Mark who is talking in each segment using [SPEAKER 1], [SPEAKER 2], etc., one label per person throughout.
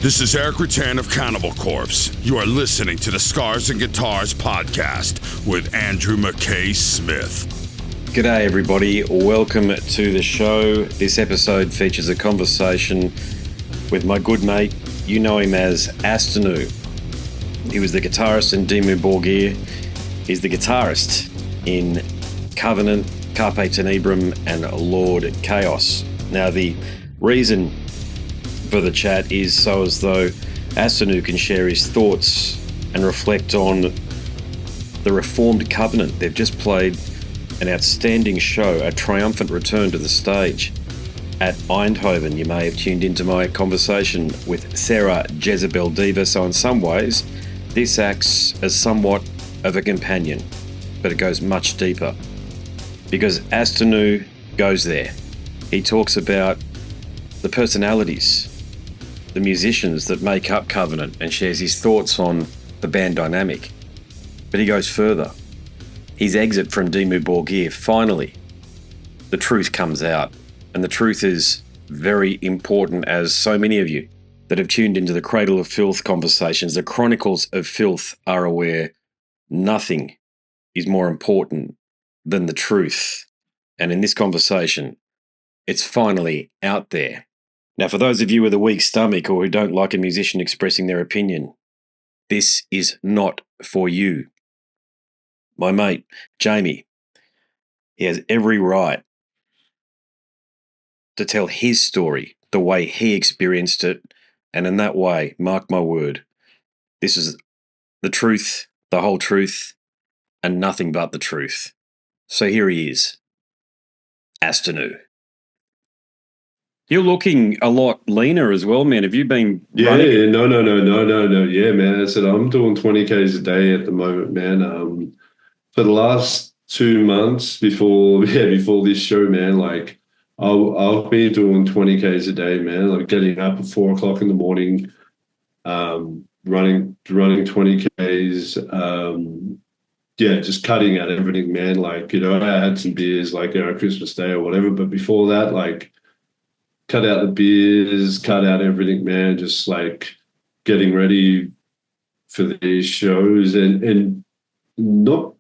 [SPEAKER 1] This is Eric Rattan of Cannibal Corpse. You are listening to the Scars and Guitars podcast with Andrew McKay Smith.
[SPEAKER 2] G'day everybody, welcome to the show. This episode features a conversation with my good mate. You know him as Astennu. He was the guitarist in Dimmu Borgir. He's the guitarist in Covenant, Carpe, Tenebrum and Lord Kaos. Now the reason for the chat is so as though Astennu can share his thoughts and reflect on the Reformed Covenant. They've just played an outstanding show, a triumphant return to the stage at Eindhoven. You may have tuned into my conversation with Sarah Jezebel Diva, so in some ways this acts as somewhat of a companion, but it goes much deeper because Astennu goes there. He talks about the personalities, the musicians that make up Covenant, and shares his thoughts on the band dynamic. But he goes further. His exit from Dimmu Borgir, finally, the truth comes out. And the truth is very important, as so many of you that have tuned into the Cradle of Filth conversations, the Chronicles of Filth, are aware nothing is more important than the truth. And in this conversation, it's finally out there. Now, for those of you with a weak stomach or who don't like a musician expressing their opinion, this is not for you. My mate, Jamie, he has every right to tell his story the way he experienced it, and in that way, mark my word, this is the truth, the whole truth, and nothing but the truth. So here he is, Astennu. You're looking a lot leaner as well, man. Have you been running?
[SPEAKER 3] No. Yeah, man. I said I'm doing 20 Ks a day at the moment, man. For the last 2 months before this show, man, like I've been doing 20 Ks a day, man. Like getting up at 4 o'clock in the morning, running 20 Ks. Just cutting out everything, man. Like, I had some beers, like, Christmas Day or whatever. But before that, like, cut out the beers, cut out everything, man. Just like getting ready for these shows, and not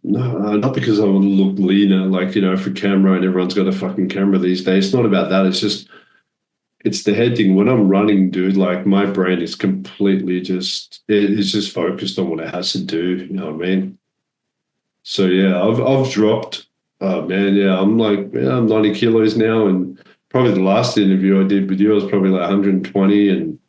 [SPEAKER 3] because I want to look leaner, like, for camera, and everyone's got a fucking camera these days. It's not about that. It's the head thing. When I'm running, dude, like my brain is completely it's just focused on what it has to do. You know what I mean? So yeah, I've dropped. I'm 90 kilos now, and probably the last interview I did with you, I was probably like 120, and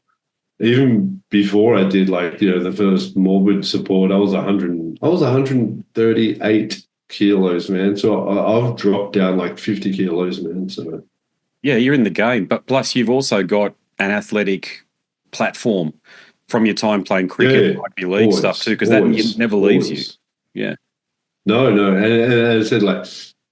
[SPEAKER 3] even before I did the first morbid support, I was 138 kilos, man. So I've dropped down like 50 kilos, man. So
[SPEAKER 2] yeah, you're in the game, but plus you've also got an athletic platform from your time playing cricket, rugby league stuff too, because that never leaves you. Yeah.
[SPEAKER 3] No, and as I said, like,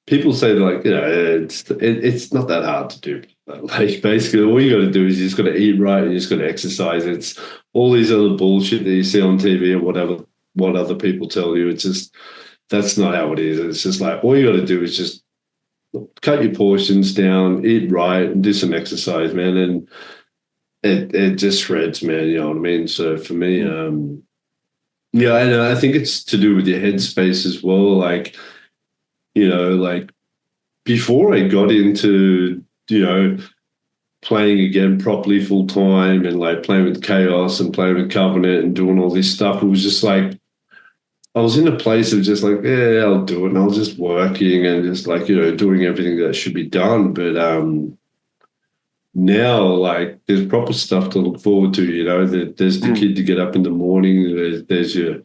[SPEAKER 3] people say, like, it's not that hard to do. Like, basically, all you got to do is you just got to eat right and you just got to exercise. It's all these other bullshit that you see on TV or whatever, what other people tell you. It's just, that's not how it is. It's just like, all you got to do is just cut your portions down, eat right, and do some exercise, man. And it just shreds, man. You know what I mean? So for me, and I think it's to do with your headspace as well. Like, like before I got into, playing again properly full time and like playing with Chaos and playing with Covenant and doing all this stuff, it was just like, I was in a place of just like, yeah, I'll do it. And I was just working and just like, doing everything that should be done. But now, like, there's proper stuff to look forward to, there's the kid to get up in the morning, there's your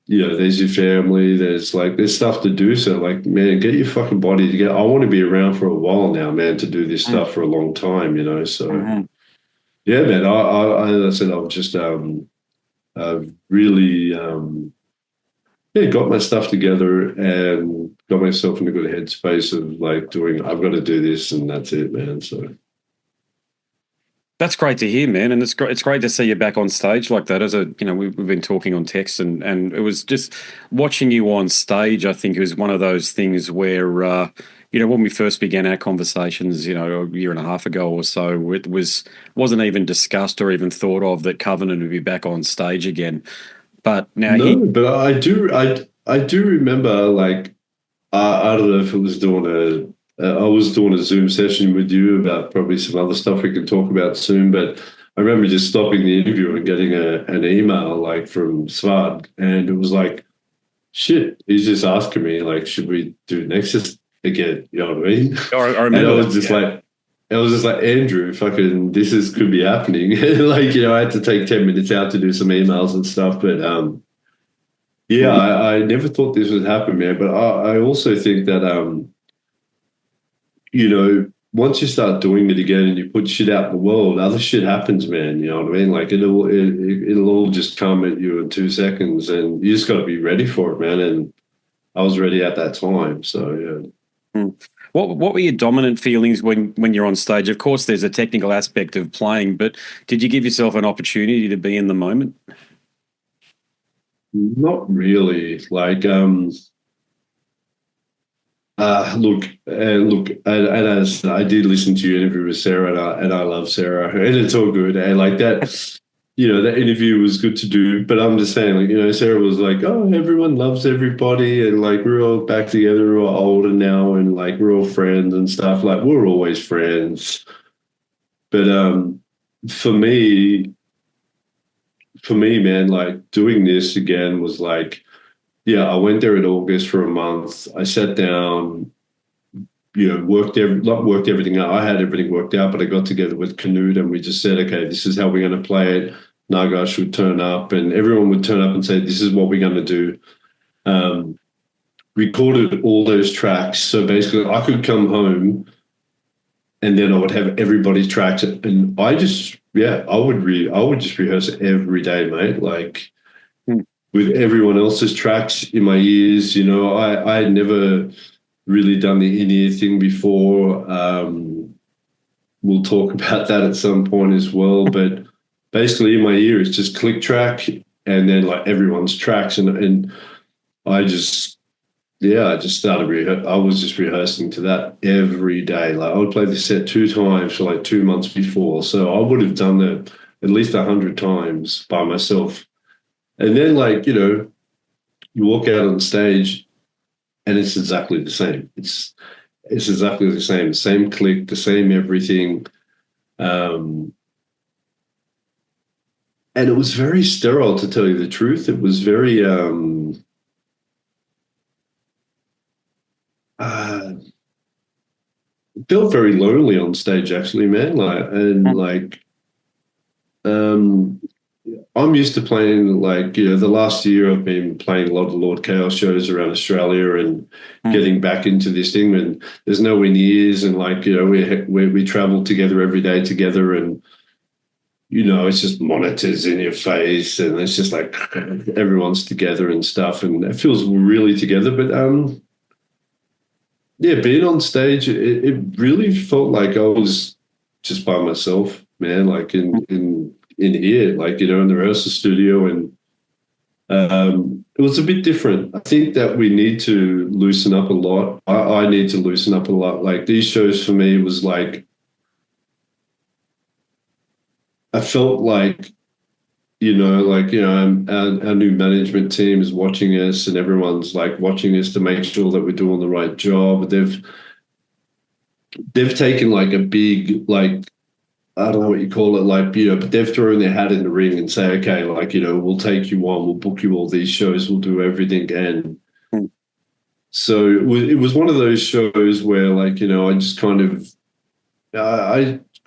[SPEAKER 3] there's your family, there's stuff to do. So, like, man, get your fucking body together. I want to be around for a while now, man, to do this stuff for a long time, So, yeah, man, as I said, I've just really, got my stuff together and got myself in a good headspace of, like, I've got to do this and that's it, man. So.
[SPEAKER 2] That's great to hear, man, and it's great to see you back on stage like that. As we've been talking on text, and it was just watching you on stage. I think it was one of those things where when we first began our conversations, a year and a half ago or so, it wasn't even discussed or even thought of that Covenant would be back on stage again. But now
[SPEAKER 3] but I do remember, like, I don't know if it was I was doing a Zoom session with you about probably some other stuff we can talk about soon, but I remember just stopping the interview and getting an email like from Svard, and it was like, shit, he's just asking me, like, should we do Nexus again? You know what I mean?
[SPEAKER 2] I remember
[SPEAKER 3] and I was just like, Andrew, fucking, could be happening. Like, I had to take 10 minutes out to do some emails and stuff, but yeah, I never thought this would happen, man. But I also think that once you start doing it again and you put shit out in the world, other shit happens, man. You know what I mean? Like, it'll all just come at you in 2 seconds, and you just got to be ready for it, man. And I was ready at that time, so yeah.
[SPEAKER 2] What were your dominant feelings when you're on stage? Of course, there's a technical aspect of playing, but did you give yourself an opportunity to be in the moment?
[SPEAKER 3] Not really. Like, look, and as I did listen to your interview with Sarah, and I love Sarah, and it's all good. And like that, that interview was good to do. But I'm just saying, like, Sarah was like, oh, everyone loves everybody, and like we're all back together, we're all older now, and like we're all friends and stuff. Like, we're always friends. But for me, man, like, doing this again was like, yeah, I went there in August for a month. I sat down, worked everything out. I had everything worked out, but I got together with Cano and we just said, okay, this is how we're going to play it. Nagash would turn up and everyone would turn up and say, this is what we're going to do. Recorded all those tracks. So basically I could come home and then I would have everybody's tracks. And I would just rehearse every day, mate. Like, with everyone else's tracks in my ears, I had never really done the in-ear thing before. We'll talk about that at some point as well. But basically in my ear, it's just click track and then like everyone's tracks. And I just started I was just rehearsing to that every day. Like, I would play the set 2 times for like 2 months before. So I would have done that at least 100 times by myself. And then, like, you walk out on stage and it's exactly the same. It's exactly the same click, the same everything. And it was very sterile, to tell you the truth. It was very, it felt very lonely on stage, actually, man. I'm used to playing, like, the last year I've been playing a lot of Lord Kaos shows around Australia and getting back into this thing, and there's no in-ears, and like, we travel together every day together, and it's just monitors in your face and it's just like everyone's together and stuff, and it feels really together. But being on stage, it really felt like I was just by myself, man, like in here, like, in the rehearsal studio. And it was a bit different. I think that we need to loosen up a lot. I need to loosen up a lot. Like, these shows for me was like, I felt like, our new management team is watching us and everyone's like watching us to make sure that we're doing the right job. They've taken like a big, like, I don't know what you call it, like, but they've thrown their hat in the ring and say, okay, like, we'll take you on, we'll book you all these shows, we'll do everything. And so it was one of those shows where, like, I just kind of,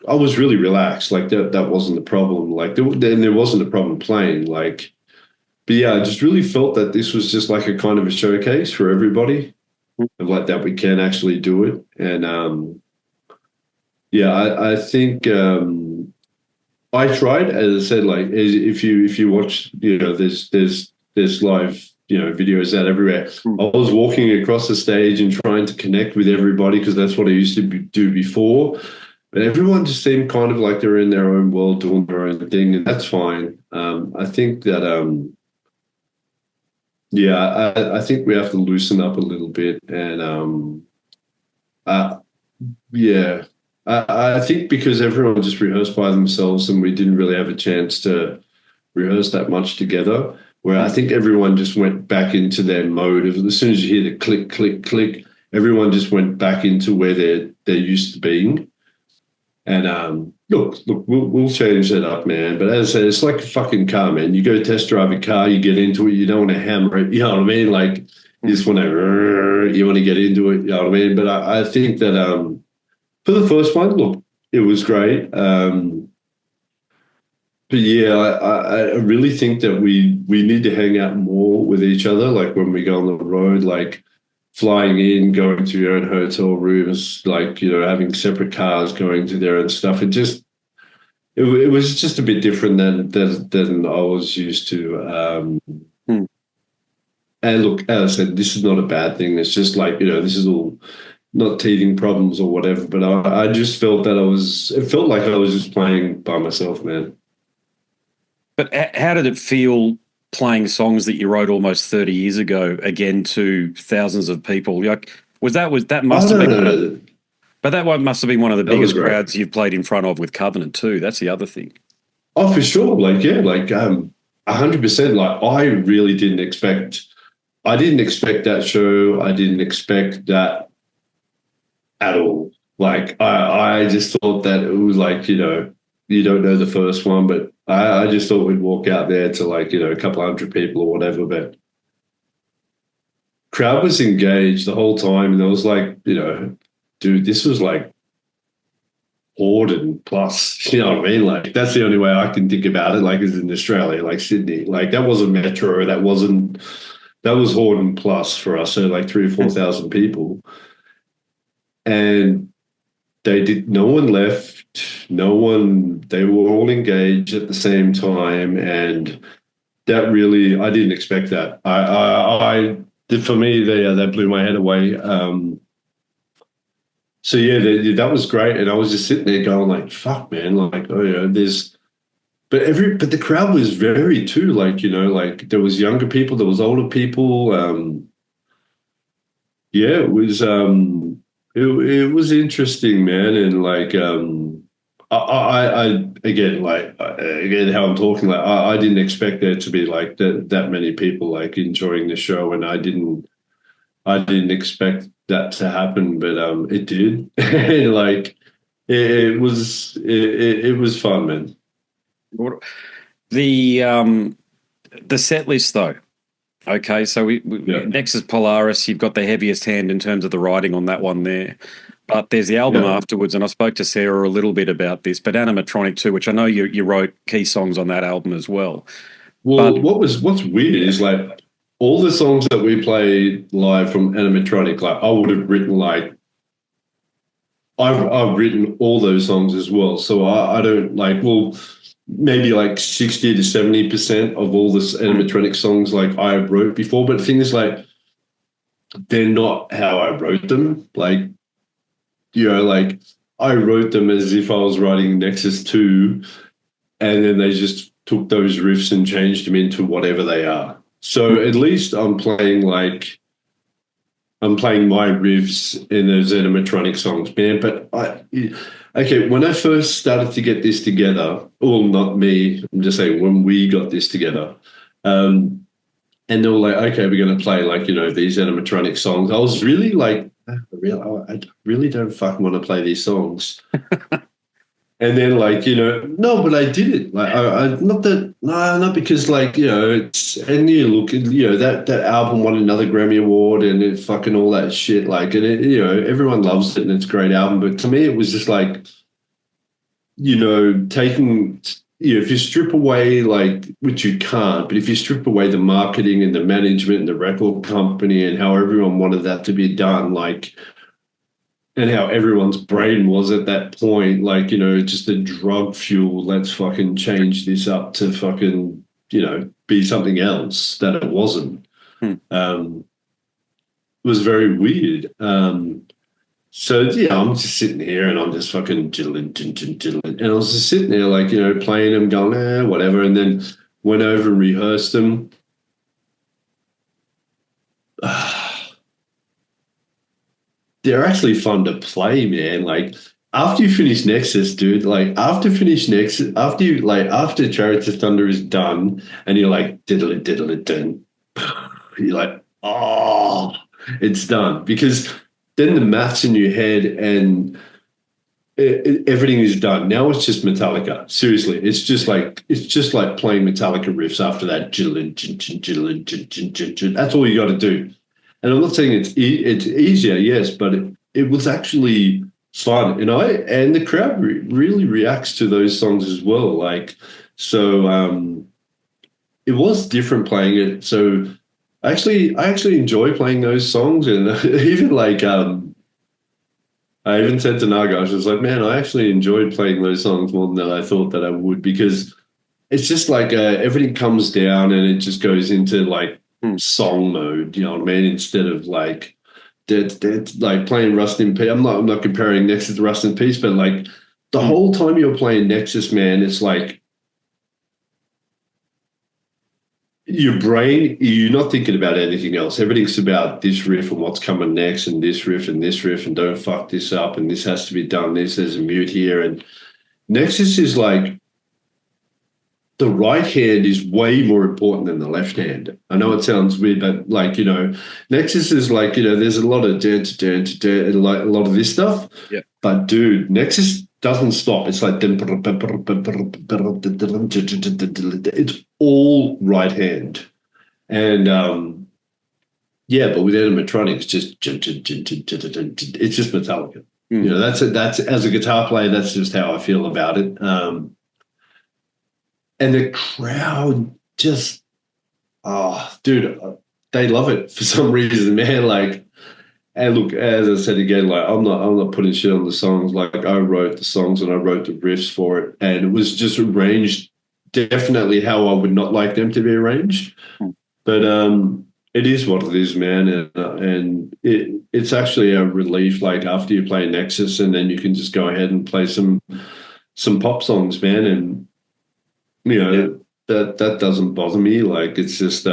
[SPEAKER 3] I was really relaxed. Like, that wasn't the problem. Like, there wasn't a problem playing. Like, but yeah, I just really felt that this was just like a kind of a showcase for everybody, of like that we can actually do it. And I think I tried, as I said, like, if you watch, there's live, videos out everywhere. I was walking across the stage and trying to connect with everybody because that's what I used to do before. But everyone just seemed kind of like they're in their own world doing their own thing, and that's fine. I think that, I think we have to loosen up a little bit, and Yeah. I think because everyone just rehearsed by themselves and we didn't really have a chance to rehearse that much together, where I think everyone just went back into their mode of, as soon as you hear the click, click, click, everyone just went back into where they're used to being. And look, we'll change that up, man. But as I said, it's like a fucking car, man. You go test drive a car, you get into it, you don't want to hammer it, you know what I mean? Like, you just want to get into it, you know what I mean? But I think that for the first one, look, it was great. But yeah, I really think that we need to hang out more with each other, like when we go on the road, like flying in, going to your own hotel rooms, like, you know, having separate cars going to there and stuff. It was just a bit different than I was used to. And look, as I said, this is not a bad thing. It's just like, you know, this is all not teething problems or whatever. But I just felt that it felt like I was just playing by myself, man.
[SPEAKER 2] But how did it feel playing songs that you wrote almost 30 years ago again to thousands of people? Like, that must have been but that one must have been one of the biggest crowds you've played in front of with Covenant too. That's the other thing.
[SPEAKER 3] Oh, for sure. Like, yeah, like 100%. Like, I didn't expect that show. I didn't expect that at all. Like, I just thought that it was like, you know, you don't know the first one, but I just thought we'd walk out there to, like, you know, a couple hundred people or whatever, but crowd was engaged the whole time. And I was like, you know, dude, this was like Horden plus, you know what I mean? Like, that's the only way I can think about it. Like, is in Australia, like Sydney, like that wasn't Metro. That was Horden plus for us. So like 3,000 or 4,000 people. And no one left, they were all engaged at the same time. And that really, I didn't expect that. For me, that blew my head away. So yeah, that was great. And I was just sitting there going like, fuck, man, like, oh yeah, but the crowd was varied too. Like, you know, like there was younger people, there was older people. Yeah, it was interesting, man. And like, again, how I'm talking, like, I didn't expect there to be like that many people like enjoying the show, and I didn't expect that to happen, but it did. And like, it was fun, man.
[SPEAKER 2] The set list though. Okay, so we Nexus Polaris, you've got the heaviest hand in terms of the writing on that one there. But there's the album afterwards, and I spoke to Sarah a little bit about this, but Animatronic too, which I know you wrote key songs on that album as well.
[SPEAKER 3] Well, what's weird is like all the songs that we played live from Animatronic, like I would have written like I've written all those songs as well. So I don't like, well, maybe like 60 to 70% of all this animatronic songs like I wrote before. But the thing is, like, they're not how I wrote them. Like, you know, like I wrote them as if I was writing Nexus 2, and then they just took those riffs and changed them into whatever they are. So at least I'm playing my riffs in those animatronic songs, man. But when I first started to get this together, well, not me, I'm just saying when we got this together, and they were like, okay, we're going to play like, you know, these animatronic songs. I was really like, I really don't fucking want to play these songs. And then, like, you know, no, but I did it. Like, not because, like, you know, and you look, you know, that album won another Grammy Award and it fucking all that shit. Like, and it, you know, everyone loves it and it's a great album. But to me, it was just like, you know, taking, you know, if you strip away, like, which you can't, but if you strip away the marketing and the management and the record company and how everyone wanted that to be done, like, and how everyone's brain was at that point, like, you know, just a drug fuel, let's fucking change this up to fucking, you know, be something else that it wasn't. It was very weird. So, yeah, I'm just sitting here and I'm just fucking jiddling. And I was just sitting there, like, you know, playing them, going, whatever. And then went over and rehearsed them. they're actually fun to play, man. Like after you finish Nexus, dude, like after Chariots of Thunder is done and you're like diddle it done, you're like, oh, it's done. Because then the maths in your head and everything is done. Now it's just Metallica. Seriously, it's just like playing Metallica riffs after that. That's all you got to do. And I'm not saying it's easier, yes, but it was actually fun, and the crowd really reacts to those songs as well. Like, so it was different playing it. So I actually enjoy playing those songs, and even like I even said to Nagash, I was like, man, I actually enjoyed playing those songs more than I thought that I would, because it's just like everything comes down and it just goes into like song mode, you know what I mean? Instead of like like playing Rust in Peace. I'm not comparing Nexus to Rust in Peace, but like the whole time you're playing Nexus, man, it's like your brain, you're not thinking about anything else. Everything's about this riff and what's coming next, and this riff and this riff, and don't fuck this up, and this has to be done. There's a mute here. And Nexus is like, the right hand is way more important than the left hand. I know it sounds weird, but like, Nexus is like, there's a lot of and like a lot of this stuff.
[SPEAKER 2] Yeah.
[SPEAKER 3] But dude, Nexus doesn't stop. It's like it's all right hand. And yeah, but with Animatronic, it's just Metallica. That's as a guitar player, that's just how I feel about it. And the crowd just, dude, they love it for some reason, man. Like, and look, as I said again, like I'm not putting shit on the songs. Like I wrote the songs and I wrote the riffs for it, and it was just arranged definitely how I would not like them to be arranged. But it is what it is, man, and it's actually a relief. Like after you play Nexus, and then you can just go ahead and play some pop songs, man, and that doesn't bother me. Like it's just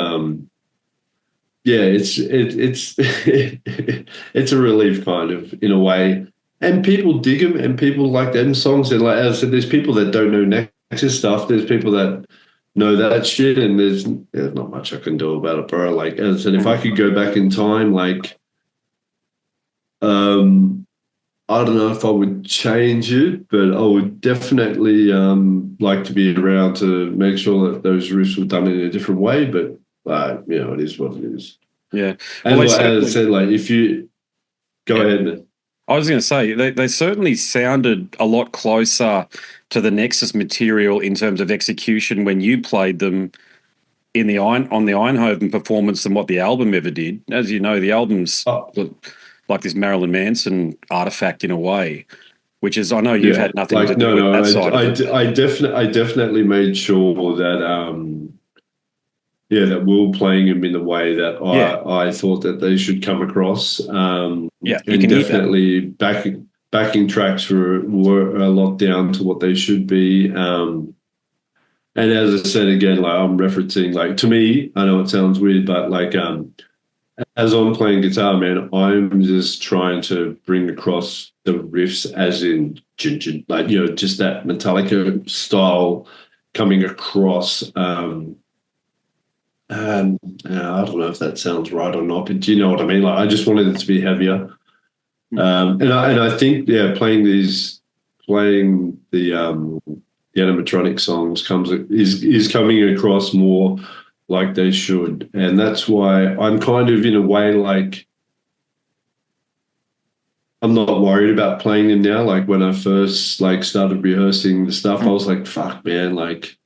[SPEAKER 3] it's it's a relief kind of, in a way, and people dig them and people like them songs. And like as I said, there's people that don't know Nexus stuff, there's people that know that shit, and there's not much I can do about it, bro. Like as I said, if I could go back in time, like I don't know if I would change it, but I would definitely like to be around to make sure that those riffs were done in a different way. But it is what it is.
[SPEAKER 2] Yeah.
[SPEAKER 3] And as I said, like if you go ahead, man.
[SPEAKER 2] I was going to say they certainly sounded a lot closer to the Nexus material in terms of execution when you played them on the Eindhoven performance than what the album ever did. As you know, the album's like this Marilyn Manson artifact in a way, which is, I know you've had nothing to do with that side of it.
[SPEAKER 3] I definitely made sure that that we were playing them in the way that I thought that they should come across. And definitely backing tracks were a lot down to what they should be. And as I said again, like I'm referencing, like to me, I know it sounds weird, but like as I'm playing guitar, man, I'm just trying to bring across the riffs as in like just that Metallica style coming across. And I don't know if that sounds right or not, but do you know what I mean? Like I just wanted it to be heavier. And I think playing the animatronic songs is coming across more like they should, and that's why I'm kind of in a way like I'm not worried about playing them now. Like when I first like started rehearsing the stuff, I was like, fuck, man, like.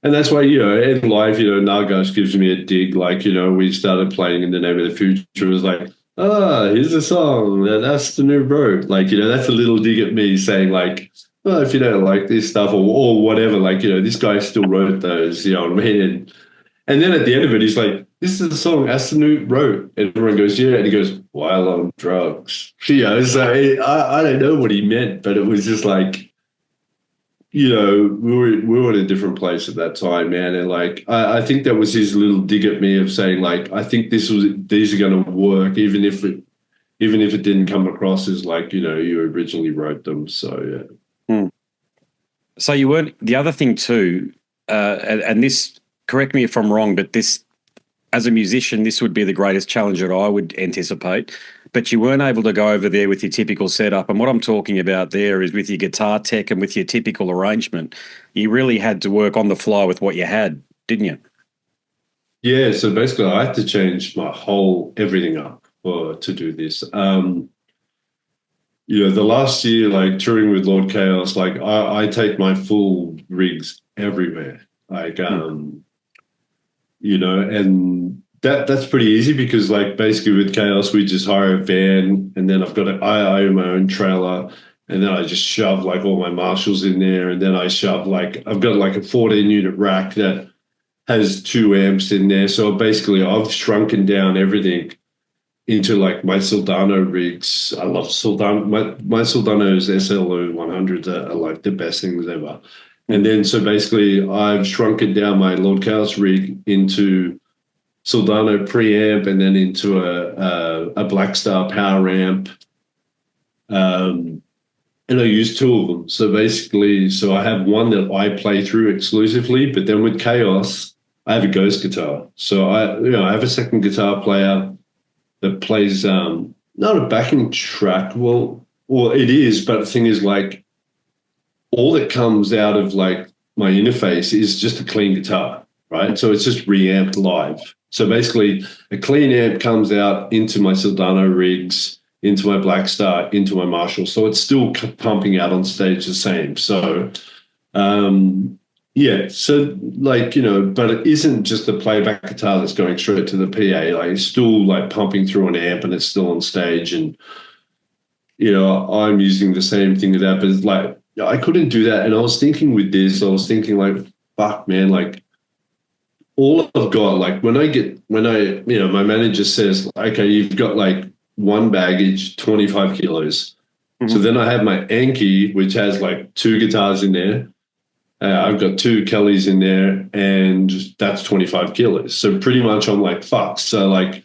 [SPEAKER 3] And that's why, in life, Nagash gives me a dig. Like, we started playing In the Name of the Future. It was like, here's a song that Astennu wrote. Like, that's a little dig at me saying like, well, if you don't like this stuff or whatever, like, this guy still wrote those, you know what I mean? And then at the end of it, he's like, this is a song Astennu wrote. And everyone goes, yeah. And he goes, while on drugs. So I don't know what he meant, but it was just like, we were in a different place at that time, man. And like, I think that was his little dig at me of saying like, I think these are going to work, even if even if it didn't come across as like, you originally wrote them. So, yeah.
[SPEAKER 2] So you weren't, the other thing too, and this, correct me if I'm wrong, but this, as a musician, this would be the greatest challenge that I would anticipate, but you weren't able to go over there with your typical setup. And what I'm talking about there is with your guitar tech and with your typical arrangement, you really had to work on the fly with what you had, didn't you?
[SPEAKER 3] Yeah, so basically I had to change my whole everything up to do this. The last year, like touring with Lord Kaos, like I take my full rigs everywhere. Like and that's pretty easy because like basically with Chaos we just hire a van, and then I own my own trailer, and then I just shove like all my Marshalls in there, and then I shove like I've got like a 14 unit rack that has 2 amps in there. So basically I've shrunken down everything into like my Soldano rigs. I love Soldano. My Soldano's SLO 100s are like the best things ever. And then so basically I've shrunken down my Lord Kaos rig into Soldano preamp, and then into a Black Star power amp. And I use 2 of them. So basically, I have one that I play through exclusively, but then with Chaos, I have a ghost guitar. So I have a second guitar player that plays not a backing track. Well, it is, but the thing is, like, all that comes out of like my interface is just a clean guitar, right? So it's just reamped live. So basically, a clean amp comes out into my Soldano rigs, into my Black Star, into my Marshall. So it's still pumping out on stage the same. So, yeah. So like, but it isn't just the playback guitar that's going straight to the PA. Like it's still like pumping through an amp, and it's still on stage. And, I'm using the same thing with that, but it's like, I couldn't do that. And I was thinking with this, like, fuck, man, like, all I've got, like my manager says, okay, you've got like one baggage, 25 kilos. Mm-hmm. So then I have my Anki, which has like 2 guitars in there. I've got 2 Kellys in there, and that's 25 kilos. So pretty much I'm like, fuck. So like,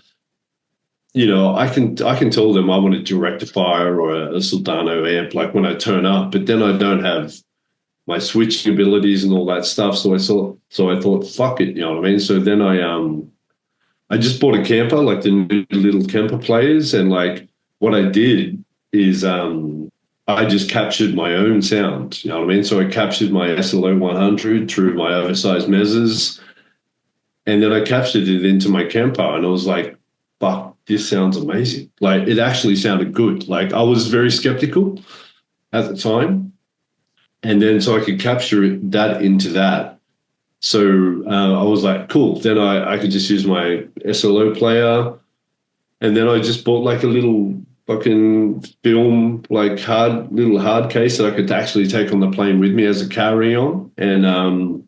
[SPEAKER 3] I can tell them I want a rectifier or a Soldano amp, like when I turn up, but then I don't have my switching abilities and all that stuff. So I thought, fuck it, you know what I mean? So then I just bought a Kemper, like the new little Kemper players, and like what I did is I just captured my own sound, you know what I mean? So I captured my SLO 100 through my oversized mezzas, and then I captured it into my Kemper, and I was like, fuck, this sounds amazing. Like it actually sounded good. Like I was very skeptical at the time. And then so I could capture that into that. So I was like, cool. Then I could just use my SLO player. And then I just bought like a little fucking film, like hard case that I could actually take on the plane with me as a carry-on. And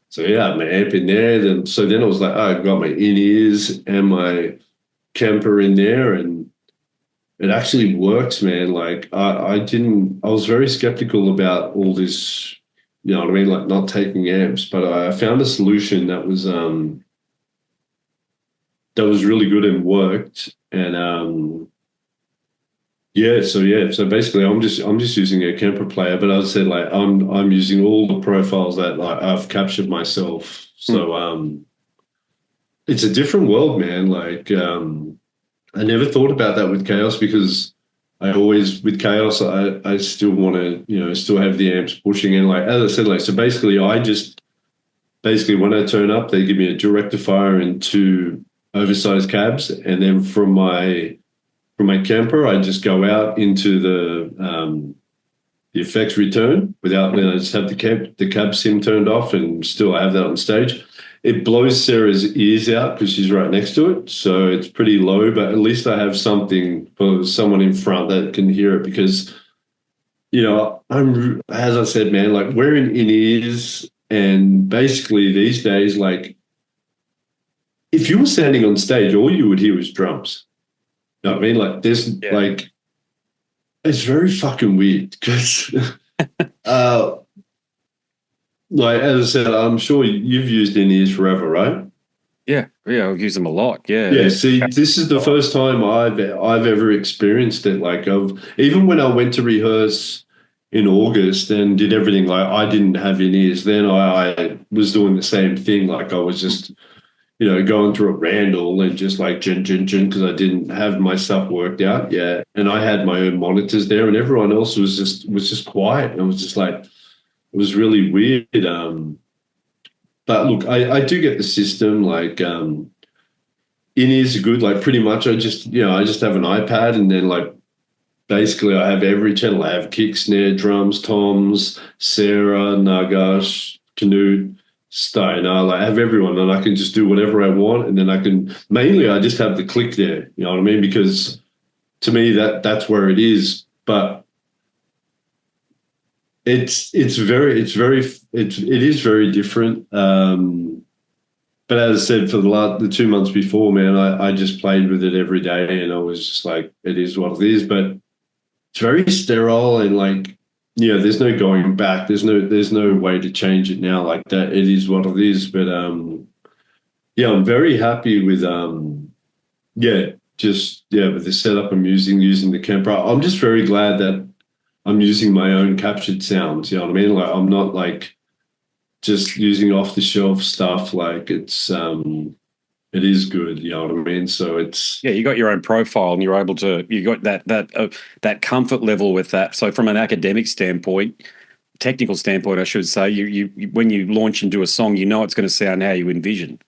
[SPEAKER 3] so yeah, I had my amp in there. Then I was like, I've got my in-ears and my Kemper in there, and it actually works, man. Like I was very skeptical about all this, you know what I mean? Like not taking amps, but I found a solution that was really good and worked. And so basically I'm just using a Kemper player, but as I said, like I'm using all the profiles that like I've captured myself. So it's a different world, man. Like I never thought about that with Chaos, because I always, with Chaos, I still want to, still have the amps pushing. And like, as I said, like, so basically when I turn up, they give me a dual rectifier and 2 oversized cabs. And then from my Kemper, I just go out into the effects return without, I just have the cab sim turned off, and still I have that on stage. It blows Sarah's ears out because she's right next to it. So it's pretty low, but at least I have something for someone in front that can hear it, because, as I said, man, like wearing in-ears, and basically these days, like if you were standing on stage, all you would hear was drums. You know what I mean? Like like, it's very fucking weird because like, as I said, I'm sure you've used in-ears forever, right?
[SPEAKER 2] Yeah. Yeah, I've used them a lot. Yeah.
[SPEAKER 3] Yeah, see, this is the first time I've ever experienced it. Like, even when I went to rehearse in August and did everything, like I didn't have in-ears. Then I was doing the same thing. Like I was just, going through a Randall and just like gin because I didn't have my stuff worked out yet, and I had my own monitors there, and everyone else was just quiet. And it was just like it was really weird. But look, I do get the system. Like, in-ears are good. Like pretty much, I just have an iPad, and then like basically I have every channel. I have kick, snare, drums, toms, Sarah, Nagash, Canute, Steiner. Like I have everyone, and I can just do whatever I want. And then I just have the click there. You know what I mean? Because to me that's where it is. But it is very different. But as I said, for the 2 months before, man, I just played with it every day, and I was just like, it is what it is. But it's very sterile, and like, there's no going back. There's no way to change it now. Like that, it is what it is. But yeah, I'm very happy with with the setup I'm using the camper. I'm just very glad that I'm using my own captured sounds. You know what I mean? Like I'm not like just using off the shelf stuff. Like it is good, you know what I mean? So it's
[SPEAKER 2] you got your own profile, and you got that comfort level with that. So from an academic standpoint, technical standpoint, I should say, you when you launch and do a song, it's going to sound how you envision.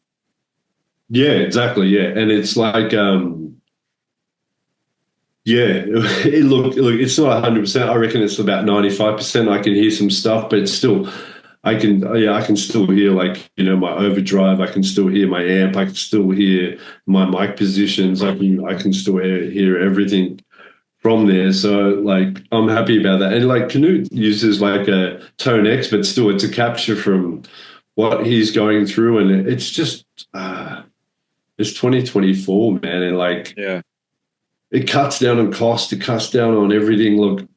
[SPEAKER 3] Yeah, exactly. Yeah, and it's like look, it's not 100%. I reckon it's about 95%. I can hear some stuff, but it's still. I can still hear like, my overdrive. I can still hear my amp. I can still hear my mic positions. I can still hear everything from there. So like, I'm happy about that. And like Canute uses like a Tone X, but still it's a capture from what he's going through. And it's just, it's 2024, man. And like, it cuts down on cost. It cuts down on everything. Look,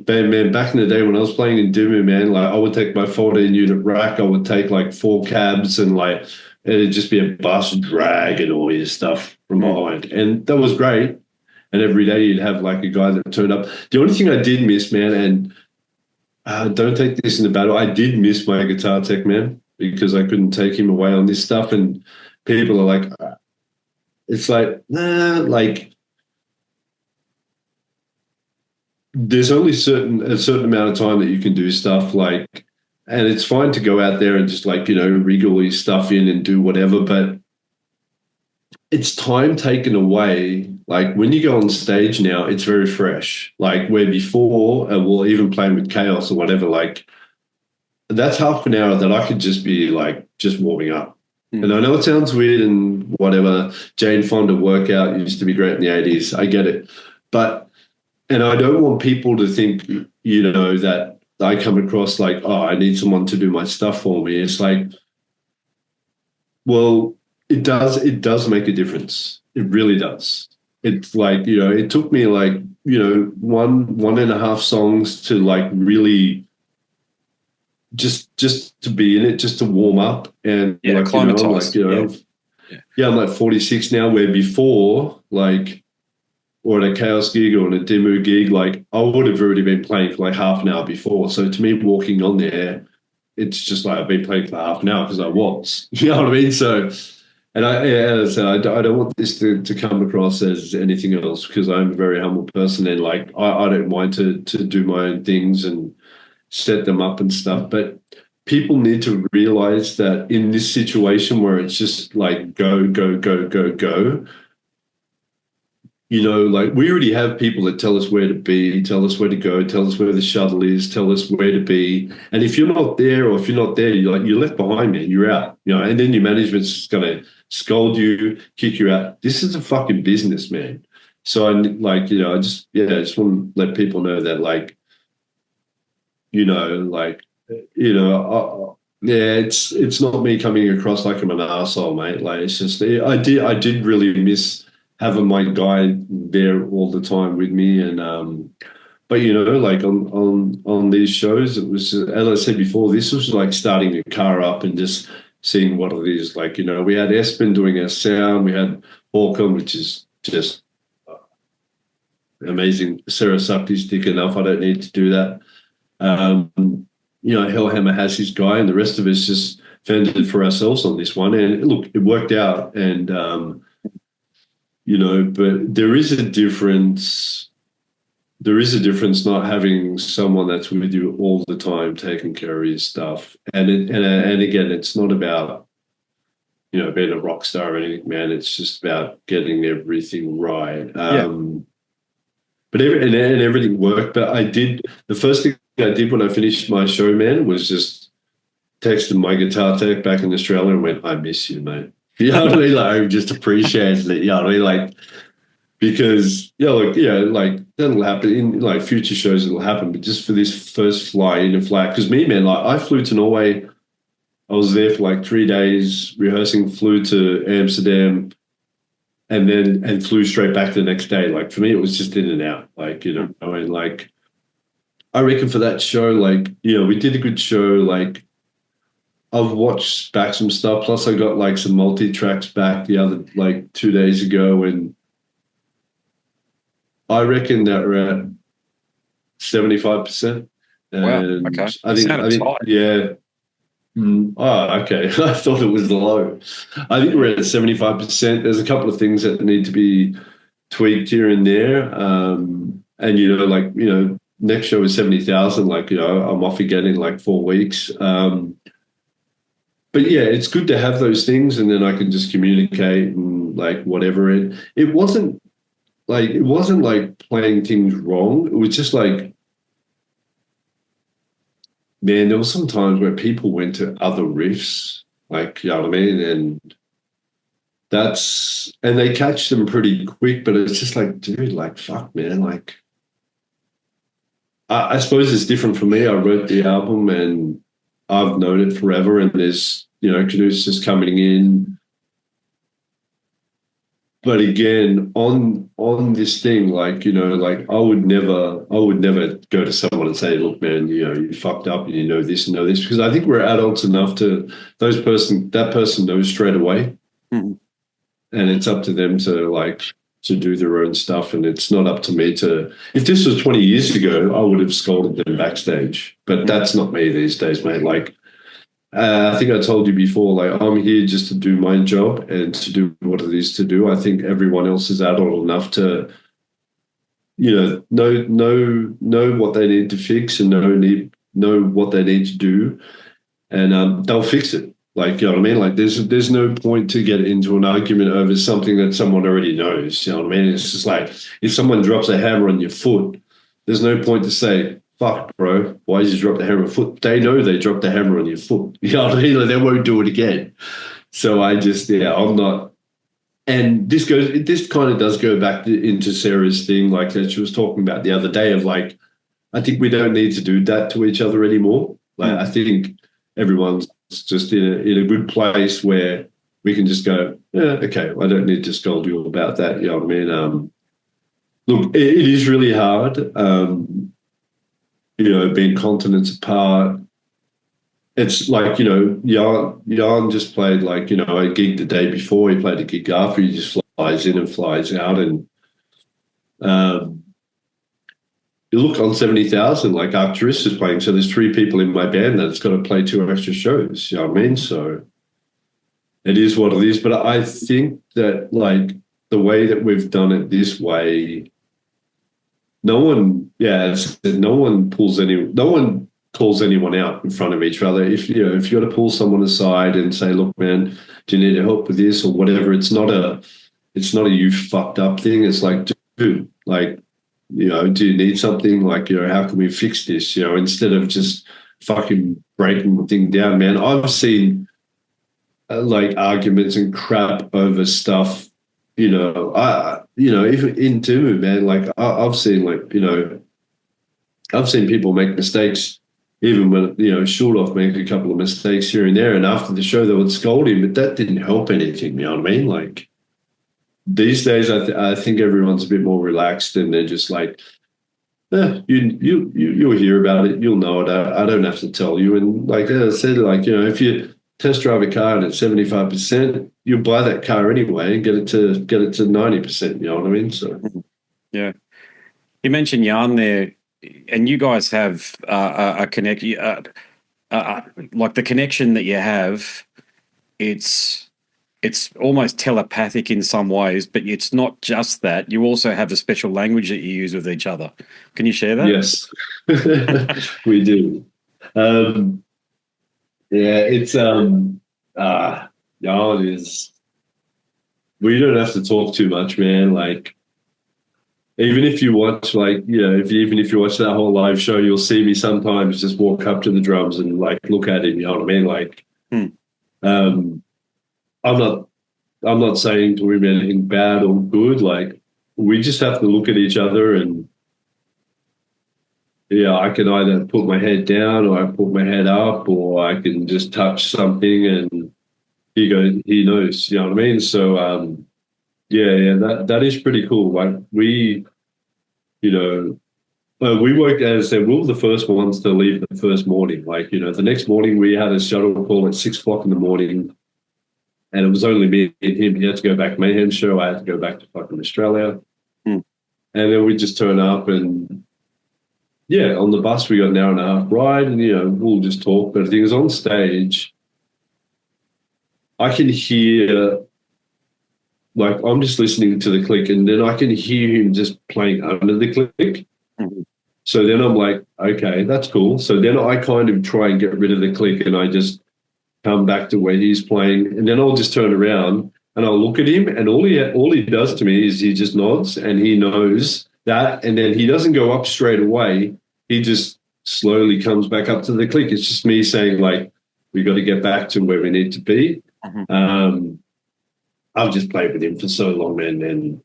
[SPEAKER 3] man, back in the day when I was playing in Dimmu, man, like I would take my 14-unit rack, I would take like 4 cabs, and like it'd just be a bus drag and all your stuff from behind. And that was great. And every day you'd have like a guy that turned up. The only thing I did miss, man, and don't take this in the battle, I did miss my guitar tech, man, because I couldn't take him away on this stuff. And people are like, it's like, nah, like, there's only a certain amount of time that you can do stuff, like, and it's fine to go out there and just like, rig all your stuff in and do whatever, but it's time taken away. Like when you go on stage now, it's very fresh. Like where before, well, even playing with Chaos or whatever, like that's half an hour that I could just be like, just warming up. And I know it sounds weird and whatever. Jane Fonda workout used to be great in the 80s. I get it. And I don't want people to think, that I come across like, oh, I need someone to do my stuff for me. It's like, well, it does make a difference. It really does. It's like, it took me like, one and a half songs to like really just to be in it, just to warm up. And like,
[SPEAKER 2] acclimatize.
[SPEAKER 3] I'm like 46 now, where before, like, or at a Chaos gig or at a Dimmu gig, like I would have already been playing for like half an hour before. So to me, walking on there, it's just like I've been playing for half an hour because I was. You know what I mean? So, and as I said, I don't want this to come across as anything else, because I'm a very humble person, and like I don't mind to do my own things and set them up and stuff. But people need to realize that in this situation where it's just like go, go, go, go, go, like we already have people that tell us where to be, tell us where to go, tell us where the shuttle is, tell us where to be. And if you're not there, or if you're not there, you're left behind, man. You're out, and then your management's going to scold you, kick you out. This is a fucking business, man. So I just want to let people know that, like, it's not me coming across like I'm an arsehole, mate. Like, it's just, I did really miss having my guy there all the time with me. And but like on these shows, it was, as I said before, this was like starting a car up and just seeing what it is. Like, we had Espen doing our sound, we had Håkon, which is just amazing. Sarah Sakti's thick enough. I don't need to do that. Hellhammer has his guy, and the rest of us just fended for ourselves on this one. And look, it worked out. And, but there is a difference. There is a difference not having someone that's with you all the time, taking care of your stuff. And again, it's not about, being a rock star or anything, man. It's just about getting everything right. But everything worked. But the first thing I did when I finished my show, man, was just texted my guitar tech back in Australia and went, I miss you, mate. You know what I mean? Like, I just appreciated it. You know what I mean? Like, because, that'll happen in like future shows, it'll happen. But just for this first fly in and flat, because me, man, like I flew to Norway. I was there for like 3 days rehearsing, flew to Amsterdam, and flew straight back the next day. Like for me, it was just in and out. Like, and like, I reckon for that show, like, we did a good show. Like, I've watched back some stuff. Plus, I got like some multi-tracks back the other, like 2 days ago. And I reckon that we're at 75%.
[SPEAKER 4] Wow. Okay.
[SPEAKER 3] I think, yeah. Oh, okay. I thought it was low. I think we're at 75%. There's a couple of things that need to be tweaked here and there. Next show is 70,000. Like, I'm off again in like 4 weeks. But yeah, it's good to have those things, and then I can just communicate and like whatever. It wasn't like playing things wrong. It was just like, man, there were some times where people went to other riffs, like, you know what I mean? And they catch them pretty quick, but it's just like, dude, like, fuck, man. Like, I suppose it's different for me. I wrote the album and I've known it forever, and there's, Cano's just coming in. But again, on this thing, like, like I would never go to someone and say, look, man, you fucked up and this and this, because I think we're adults enough to, that person knows straight away. Mm-hmm. And it's up to them to do their own stuff. And it's not up to me if this was 20 years ago, I would have scolded them backstage, but that's not me these days, mate. Like, I think I told you before, like, I'm here just to do my job and to do what it is to do. I think everyone else is adult enough to, know what they need to fix and know what they need to do, and they'll fix it. Like, you know what I mean? Like, there's no point to get into an argument over something that someone already knows. You know what I mean? It's just like, if someone drops a hammer on your foot, there's no point to say, fuck, bro, why did you drop the hammer on your foot? They know they dropped the hammer on your foot. You know what I mean? Like, they won't do it again. So I'm not. And this kind of does go back into Sarah's thing, like that she was talking about the other day, of like, I think we don't need to do that to each other anymore. Like, I think everyone's just in a good place where we can just go, yeah, okay, I don't need to scold you about that. You know what I mean? Look, it is really hard. Being continents apart. It's like, Jan just played like, a gig the day before. He played a gig after. He just flies in and flies out. And you look on 70,000, like Arcturus is playing. So there's 3 people in my band that's got to play 2 extra shows. You know what I mean? So it is what it is. But I think that, like, the way that we've done it this way, no one calls anyone out in front of each other. If you got to pull someone aside and say, look, man, do you need help with this or whatever? It's not a you fucked up thing. It's like, dude, like, do you need something? Like, how can we fix this? Instead of just fucking breaking the thing down, man. I've seen like arguments and crap over stuff. Even in Dimmu, man, like I've seen people make mistakes, even when, Shagrath made a couple of mistakes here and there, and after the show they would scold him, but that didn't help anything, you know what I mean? Like, these days I think everyone's a bit more relaxed, and they're just like, you'll hear about it, you'll know it, I don't have to tell you. And like I said, like, if you test drive a car and it's 75%, you'll buy that car anyway and get it to 90%. You know what I mean? So
[SPEAKER 2] yeah, you mentioned Jan there, and you guys have a connect, like the connection that you have. It's almost telepathic in some ways, but it's not just that. You also have a special language that you use with each other. Can you share that?
[SPEAKER 3] Yes, we do. Yeah, it's Jan is. We don't have to talk too much, man. Like, even if you watch, like, you know, even if you watch that whole live show, you'll see me sometimes just walk up to the drums and like look at him. You know what I mean? Like, I'm not saying to him anything bad or good. Like, we just have to look at each other, and yeah, I can either put my head down or I put my head up, or I can just touch something and he knows. You know what I mean? So that is pretty cool. Like, we, you know, we worked, as I said, we were the first ones to leave the first morning. Like, you know, the next morning we had a shuttle call at 6 o'clock in the morning, and it was only me and him. He had to go back to Mayhem show. I had to go back to fucking Australia. And then we just turn up, and yeah, on the bus we got an hour and a half ride, and, you know, we'll just talk. But the thing is, on stage, I can hear, like, I'm just listening to the click, and then I can hear him just playing under the click. So then I'm like, okay, that's cool. So then I kind of try and get rid of the click, and I just come back to where he's playing, and then I'll just turn around and I'll look at him, and all he does to me is he just nods, and he knows that, and then he doesn't go up straight away. He just slowly comes back up to the click. It's just me saying, like, we got to get back to where we need to be. I've just played with him for so long, man, and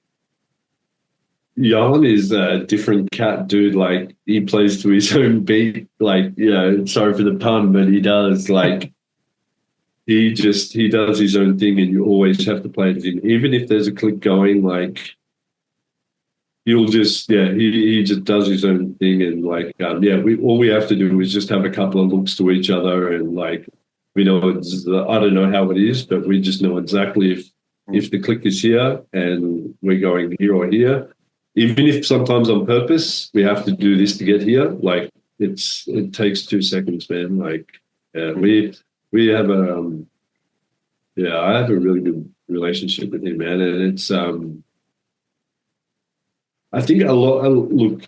[SPEAKER 3] Jan is a different cat, dude. Like, he plays to his own beat. Like, you know, sorry for the pun, but he does. Like, he does his own thing, and you always have to play with him. Even if there's a click going, like, he'll just, he just does his own thing. And like, all we have to do is just have a couple of looks to each other, and like, we know I don't know how it is, but we just know exactly if the click is here and we're going here or here. Even if sometimes on purpose we have to do this to get here, like, it takes 2 seconds, man. Like, we have I have a really good relationship with him, man, and it's I think a lot. Look,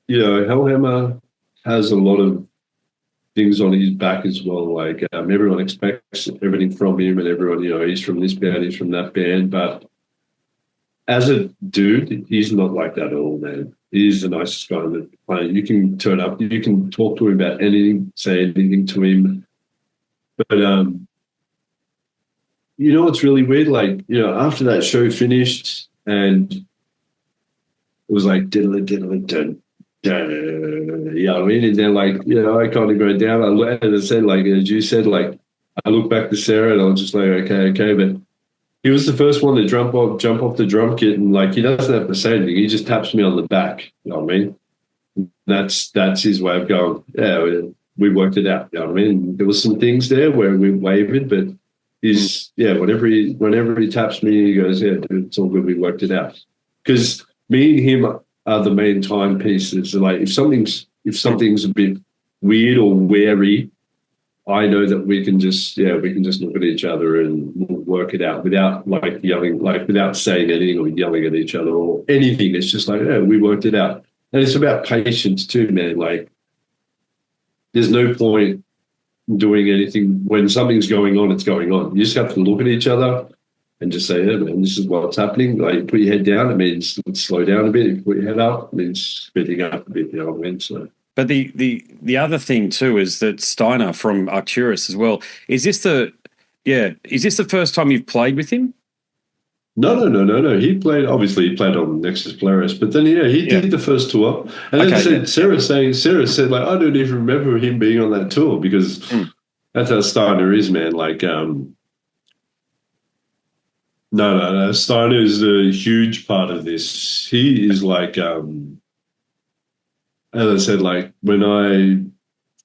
[SPEAKER 3] you know, Hellhammer has a lot of things on his back as well. Like, everyone expects everything from him, and everyone, you know, he's from this band, he's from that band, but as a dude, he's not like that at all, man. He's the nicest guy on the planet. You can turn up, you can talk to him about anything, say anything to him. But you know what's really weird? Like, you know, after that show finished, and it was like diddle diddle dun, dun, you know what I mean? And then, like, you know, I kind of go down. As I said, like, as you said, like, I look back to Sarah and I was just like, okay, but he was the first one to jump off the drum kit, and like, he doesn't have to say anything. He just taps me on the back. You know what I mean? That's his way of going, yeah, we worked it out. You know what I mean? There was some things there where we wavered, but he's, whenever he taps me, he goes, yeah, dude, it's all good. We worked it out. Because me and him are the main timepieces. Like, if something's a bit weird or wary, I know that we can just look at each other and we'll work it out without like yelling, like without saying anything or yelling at each other or anything. It's just like, yeah, we worked it out. And it's about patience too, man. Like, there's no point doing anything when something's going on. It's going on. You just have to look at each other and just say, yeah, man, this is what's happening. Like, put your head down, it means slow down a bit. If you put your head up, it means speeding up a bit. You know what I mean? So.
[SPEAKER 2] But the other thing too is that Steiner from Arcturus as well. Is this the first time you've played with him?
[SPEAKER 3] No. He played on Nexus Polaris, but then he did the first tour. And then Sarah said, like, I don't even remember him being on that tour, because that's how Steiner is, man. Like, no. Steiner is a huge part of this. He is like, as I said, like, when I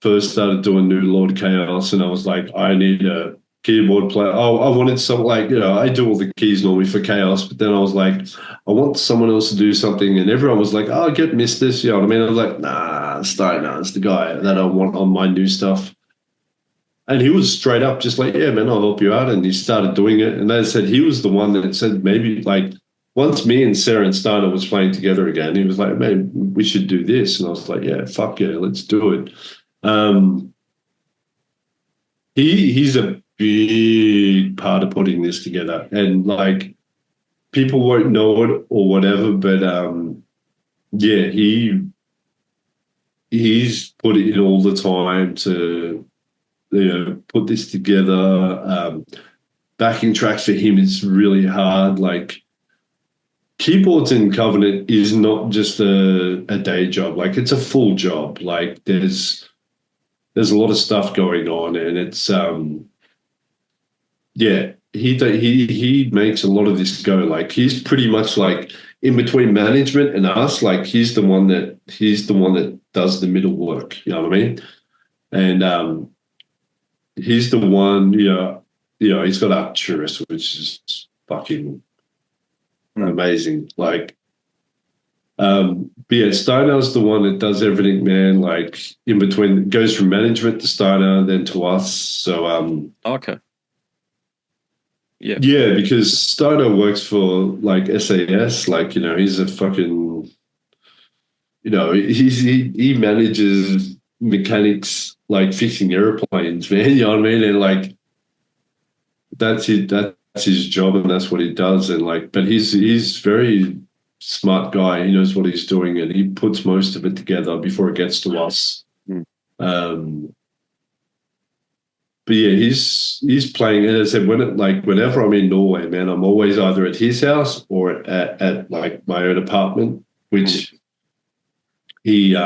[SPEAKER 3] first started doing new Lord Kaos, and I was like, I need a keyboard player. Oh, I wanted some, like, I do all the keys normally for Chaos, but then I was like, I want someone else to do something, and everyone was like, oh, get Mistis, you know what I mean? I was like, nah, Steiner is the guy that I want on my new stuff. And he was straight up just like, yeah, man, I'll help you out. And he started doing it. And they said he was the one that said maybe, like, once me and Sarah and Steiner was playing together again, he was like, man, we should do this. And I was like, yeah, fuck yeah, let's do it. He's a big part of putting this together. And, like, people won't know it or whatever, but yeah, he's put in all the time to, put this together. Backing tracks for him is really hard. Like, keyboards in Covenant is not just a day job. Like, it's a full job. Like, there's a lot of stuff going on, and it's yeah, he makes a lot of this go. Like, he's pretty much like in between management and us. Like, he's the one that does the middle work. You know what I mean? And he's the one. He's got Arcturus, which is fucking amazing. Like, but yeah, Steiner's the one that does everything, man. Like, in between, goes from management to Steiner, then to us. So
[SPEAKER 2] okay.
[SPEAKER 3] Yeah, because Steiner works for, like, SAS. Like, he's a fucking, he manages mechanics, like, fixing airplanes, man. You know what I mean? And, like, that's his job, and that's what he does. And, like, but he's very smart guy. He knows what he's doing, and he puts most of it together before it gets to us. But yeah, he's playing. And as I said, whenever I'm in Norway, man, I'm always either at his house or at like my own apartment, which he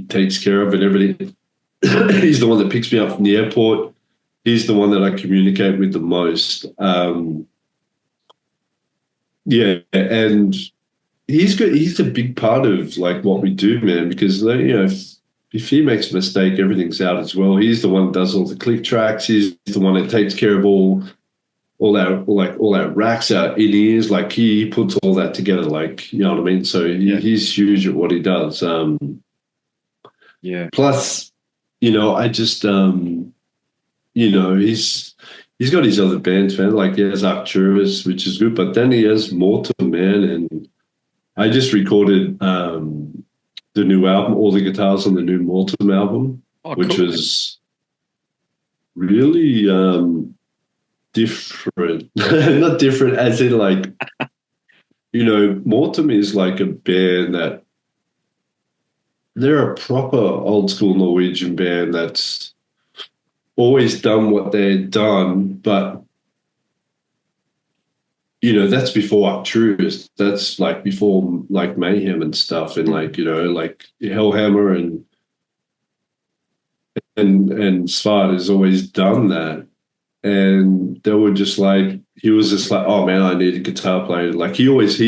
[SPEAKER 3] takes care of and everything. He's the one that picks me up from the airport. He's the one that I communicate with the most. Yeah, and he's a big part of, like, what we do, man, because if he makes a mistake, everything's out as well. He's the one that does all the click tracks. He's the one that takes care of all our racks, our in-ears. Like, he puts all that together, like, you know what I mean? So he's huge at what he does. Plus, I just, he's got his other bands, man. Like, he has Arcturus, which is good, but then he has Mortem, man. And I just recorded the new album, all the guitars on the new Mortem album, which was really different. Not different as in, like, Mortem is like a band that they're a proper old school Norwegian band that's always done what they've done, but that's before Arcturus. That's, like, before, like, Mayhem and stuff, and, like, like Hellhammer and Svart has always done that. And they were just like, he was just like, oh man, I need a guitar player. Like, he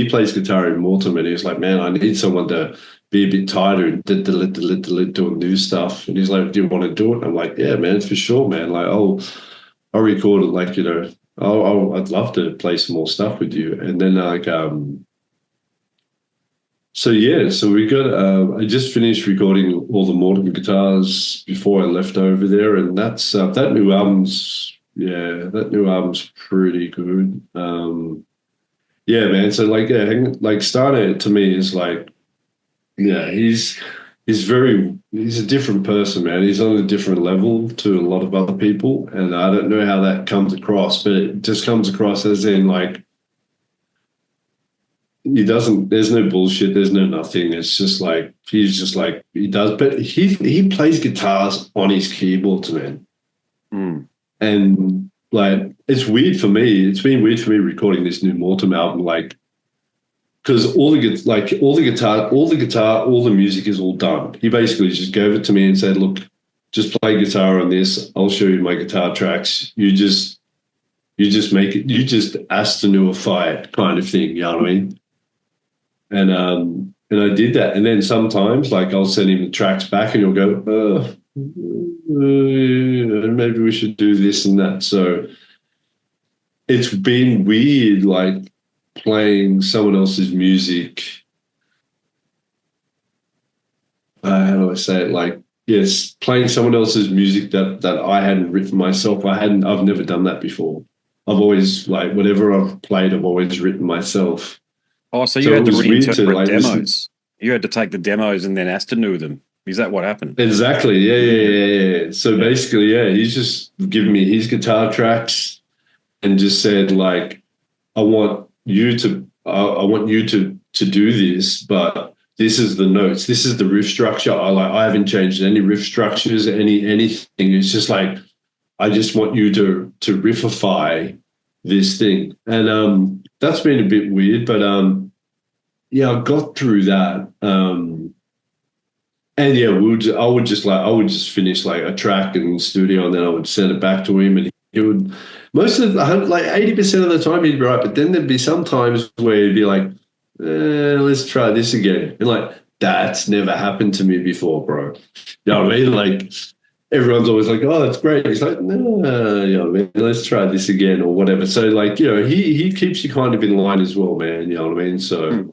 [SPEAKER 3] plays guitar in Mortem, and he was like, man, I need someone to be a bit tighter and doing new stuff. And he's like, do you want to do it? I'm like, yeah, man, for sure, man. Like, I'll record it, like, I'd love to play some more stuff with you. And then, like, so we got, I just finished recording all the Mortem guitars before I left over there. And that's, that new album's pretty good. Yeah, man. So, like, like, Steiner to me is like, he's a different person, man. He's on a different level to a lot of other people, and I don't know how that comes across, but it just comes across as in, like, there's no bullshit, there's no nothing. It's just like, he's just like, he does, but he plays guitars on his keyboards, man. And, like, it's weird for me. It's been weird for me recording this new Mortem album, like, because all the guitar, all the music is all done. He basically just gave it to me and said, look, just play guitar on this. I'll show you my guitar tracks. You just make it, you just Astennu-ify it, kind of thing. You know what I mean? And I did that. And then sometimes, like, I'll send him the tracks back and he'll go, maybe we should do this and that. So it's been weird, like, playing someone else's music. How do I say it? Like, yes, playing someone else's music that I hadn't written myself. I've never done that before. I've always, like, whatever I've played, I've always written myself.
[SPEAKER 2] Oh, so you had to reinterpret demos. You had to take the demos and then Astennu them. Is that what happened?
[SPEAKER 3] Exactly. Yeah. So basically, he's just given me his guitar tracks and just said, like, I want you to do this, but this is the notes. This is the riff structure. I haven't changed any riff structures, anything. It's just like, I just want you to riffify this thing. And that's been a bit weird, but I got through that. And I would just finish like a track in the studio, and then I would send it back to him, and he would, most of the, like 80% of the time he'd be right, but then there'd be some times where he'd be like, let's try this again. And like, that's never happened to me before, bro. You know what I mean? Like, everyone's always like, oh, it's great. He's like, no, you know what I mean? Let's try this again or whatever. So like, you know, he keeps you kind of in line as well, man. You know what I mean? So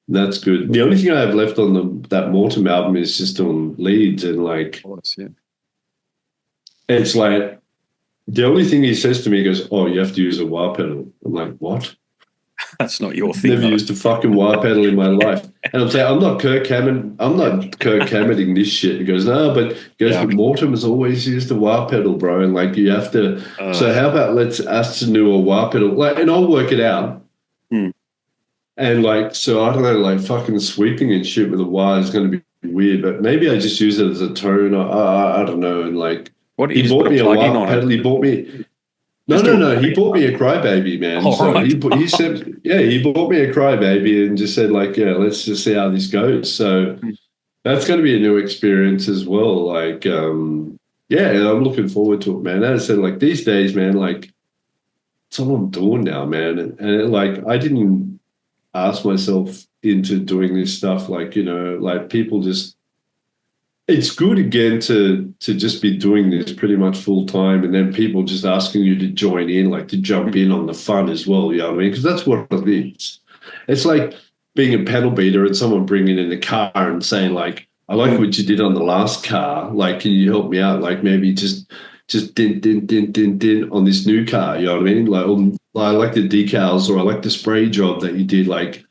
[SPEAKER 3] that's good. The only thing I have left on that Mortem album is just on leads, and like, it's like, the only thing he says to me, he goes, oh, you have to use a wah pedal. I'm like, what?
[SPEAKER 2] That's not your thing.
[SPEAKER 3] Never used a fucking wah pedal in my life. And I'm saying, I'm not Kirk Hammeting this shit. He goes, no, but but Mortem has always used a wah pedal, bro. And like, you have to, so how about let's ask to do a wah pedal? Like, and I'll work it out. And like, so I don't know, like fucking sweeping and shit with a wah is going to be weird, but maybe I just use it as a tone. I don't know. And like, he bought me a wah pedal. He bought me. No. He bought me a crybaby, man. He said, he bought me a crybaby and just said, like, let's just see how this goes. So that's going to be a new experience as well. Like, and I'm looking forward to it, man. As I said, like, these days, man, like, it's all I'm doing now, man. And like, I didn't ask myself into doing this stuff. Like, you know, like, people just, it's good again to just be doing this pretty much full time, and then people just asking you to join in, like to jump in on the fun as well. You know what I mean? Because that's what it is. It's like being a pedal beater and someone bringing in a car and saying, like, I like what you did on the last car. Like, can you help me out? Like, maybe just din on this new car. You know what I mean? Like, I like the decals, or I like the spray job that you did. Like,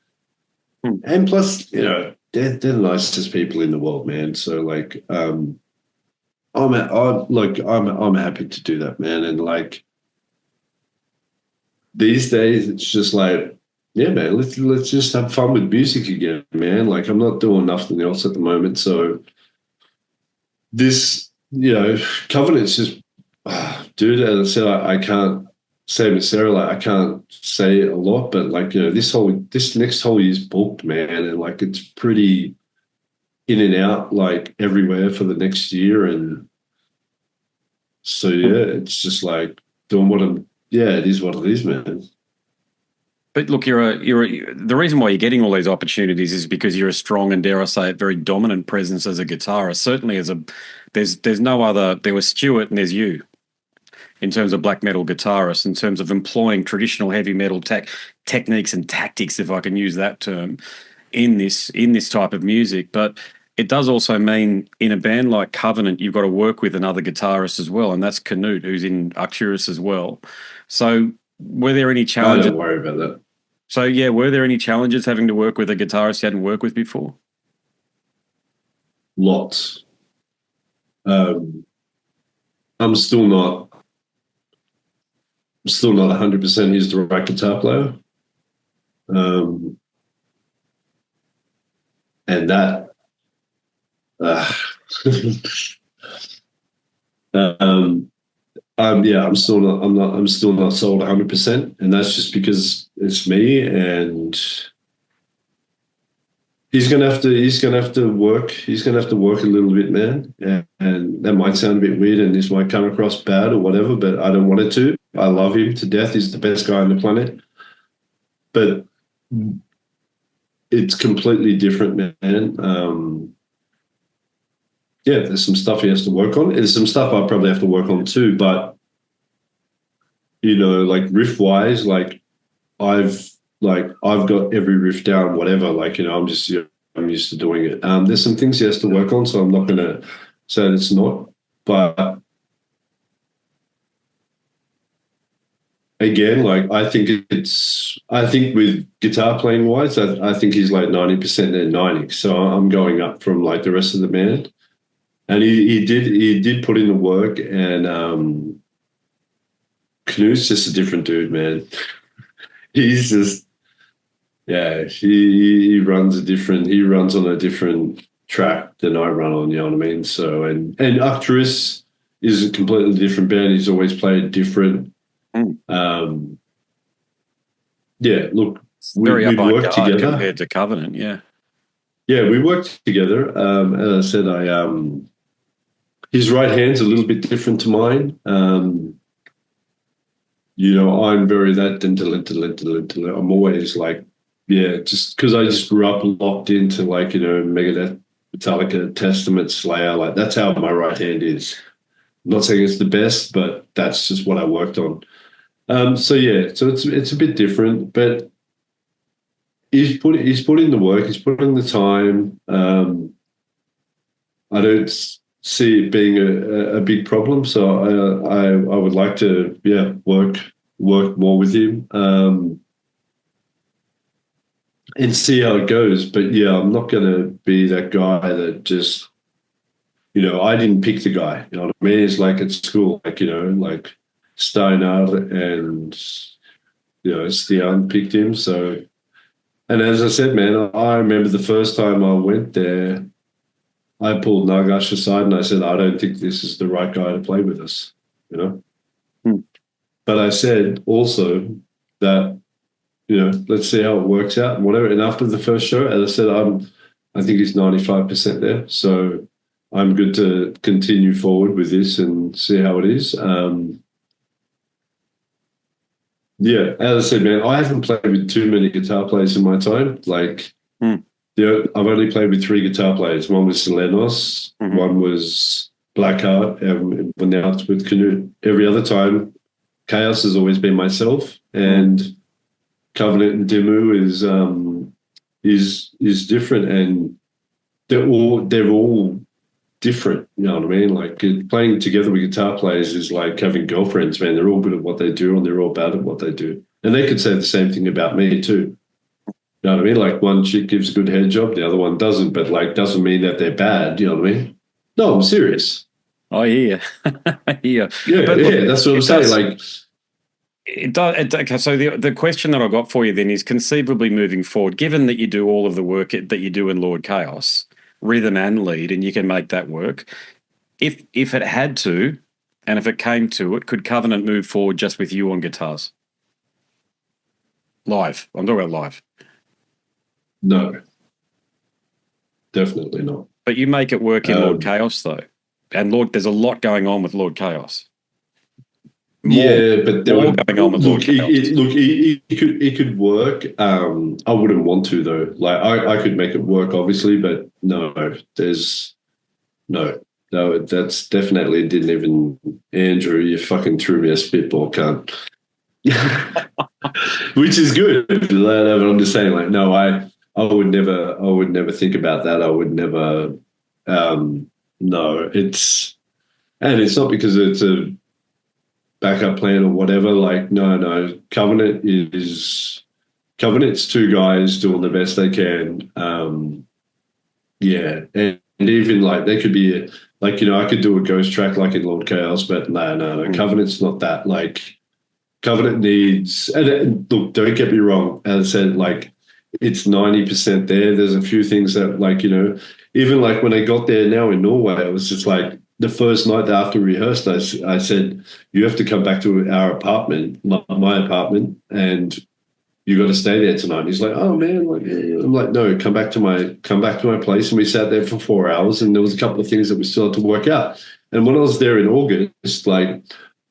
[SPEAKER 3] and plus, you know, they're the nicest people in the world, man. So like, I'm happy to do that, man. And like, these days, it's just like, yeah, man, let's just have fun with music again, man. Like, I'm not doing nothing else at the moment. So this, you know, Covenant's just, dude, as I said, I can't say with Sarah, like, I can't say a lot, but like, you know, this next whole year's booked, man, and like, it's pretty in and out, like, everywhere for the next year. And so it's just like doing it is what it is, man.
[SPEAKER 2] But look, the reason why you're getting all these opportunities is because you're a strong and, dare I say it, very dominant presence as a guitarist. Certainly there's no other. There was Stuart and there's you, in terms of black metal guitarists, in terms of employing traditional heavy metal techniques and tactics, if I can use that term, in this type of music. But it does also mean in a band like Covenant, you've got to work with another guitarist as well, and that's Canute, who's in Arcturus as well. So were there any challenges?
[SPEAKER 3] I don't worry about that.
[SPEAKER 2] So were there any challenges having to work with a guitarist you hadn't worked with before?
[SPEAKER 3] Lots. I'm still not 100% he's the right guitar player. And that, I'm still not sold 100%. And that's just because it's me, and he's going to have to work a little bit, man. And that might sound a bit weird and this might come across bad or whatever, but I don't want it to. I love him to death. He's the best guy on the planet. But it's completely different, man. Yeah, there's some stuff he has to work on. There's some stuff I probably have to work on too, but like riff wise, I've I've got every riff down, whatever. I'm used to doing it. There's some things he has to work on, so I'm not gonna say that it's not. But again, I think with guitar playing wise, I think he's 90% and 90. So I'm going up from the rest of the band. And he did put in the work, and Knut's just a different dude, man. He's just, yeah, he runs on a different track than I run on, you know what I mean? So, and Arcturus is a completely different band. He's always played different. Yeah, look,
[SPEAKER 2] very
[SPEAKER 3] we worked together
[SPEAKER 2] compared to Covenant, yeah.
[SPEAKER 3] Yeah, we worked together. As I said, his right hand's a little bit different to mine. I'm very that into. I'm always just because I just grew up locked into Megadeth, Metallica, Testament, Slayer. That's how my right hand is. I'm not saying it's the best, but that's just what I worked on. So it's a bit different, but he's put in the work. He's put in the time. I don't see it being a big problem. So I would like to work more with him and see how it goes. But I'm not going to be that guy that just I didn't pick the guy. You know what I mean? It's like at school, Steiner and Stian picked him. So, and as I said, man, I remember the first time I went there. I pulled Nagash aside and I said, I don't think this is the right guy to play with us, But I said also that, let's see how it works out and whatever. And after the first show, as I said, I think he's 95% there. So I'm good to continue forward with this and see how it is. As I said, man, I haven't played with too many guitar players in my time. I've only played with 3 guitar players. One was Selenos, one was Blackheart, and now it's with Cano. Every other time, Kaos has always been myself, and Covenant and Dimmu is different, and they're all different. You know what I mean? Playing together with guitar players is like having girlfriends, man. They're all good at what they do, and they're all bad at what they do. And they could say the same thing about me too. You know what I mean? One chick gives a good head job, the other one doesn't, but doesn't mean that they're bad. You know what I mean? No, I'm serious.
[SPEAKER 2] I hear.
[SPEAKER 3] Yeah, that's what I'm saying.
[SPEAKER 2] It does. Okay, so the question that I got for you then is, conceivably moving forward, given that you do all of the work that you do in Lord Kaos, rhythm and lead, and you can make that work, if it had to, and if it came to it, could Covenant move forward just with you on guitars? Live. I'm talking about live.
[SPEAKER 3] No, definitely not.
[SPEAKER 2] But you make it work in Lord Kaos, though, and there's a lot going on with Lord Kaos.
[SPEAKER 3] But there
[SPEAKER 2] more going on with Lord Kaos.
[SPEAKER 3] It could work. I wouldn't want to though. I could make it work, obviously, but no. That's definitely didn't even. Andrew, you fucking threw me a spitball, cunt. Which is good. But I'm just saying, no, I would never think about that. I would never. No, it's not because it's a backup plan or whatever. No. Covenant's 2 guys doing the best they can. And even they could be I could do a ghost track in Lord Kaos, but no. Covenant's not that. Covenant needs, and look, don't get me wrong. As I said, it's 90% there. There's a few things that even when I got there now in Norway, it was just the first night after we rehearsed, I said, you have to come back to our apartment, my apartment, and you got to stay there tonight. And he's like, oh man, I'm like, no, come back to my place. And we sat there for 4 hours, and there was a couple of things that we still had to work out. And when I was there in August,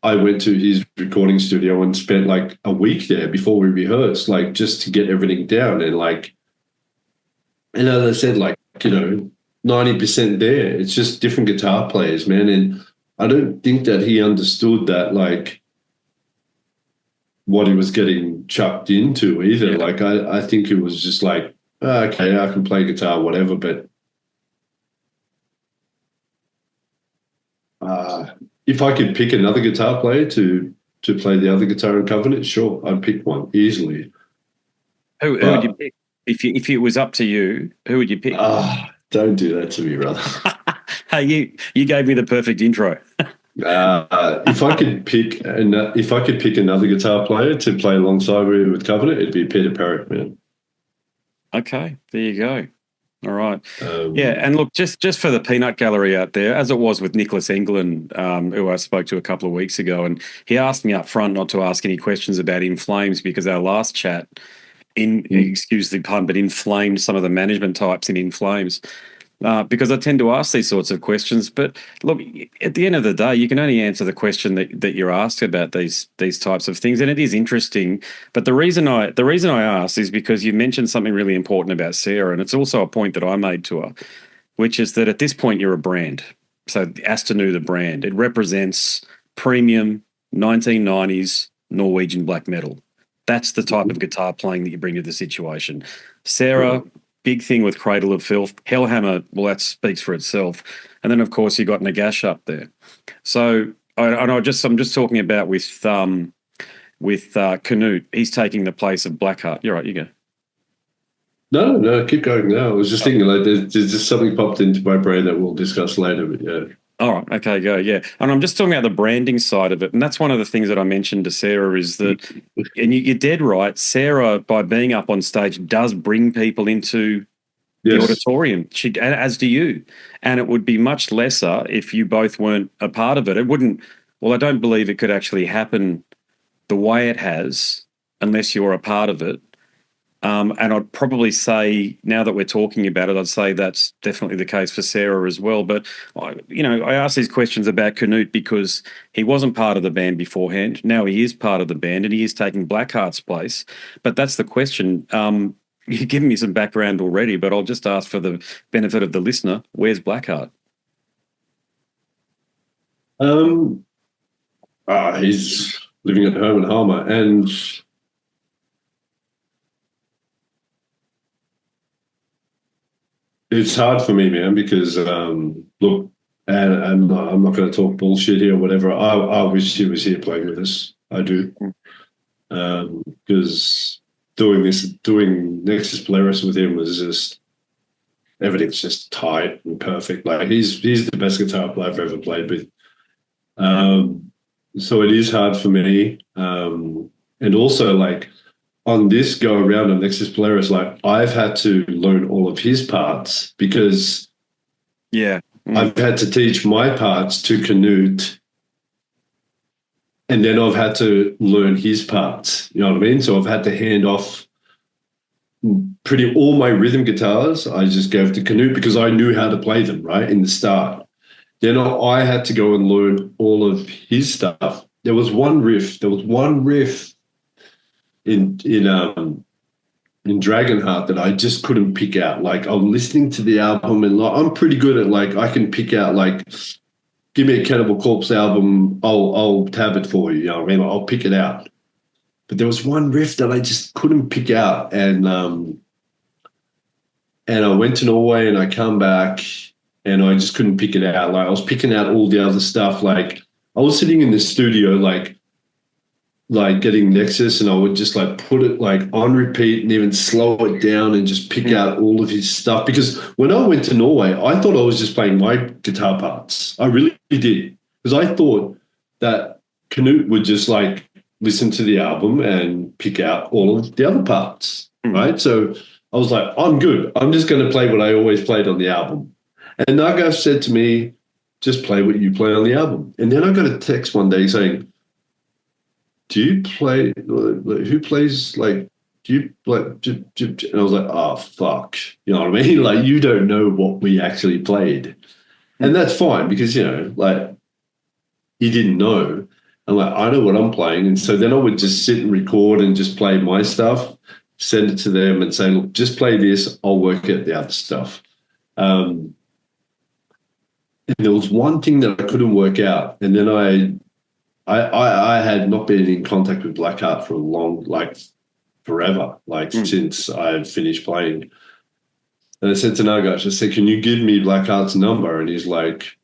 [SPEAKER 3] I went to his recording studio and spent a week there before we rehearsed, just to get everything down. And And as I said, like, 90% there. It's just different guitar players, man. And I don't think that he understood that, like, what he was getting chucked into either.
[SPEAKER 2] Yeah.
[SPEAKER 3] Like, I think it was just like, okay, I can play guitar, whatever, but if I could pick another guitar player to play the other guitar in Covenant, sure, I'd pick one easily.
[SPEAKER 2] Who would you pick? If it was up to you, who would you pick?
[SPEAKER 3] Don't do that to me, brother.
[SPEAKER 2] Hey, you gave me the perfect intro.
[SPEAKER 3] If I could pick another guitar player to play alongside with Covenant, it'd be Peter Perrick, man.
[SPEAKER 2] Okay, there you go. All right. And look, just for the peanut gallery out there, as it was with Nicholas England, who I spoke to a couple of weeks ago, and he asked me up front not to ask any questions about In Flames because our last chat, excuse the pun, but inflamed some of the management types in Flames. Because I tend to ask these sorts of questions. But look, at the end of the day, you can only answer the question that you're asked about these types of things, and it is interesting. But the reason I asked is because you mentioned something really important about Sarah, and it's also a point that I made to her, which is that at this point you're a brand. So Astennu, the brand, it represents premium 1990s Norwegian black metal. That's the type of guitar playing that you bring to the situation. Sarah. Big thing with Cradle of Filth. Hellhammer, well, that speaks for itself. And then, of course, you got Nagash up there. So, I'm just talking about with Canute. He's taking the place of Blackheart. You're right. You go.
[SPEAKER 3] No, keep going. Now I was just thinking, like, there's just something popped into my brain that we'll discuss later. But yeah.
[SPEAKER 2] All right. Okay, go. Yeah. And I'm just talking about the branding side of it. And that's one of the things that I mentioned to Sarah is that, and you're dead right, Sarah, by being up on stage, does bring people into the auditorium. As do you. And it would be much lesser if you both weren't a part of it. It wouldn't, well, I don't believe it could actually happen the way it has unless you're a part of it. And I'd probably say, now that we're talking about it, I'd say that's definitely the case for Sarah as well. But, I asked these questions about Canute because he wasn't part of the band beforehand. Now he is part of the band and he is taking Blackheart's place. But that's the question. You've given me some background already, but I'll just ask for the benefit of the listener, where's Blackheart?
[SPEAKER 3] He's living at home in Halma, and it's hard for me, man, because look, and I'm not going to talk bullshit here or whatever. I wish he was here playing with us. I do, because doing Nexus Polaris with him was just, everything's just tight and perfect. Like he's the best guitar player I've ever played with. So it is hard for me, and also like on this go around on Nexus Polaris, like I've had to learn all of his parts because I've had to teach my parts to Canute, and then I've had to learn his parts. You know what I mean? So I've had to hand off pretty all my rhythm guitars. I just gave to Canute because I knew how to play them right in the start. Then I had to go and learn all of his stuff. There was one riff in Dragonheart that I just couldn't pick out. Like I'm listening to the album and like, I'm pretty good at like I can pick out like, give me a Cannibal Corpse album, I'll tab it for you. You know what I mean? I'll pick it out. But there was one riff that I just couldn't pick out, and I went to Norway and I come back and I just couldn't pick it out. Like I was picking out all the other stuff. Like I was sitting in the studio, like getting Nexus, and I would just like put it like on repeat and even slow it down and just pick out all of his stuff. Because when I went to Norway, I thought I was just playing my guitar parts. I really did. Because I thought that Canute would just like listen to the album and pick out all of the other parts, right? So I was like, I'm good. I'm just going to play what I always played on the album. And Naga said to me, just play what you play on the album. And then I got a text one day saying, do you play, like, who plays, like, do you, like, and I was like, oh, fuck. You know what I mean? Like, you don't know what we actually played. And that's fine because, you know, like, he didn't know. And like, I know what I'm playing. And so then I would just sit and record and just play my stuff send it to them and say, look, just play this, I'll work out the other stuff. And there was one thing that I couldn't work out, and then I had not been in contact with Blackheart for a long, like forever, like since I had finished playing. And I said to Nagash, I said, can you give me Blackheart's number? And he's like,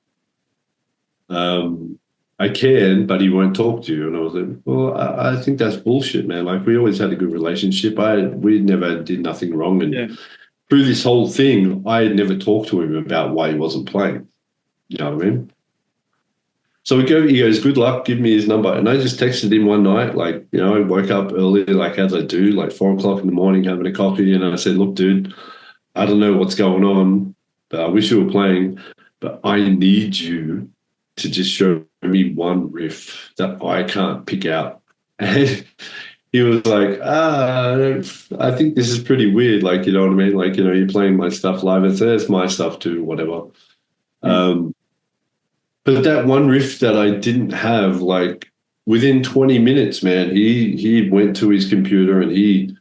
[SPEAKER 3] I can, but he won't talk to you. And I was like, well, I think that's bullshit, man. Like, we always had a good relationship. We never did nothing wrong. And through this whole thing, I had never talked to him about why he wasn't playing. You know what I mean? So he goes, good luck, give me his number. And I just texted him one night, like, you know, I woke up early, like as I do, like 4 o'clock in the morning, having a coffee. And I said, look, dude, I don't know what's going on, but I wish you were playing, but I need you to just show me one riff that I can't pick out. And he was like, I think this is pretty weird. Like, you know what I mean? Like, you know, you're playing my stuff live. It's my stuff too, whatever. But that one riff that I didn't have, like within 20 minutes, man, he went to his computer and he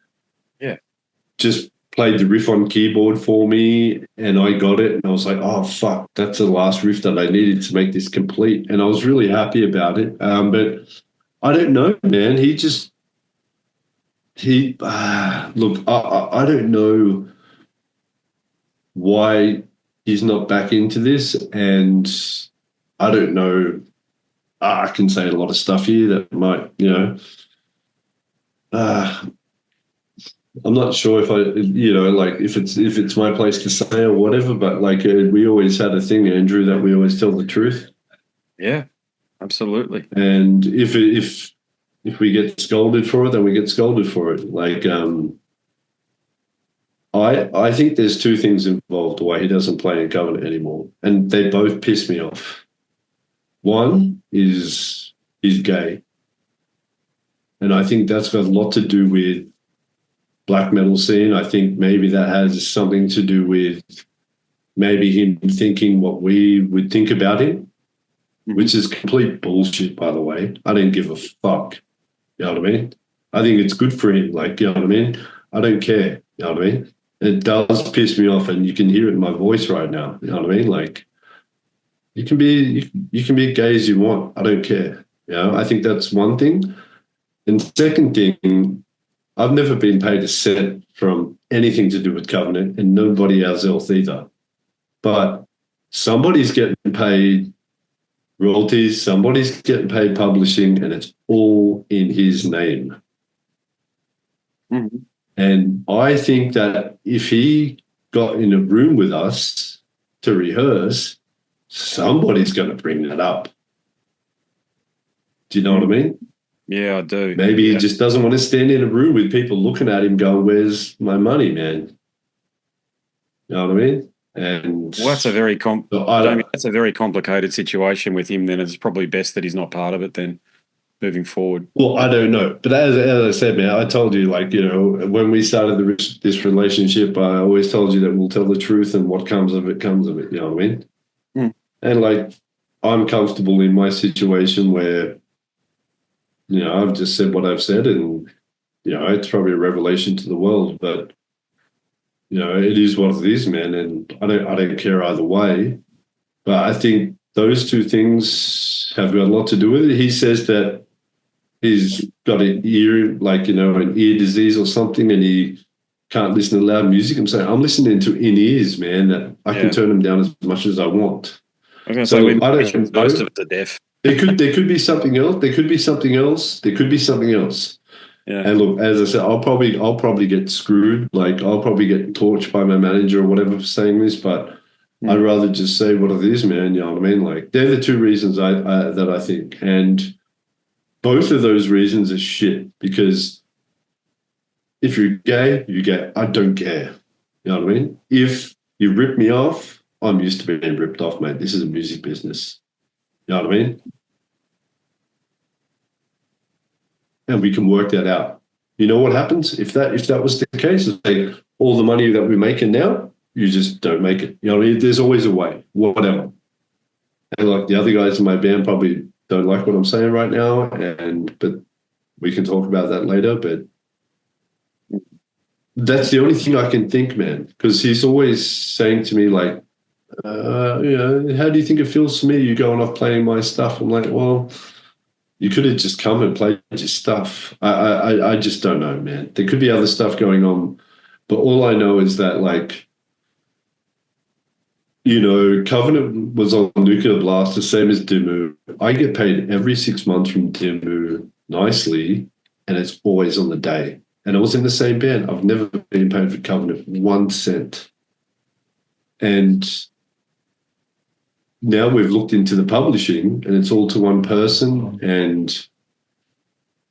[SPEAKER 3] just played the riff on keyboard for me, and I got it. And I was like, oh, fuck, that's the last riff that I needed to make this complete. And I was really happy about it. But I don't know, man. Look, I don't know why he's not back into this. And I don't know. I can say a lot of stuff here that might, you know, I'm not sure if I, you know, like if it's my place to say or whatever, but like we always had a thing, Andrew, that we always tell the truth.
[SPEAKER 2] Yeah, absolutely.
[SPEAKER 3] And if we get scolded for it, then we get scolded for it. Like, I think there's two things involved why he doesn't play in Covenant anymore, and they both piss me off. One is he's gay, and I think that's got a lot to do with black metal scene. I think maybe that has something to do with maybe him thinking what we would think about him, which is complete bullshit, by the way. I don't give a fuck. You know what I mean? I think it's good for him. Like, you know what I mean? I don't care. You know what I mean? It does piss me off, and you can hear it in my voice right now. You know what I mean? Like, you can be gay as you want. I don't care. You know, I think that's one thing. And second thing, I've never been paid a cent from anything to do with Covenant, and nobody else either. But somebody's getting paid royalties, somebody's getting paid publishing, and it's all in his name. And I think that if he got in a room with us to rehearse, somebody's going to bring that up. Do you know what I mean?
[SPEAKER 2] Yeah, I do.
[SPEAKER 3] Maybe he just doesn't want to stand in a room with people looking at him going, where's my money, man? You know what I mean? And
[SPEAKER 2] well, that's a very that's a very complicated situation with him. Then it's probably best that he's not part of it then, moving forward.
[SPEAKER 3] Well, I don't know. But as I said, man, I told you, like, you know, when we started this relationship, I always told you that we'll tell the truth, and what comes of it comes of it. You know what I mean? And, like, I'm comfortable in my situation where, you know, I've just said what I've said, and, you know, it's probably a revelation to the world, but, you know, it is what it is, man, and I don't care either way. But I think those two things have got a lot to do with it. He says that he's got an ear, like, you know, an ear disease or something, and he can't listen to loud music. I'm saying I'm listening to in-ears, man, that I can turn them down as much as I want.
[SPEAKER 2] So I don't know. Most of it's a deaf.
[SPEAKER 3] There could be something else. There could be something else. Yeah. And look, as I said, I'll probably get screwed. Like, I'll probably get torched by my manager or whatever for saying this, but I'd rather just say what it is, man. You know what I mean? Like, they're the two reasons that I think, and both of those reasons are shit. Because if you're gay, you're gay. I don't care. You know what I mean? If you rip me off, I'm used to being ripped off, mate. This is a music business. You know what I mean? And we can work that out. You know what happens if that was the case? It's like all the money that we're making now, you just don't make it. You know what I mean? There's always a way, whatever. And like the other guys in my band probably don't like what I'm saying right now, but we can talk about that later. But that's the only thing I can think, man, because he's always saying to me, like, how do you think it feels to me? You going off playing my stuff? I'm like, well, you could have just come and played your stuff. I just don't know, man. There could be other stuff going on, but all I know is that, like, Covenant was on Nuclear Blast, the same as Dimmu. I get paid every 6 months from Dimmu nicely, and it's always on the day. And I was in the same band. I've never been paid for Covenant 1 cent. And now we've looked into the publishing, and it's all to one person. And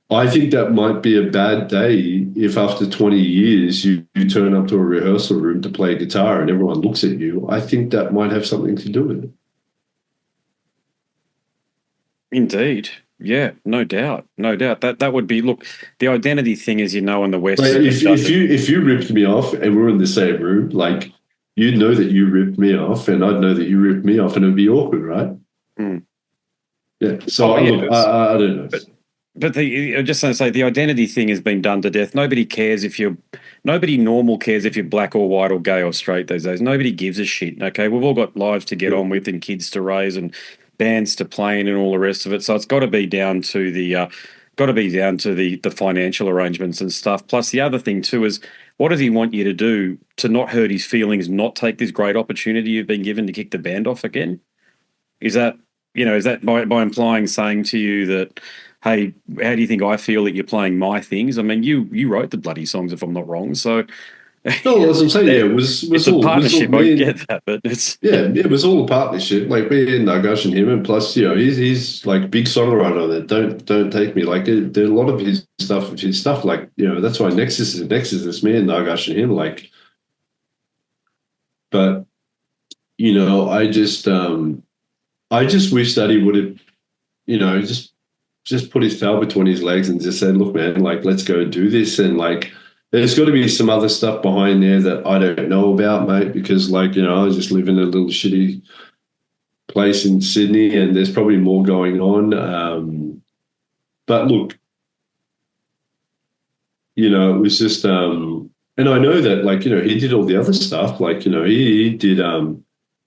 [SPEAKER 3] I think that might be a bad day if after 20 years you turn up to a rehearsal room to play guitar and everyone looks at you. I think that might have something to do with it.
[SPEAKER 2] Indeed. Yeah, no doubt. No doubt. That would be, look, the identity thing, as you know, in the West.
[SPEAKER 3] Like if you ripped me off and we're in the same room, like, you'd know that you ripped me off and I'd know that you ripped me off, and it'd be awkward, right?
[SPEAKER 2] Mm.
[SPEAKER 3] Yeah. So I don't know.
[SPEAKER 2] But I just want to say, the identity thing has been done to death. Nobody normal cares if you're black or white or gay or straight these days. Nobody gives a shit. Okay, we've all got lives to get on with and kids to raise and bands to play in and all the rest of it. So it's got to be down to the financial arrangements and stuff. Plus, the other thing too is, what does he want you to do to not hurt his feelings, not take this great opportunity you've been given to kick the band off again? Is that by implying, saying to you that, hey, how do you think I feel that you're playing my things? I mean, you wrote the bloody songs, if I'm not wrong. So
[SPEAKER 3] no, as I'm saying, it was all
[SPEAKER 2] a partnership. I get that, but
[SPEAKER 3] it was all a partnership. Like, me and Nagash and him, and plus, he's like big songwriter. That don't take me, like, there a lot of his stuff. Like, that's why Nexus is me and Nagash and him. Like, but I just wish that he would have, just put his tail between his legs and just said, look, man, like, let's go do this. And, like, there's got to be some other stuff behind there that I don't know about, mate, because, like, I just live in a little shitty place in Sydney, and there's probably more going on. But look, it was just, and I know that, like, he did all the other stuff. Like, he did,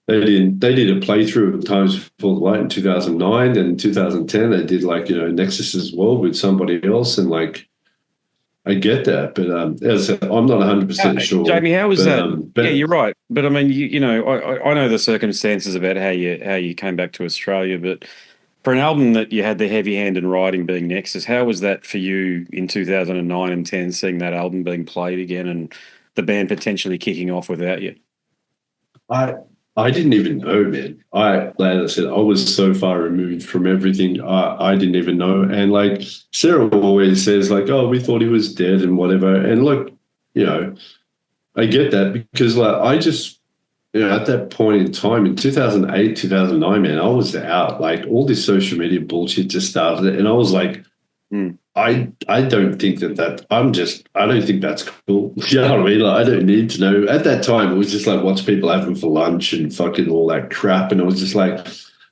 [SPEAKER 3] they did a playthrough of Times Before the Light in 2009, and in 2010 they did, like, Nexus as well with somebody else, and, like, I get that, but as I said, I'm not 100% sure.
[SPEAKER 2] Jamie, how was that? Yeah, you're right. But I mean, I know the circumstances about how you came back to Australia, but for an album that you had the heavy hand in writing, being Nexus, how was that for you in 2009 and 10, seeing that album being played again and the band potentially kicking off without you?
[SPEAKER 3] I didn't even know, man. Like I said, I was so far removed from everything. I didn't even know. And, like, Sarah always says, like, oh, we thought he was dead and whatever. And, look, I get that, because, like, I just, at that point in time in 2008, 2009, man, I was out. Like, all this social media bullshit just started, and I was like, I don't think I don't think that's cool. You know what I mean? Like, I don't need to know. At that time, it was just like, what's people having for lunch and fucking all that crap. And it was just like,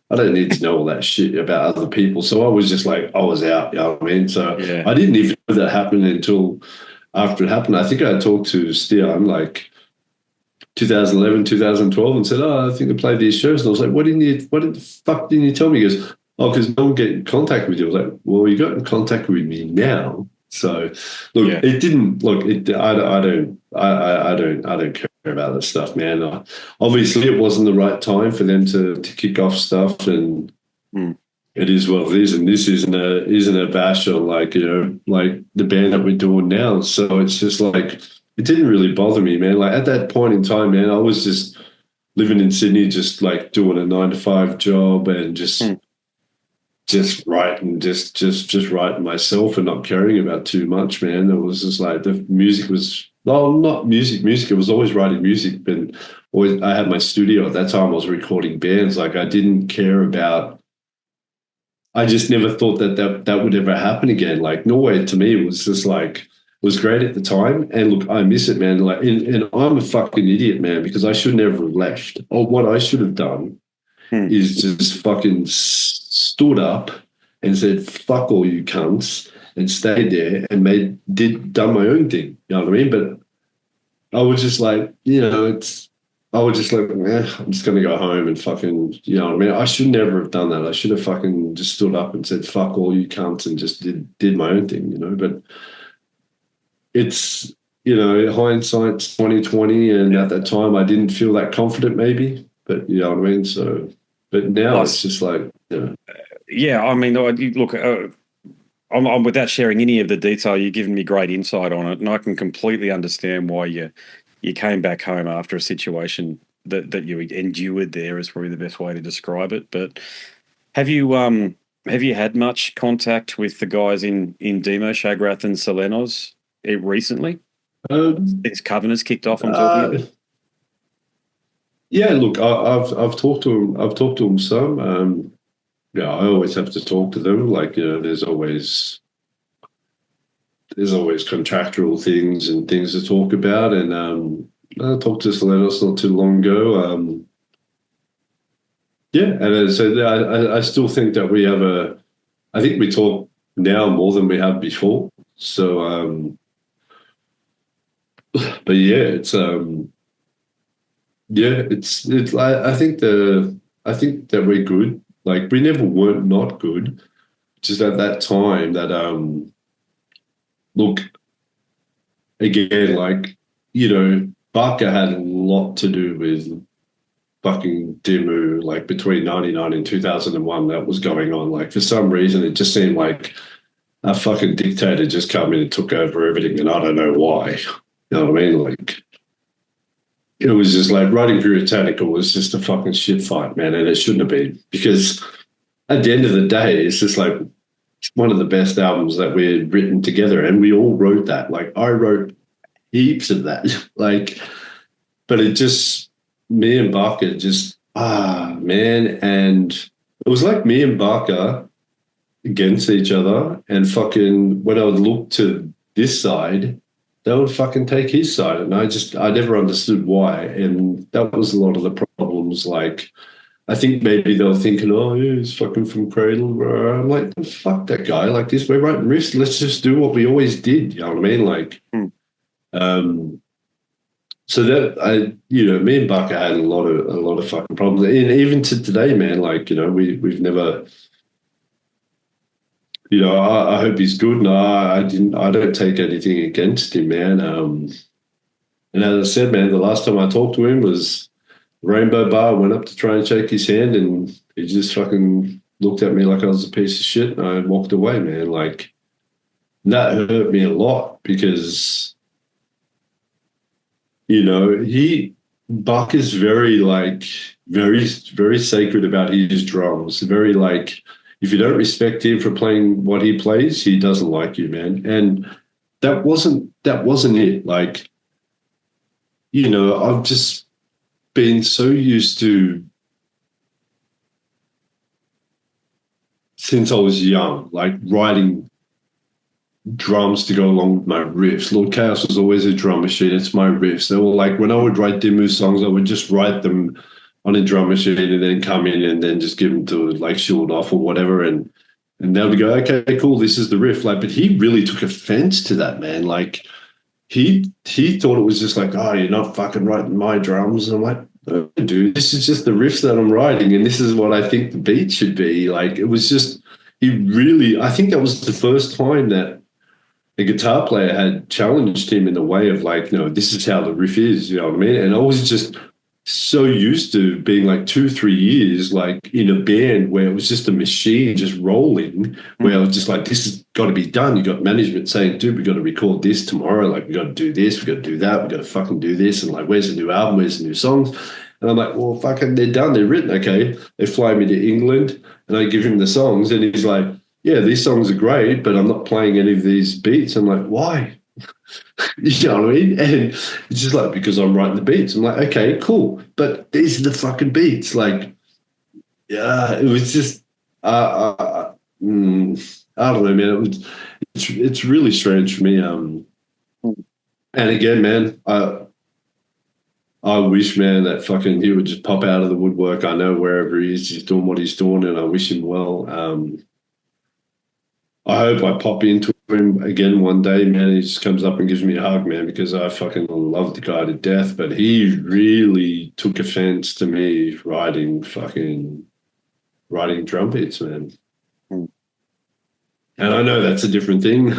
[SPEAKER 3] I don't need to know all that shit about other people. So I was just like, I was out, you know what I mean? So I didn't even know that happened until after it happened. I think I talked to Steiner, like, 2011, 2012, and said, oh, I think I played these shows. And I was like, what the fuck didn't you tell me? He goes, oh, because no one get in contact with you. I was like, well, you got in contact with me now. So, look, it didn't. Look, I don't care about this stuff, man. Obviously, it wasn't the right time for them to kick off stuff, and it is what it is. And this isn't a bash on, like, like the band that we're doing now. So it's just like, it didn't really bother me, man. Like, at that point in time, man, I was just living in Sydney, just, like, doing a 9-to-5 job and just writing, just writing myself and not caring about too much, man. It was just like, the music was, well, not music. It was always writing music, but always, I had my studio at that time. I was recording bands. Like, I didn't care about, I just never thought that would ever happen again. Like, Norway to me was just like, was great at the time. And look, I miss it, man. Like, and I'm a fucking idiot, man, because I should never have left. Or what I should have done is just fucking stood up and said, fuck all you cunts, and stayed there and done my own thing. You know what I mean? But I was just like, I was just like, I'm just going to go home and fucking, you know what I mean? I should never have done that. I should have fucking just stood up and said, fuck all you cunts, and just did my own thing, but it's, hindsight's 2020, and at that time I didn't feel that confident maybe, but you know what I mean? So, but now it's just like,
[SPEAKER 2] Yeah, I mean, look, I'm without sharing any of the detail, you've given me great insight on it, and I can completely understand why you came back home after a situation that you endured there is probably the best way to describe it. But have you had much contact with the guys in Dimmu, Shagrath and Selenos recently? Since Covenant's kicked off, I'm talking about.
[SPEAKER 3] Yeah, look, I've talked to them. I've talked to them some. Yeah, I always have to talk to them. Like, there's always contractual things and things to talk about. And I talked to Selenos not too long ago. Yeah, and so I still think that we have I think we talk now more than we have before. So, but yeah, it's I think that we're good. Like, we never weren't not good. Just at that time that look, again, like, Barker had a lot to do with fucking Dimmu, like between 99 and 2001, that was going on. Like, for some reason, it just seemed like a fucking dictator just come in and took over everything, and I don't know why. You know what I mean? Like, it was just like writing Puritanical was just a fucking shit fight, man, and it shouldn't have been, because at the end of the day, it's just like one of the best albums that we had written together, and we all wrote that. Like, I wrote heaps of that, like, but it just, me and Barker just, man, and it was like me and Barker against each other, and fucking when I would look to this side, they would fucking take his side, and I never understood why, and that was a lot of the problems. Like, I think maybe they were thinking, oh yeah, he's fucking from Cradle. I'm like, fuck that guy. Like, this, we're writing riffs. Let's just do what we always did. You know what I mean? Like, so that me and Barker had a lot of fucking problems, and even to today, man. Like, we've never. I hope he's good. No, I don't take anything against him, man. And as I said, man, the last time I talked to him was Rainbow Bar. Went up to try and shake his hand, and he just fucking looked at me like I was a piece of shit, and I walked away, man. Like, that hurt me a lot, because Buck is very, like, very, very sacred about his drums. Very, like, if you don't respect him for playing what he plays, he doesn't like you, man. And that wasn't it. Like, I've just been so used to, since I was young, like, writing drums to go along with my riffs. Lord Kaos was always a drum machine. It's my riffs. They were like, when I would write Dimmu songs, I would just write them on a drum machine and then come in and then just give them to, like, Shield Off or whatever, and they would go, okay, cool, this is the riff. Like, but he really took offense to that, man. Like, he thought it was just like, oh, you're not fucking writing my drums. And I'm like, no, dude, this is just the riffs that I'm writing, and this is what I think the beat should be. Like, it was just, I think that was the first time that a guitar player had challenged him in the way of, like, this is how the riff is, you know what I mean? And I was just so used to being like 2-3 years, like, in a band where it was just a machine just rolling, where I was just like, this has got to be done. You got management saying, dude, we got to record this tomorrow. Like, we got to do this, we got to do that, we got to fucking do this. And like, where's the new album? Where's the new songs? And I'm like, well, fucking, they're done. They're written. Okay. They fly me to England, and I give him the songs, and he's like, yeah, these songs are great, but I'm not playing any of these beats. I'm like, why? You know what I mean? And it's just like, because I'm writing the beats. I'm like, okay, cool, but these are the fucking beats. Like, yeah, it was just, I don't know, man. It's really strange for me. And again, man, I wish, man, that fucking he would just pop out of the woodwork. I know wherever he is, he's doing what he's doing, and I wish him well. I hope I pop into him again one day, man. He just comes up and gives me a hug, man, because I fucking love the guy to death. But he really took offense to me writing drum beats, man.
[SPEAKER 2] Mm.
[SPEAKER 3] And I know that's a different thing,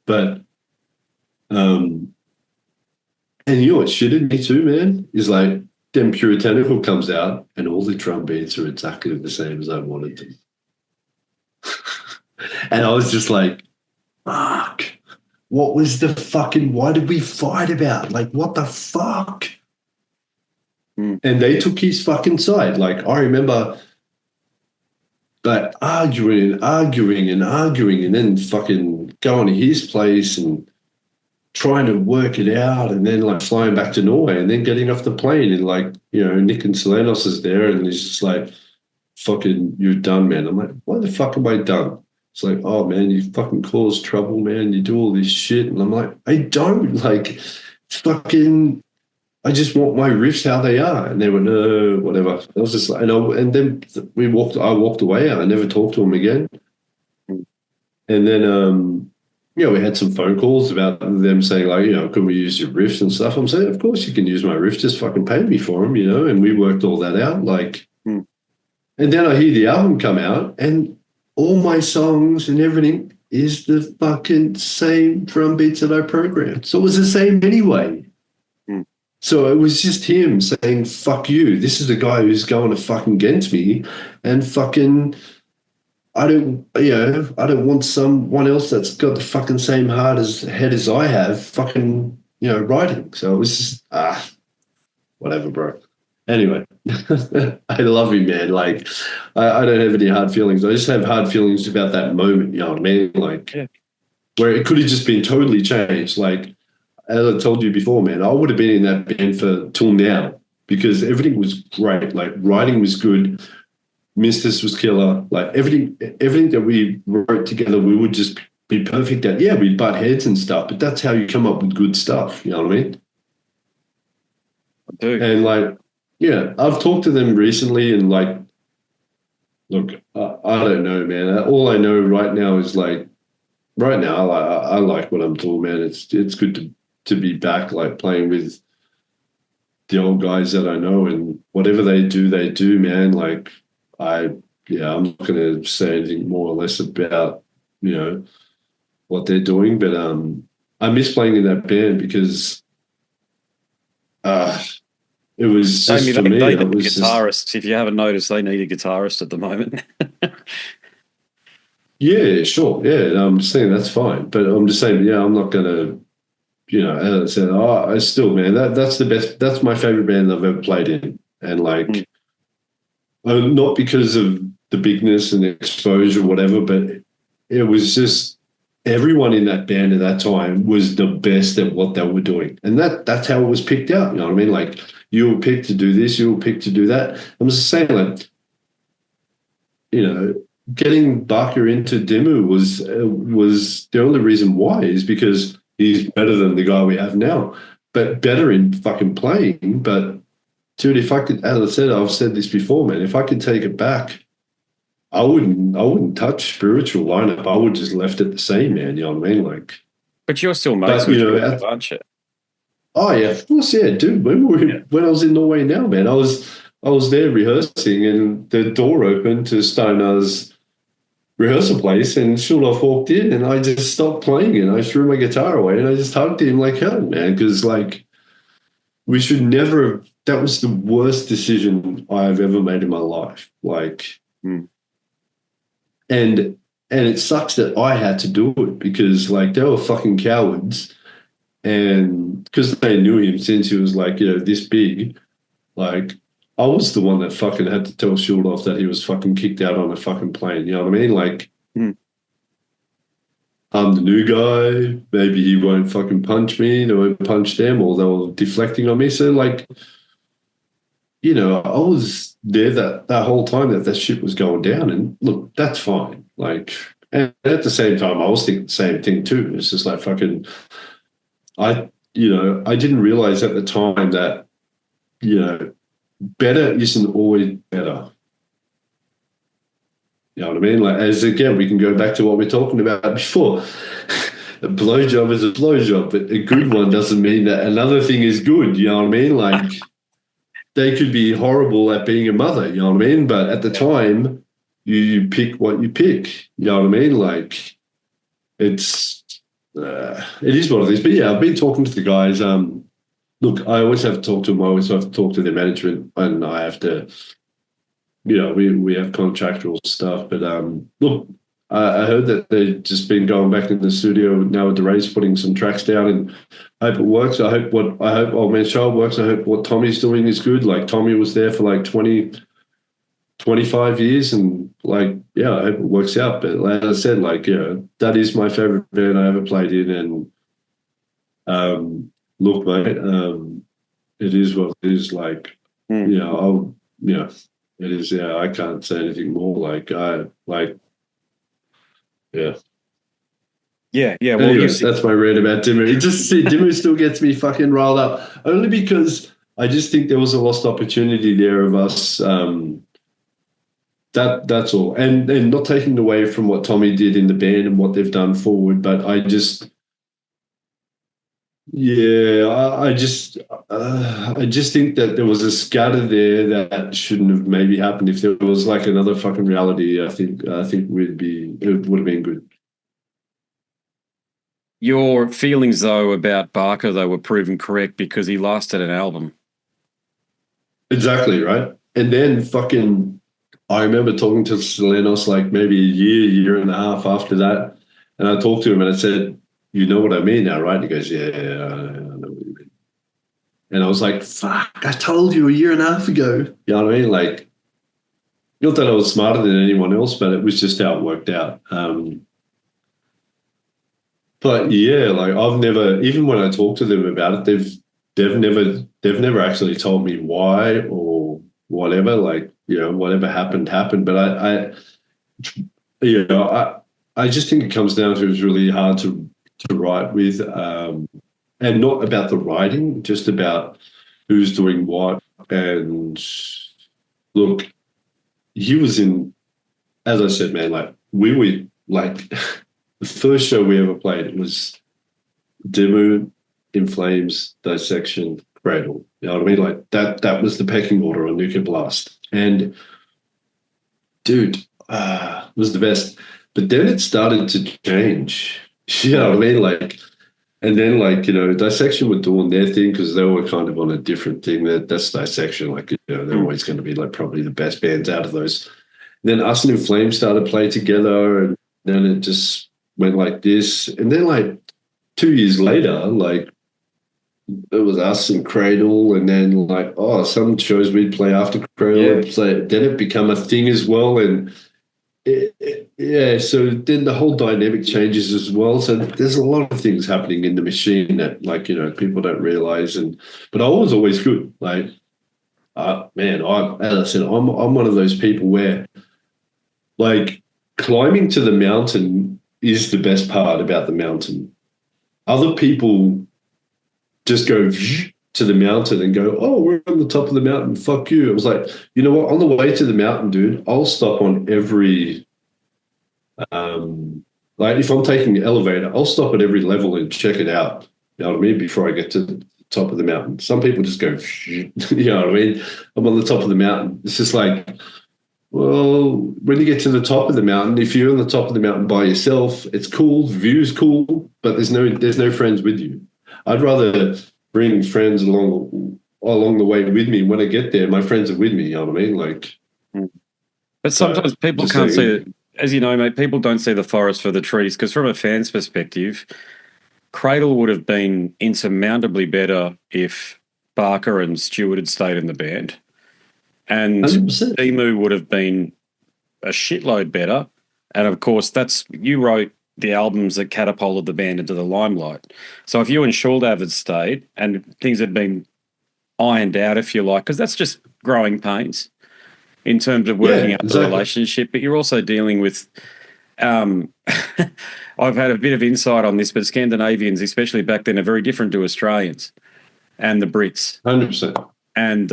[SPEAKER 3] but and you know what shitted me too, man, is like then Puritanical comes out and all the drum beats are exactly the same as I wanted them. And I was just like, fuck, what was the fucking, why did we fight about? Like, what the fuck?
[SPEAKER 2] Mm.
[SPEAKER 3] And they took his fucking side. Like, I remember like arguing and then fucking going to his place and trying to work it out, and then like flying back to Norway and then getting off the plane and like, you know, Nick and Selenos is there and he's just like, fucking, you're done, man. I'm like, why the fuck am I done? It's like, oh man, you fucking cause trouble, man. You do all this shit. And I'm like, I don't, like, fucking, I just want my riffs how they are. And they went, no, whatever. I was just like, and then I walked away. I never talked to him again. And then, you know, we had some phone calls about them saying like, you know, can we use your riffs and stuff? I'm saying, of course you can use my riffs, just fucking pay me for them, you know? And we worked all that out. Like, and then I hear the album come out and all my songs and everything is the fucking same drum beats that I programmed. So it was the same anyway. So it was just him saying, fuck you. This is the guy who's going to fucking against me, and fucking, I don't want someone else that's got the fucking same head as I have fucking, you know, writing. So it was just, whatever, bro. Anyway, I love you, man. Like, I don't have any hard feelings. I just have hard feelings about that moment, you know what I mean? Like, where it could have just been totally changed. Like, as I told you before, man, I would have been in that band till now because everything was great. Like, writing was good. Mistis was killer. Like, everything that we wrote together, we would just be perfect at. Yeah, we'd butt heads and stuff, but that's how you come up with good stuff. You know what I mean?
[SPEAKER 2] I do.
[SPEAKER 3] And like, yeah, I've talked to them recently and like, look, I don't know, man. All I know right now is like, right now, I like what I'm doing, man. It's good to be back, like playing with the old guys that I know, and whatever they do, man. Like, I'm not going to say anything more or less about, you know, what they're doing, but I miss playing in that band because it was just for me.
[SPEAKER 2] They
[SPEAKER 3] it
[SPEAKER 2] need
[SPEAKER 3] was
[SPEAKER 2] guitarists.
[SPEAKER 3] just,
[SPEAKER 2] if you haven't noticed, they need a guitarist at the moment.
[SPEAKER 3] yeah, sure, yeah. I'm saying that's fine, but I'm just saying, yeah, I'm not going to, you know, as I said, I still, man, that's the best. That's my favorite band I've ever played in, and like, not because of the bigness and the exposure, or whatever, but it was just everyone in that band at that time was the best at what they were doing, and that's how it was picked out. You know what I mean? Like, you were picked to do this, you were picked to do that. I'm just saying, like, you know, getting Barker into Dimmu was the only reason why is because he's better than the guy we have now, but better in fucking playing. But dude, if I could, as I said, I've said this before, man, if I could take it back, I wouldn't touch spiritual lineup. I would just left it the same, man. You know what I mean? Like,
[SPEAKER 2] But you're still mates with him, aren't you?
[SPEAKER 3] Oh yeah, of course, yeah, dude. When I was in Norway now, man, I was there rehearsing, and the door opened to Steiner's rehearsal place, and Schulhoff walked in, and I just stopped playing, and I threw my guitar away, and I just hugged him like hell, man, because like, we should never have. That was the worst decision I've ever made in my life. Like, and it sucks that I had to do it because like they were fucking cowards, and because they knew him since he was like, you know, this big, like, I was the one that fucking had to tell Schulhoff that he was fucking kicked out on a fucking plane. You know what I mean? Like, I'm the new guy. Maybe he won't fucking punch me. They won't punch them, or they were deflecting on me. So like, you know, I was there that whole time that shit was going down. And look, that's fine. Like, and at the same time, I was thinking the same thing too. It's just like fucking, I didn't realize at the time that, you know, better isn't always better. You know what I mean? Like, as again, we can go back to what we are talking about before. A blowjob is a blowjob, but a good one doesn't mean that another thing is good. You know what I mean? Like, they could be horrible at being a mother. You know what I mean? But at the time, you pick what you pick. You know what I mean? Like, it is what it is. But yeah, I've been talking to the guys. Look, I always have to talk to them. I always have to talk to their management, and I have to, we have contractual stuff. But look, I heard that they've just been going back in the studio now with the Rays, putting some tracks down, and I hope it works. I hope Old Man Child works. I hope what Tommy's doing is good. Like, Tommy was there for like 25 years, and like, yeah, I hope it works out. But like I said, like, that is my favorite band I ever played in, and look, mate, it is what it is. Like, it is. Yeah, I can't say anything more. Like, yeah.
[SPEAKER 2] Yeah. Well,
[SPEAKER 3] anyway, that's my rant about Dimmu. Dimmu still gets me fucking riled up, only because I just think there was a lost opportunity there of us. That's all, and not taking away from what Tommy did in the band and what they've done forward, but I just. Yeah, I just think that there was a scatter there that shouldn't have maybe happened. If there was like another fucking reality, I think it would have been good.
[SPEAKER 2] Your feelings, though, about Barker, though, were proven correct because he lasted an album.
[SPEAKER 3] Exactly, right? And then fucking, I remember talking to Selenos like maybe a year and a half after that, and I talked to him and I said, "You know what I mean now, right?" And he goes, "Yeah, I know what you mean." And I was like, "Fuck, I told you a year and a half ago." You know what I mean? Like, not that I was smarter than anyone else, but it was just how it worked out. But yeah, like, I've never, even when I talk to them about it, they've never actually told me why or whatever. Like, whatever happened. But I just think it comes down to, it's really hard to write with, and not about the writing, just about who's doing what. And look, he was in, as I said, man, like, we were like, the first show we ever played was Dimmu, In Flames, Dissection, Cradle. You know what I mean? Like, that was the pecking order on Nuclear Blast. And dude, it was the best. But then it started to change. You know what I mean? Like, and then, like, Dissection were doing their thing because they were kind of on a different thing. That's Dissection. Like, they're always going to be like probably the best bands out of those. And then us and In Flames started playing together, and then it just went like this. And then, like, 2 years later, like, it was us and Cradle, and then, like, some shows we'd play after Cradle. So then it become a thing as well, and so then the whole dynamic changes as well. So there's a lot of things happening in the machine that, like, people don't realize. But I was always good. Like, man, as I said, I'm one of those people where, like, climbing to the mountain is the best part about the mountain. Other people just go to the mountain and go, "Oh, we're on the top of the mountain. Fuck you." It was like, you know what? On the way to the mountain, dude, I'll stop on every, like, if I'm taking the elevator, I'll stop at every level and check it out. You know what I mean? Before I get to the top of the mountain. Some people just go, you know what I mean? I'm on the top of the mountain. It's just like, well, when you get to the top of the mountain, if you're on the top of the mountain by yourself, it's cool, the view's cool, but there's no friends with you. I'd rather bring friends along the way with me. When I get there, my friends are with me, you know what I mean? Like,
[SPEAKER 2] but sometimes people can't see it. As you know, mate, people don't see the forest for the trees, because from a fan's perspective, Cradle would have been insurmountably better if Barker and Stewart had stayed in the band. And
[SPEAKER 3] 100%.
[SPEAKER 2] Dimmu would have been a shitload better. And of course, you wrote the albums that catapulted the band into the limelight. So if you and Shuldav had stayed and things had been ironed out, if you like, because that's just growing pains in terms of working out the relationship, but you're also dealing with I've had a bit of insight on this, but Scandinavians, especially back then, are very different to Australians and the Brits.
[SPEAKER 3] 100%.
[SPEAKER 2] And